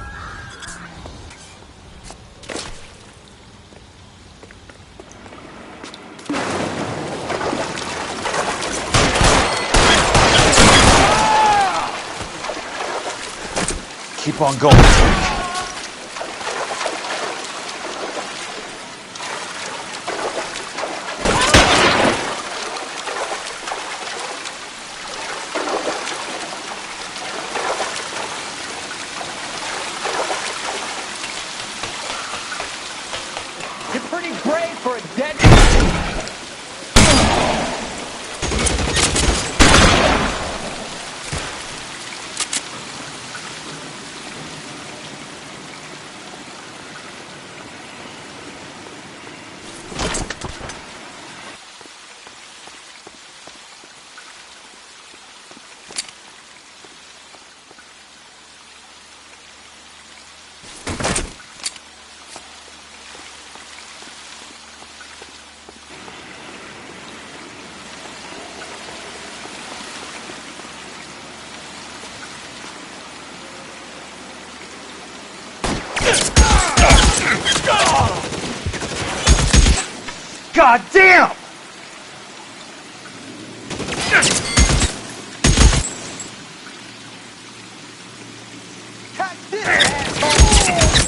Keep on going, Frank. You're pretty brave for a dead... God damn! Catch this, asshole!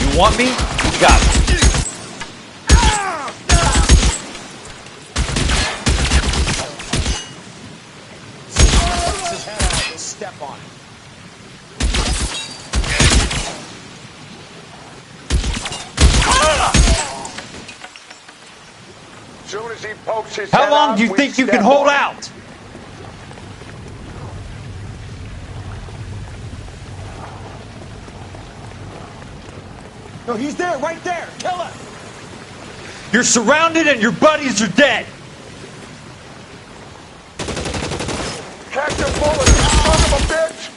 You want me? You got me. His head out, he'll step on it. Soon as he pokes his How head long out, do you we think you step can hold on it. out? No, he's there, right there. Kill him. You're surrounded and your buddies are dead. Catch a bullet, you son of a bitch!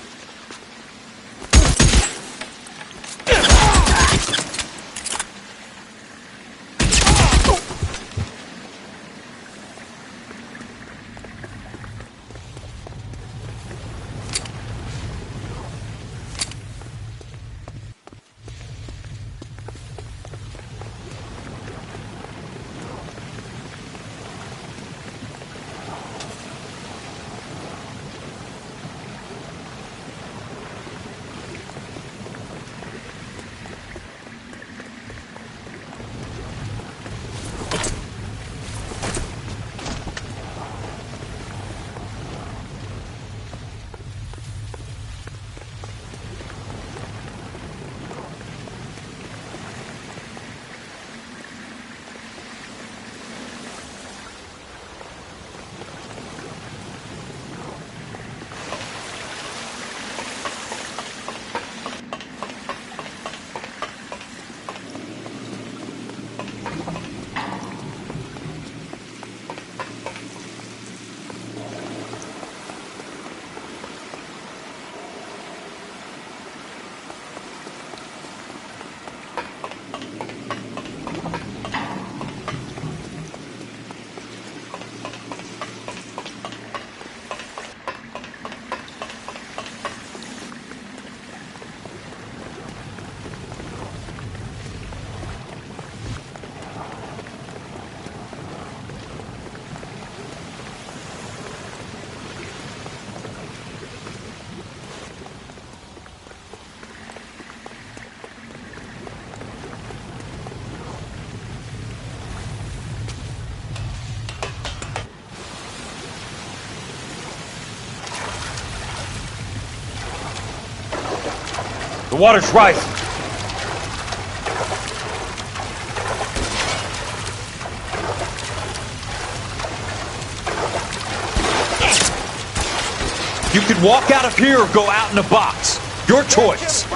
The water's rising. You can walk out of here or go out in a box. Your choice.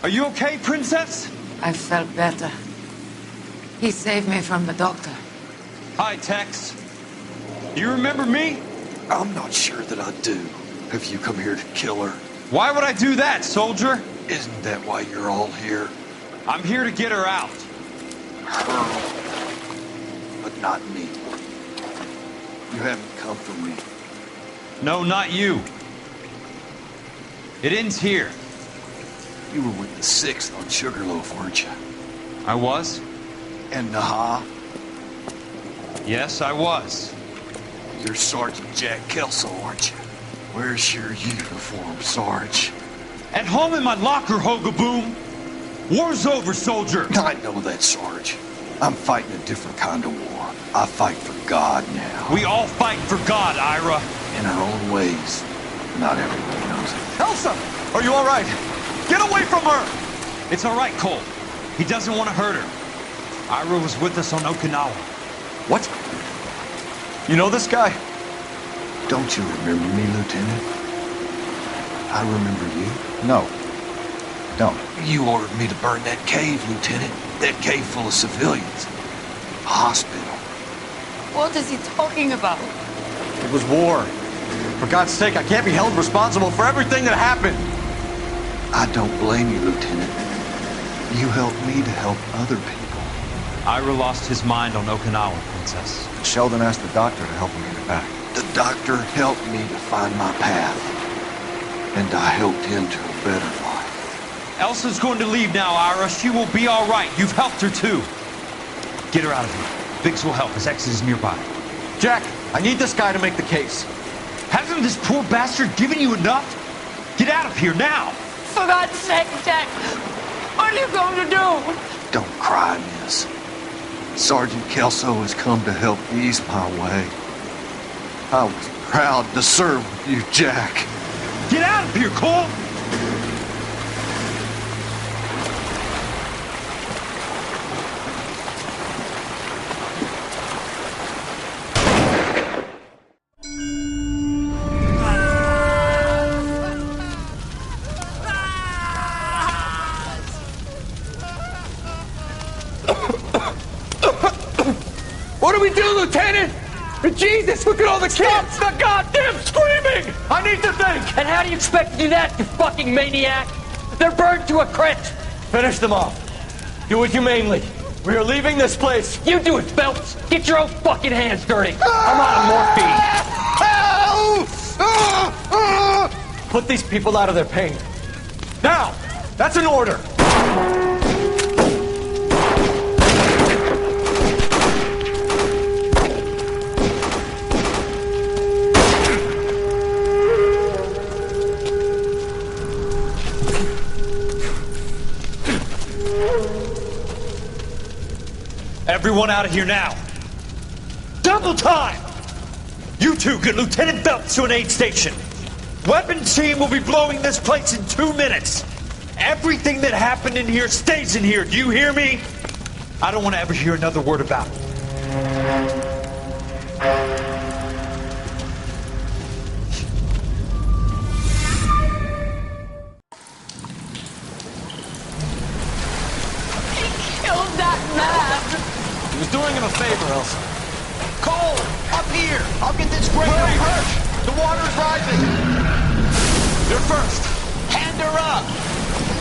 Are you okay, Princess? I felt better. He saved me from the doctor. Hi, Tex. You remember me? I'm not sure that I do. Have you come here to kill her? Why would I do that, soldier? Isn't that why you're all here? I'm here to get her out. Her. But not me. You haven't come for me. No, not you. It ends here. You were with the 6th on Sugarloaf, weren't you? I was? And Naha? Yes, I was. You're Sergeant Jack Kelso, aren't you? Where's your uniform, Sarge? At home in my locker, Hogaboom. War's over, soldier. I know that, Sarge. I'm fighting a different kind of war. I fight for God now. We all fight for God, Ira. In our own ways. Not everybody knows it. Elsa! Are you all right? Get away from her! It's all right, Cole. He doesn't want to hurt her. Ira was with us on Okinawa. What? You know this guy? Don't you remember me, Lieutenant? I remember you. No. Don't. You ordered me to burn that cave, Lieutenant. That cave full of civilians. A hospital. What is he talking about? It was war. For God's sake, I can't be held responsible for everything that happened. I don't blame you, Lieutenant. You helped me to help other people. Ira lost his mind on Okinawa, Princess. Sheldon asked the doctor to help him get it back. The doctor helped me to find my path. And I helped him to a better life. Elsa's going to leave now, Ira. She will be all right. You've helped her, too. Get her out of here. Biggs will help. His exit is nearby. Jack, I need this guy to make the case. Hasn't this poor bastard given you enough? Get out of here now! For God's sake, Jack! What are you going to do? Don't cry, miss. Sergeant Kelso has come to help ease my way. I was proud to serve with you, Jack. Get out of here, Cole! What do we do, Lieutenant? Jesus, look at all the kids! Stop the goddamn screaming! I need to think! And how do you expect to do that, you fucking maniac? They're burned to a crisp! Finish them off. Do it humanely. We are leaving this place. You do it, Phelps! Get your own fucking hands dirty! I'm out of morphine! Put these people out of their pain. Now! That's an order! Everyone out of here now. Double time! You two get Lieutenant Phelps to an aid station. Weapons team will be blowing this place in 2 minutes. Everything that happened in here stays in here. Do you hear me? I don't want to ever hear another word about it. Killed that man! He was doing him a favor, Elsa. Cole, up here! I'll get this crane over. The water's rising! You're first. Hand her up!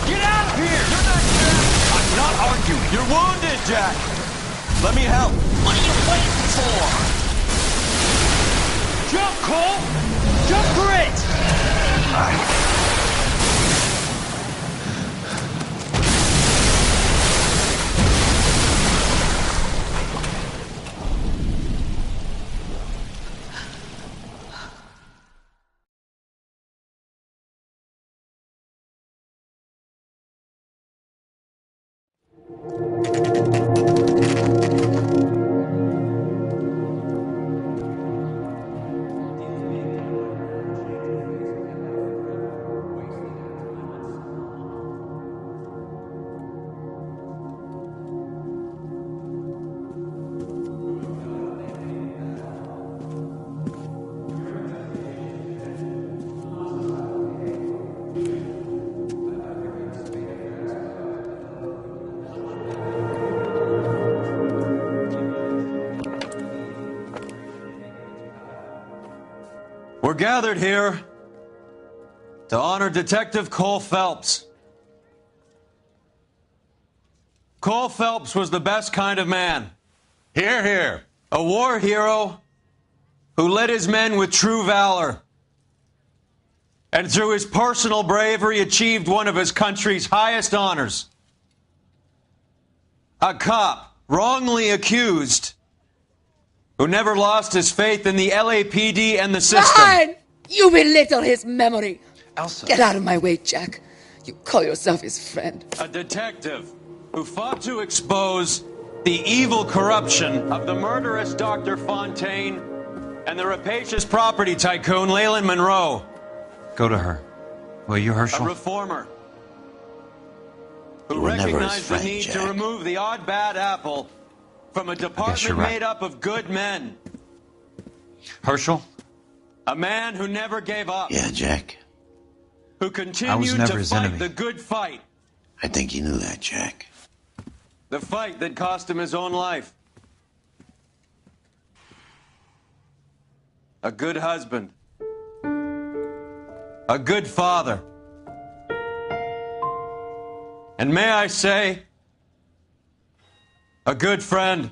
Get out of here! You're not Jack! I'm not arguing. You're wounded, Jack! Let me help. What are you waiting for? Jump, Cole! Jump for it! We're gathered here to honor Detective Cole Phelps. Cole Phelps was the best kind of man. Hear, hear. A war hero who led his men with true valor. And through his personal bravery achieved one of his country's highest honors. A cop wrongly accused who never lost his faith in the LAPD and the system. Fine! You belittle his memory. Elsa. Get out of my way, Jack. You call yourself his friend. A detective who fought to expose the evil corruption of the murderous Dr. Fontaine and the rapacious property tycoon Leyland Monroe. Go to her. Will you, Herschel? A reformer who You were never his recognized friend, the need Jack. to remove the odd bad apple from a department you're right. made up of good men. Herschel? A man who never gave up. Yeah, Jack. Who I was continued never to his fight enemy. the good fight. I think you knew that, Jack. The fight that cost him his own life. A good husband. A good father. And may I say, a good friend.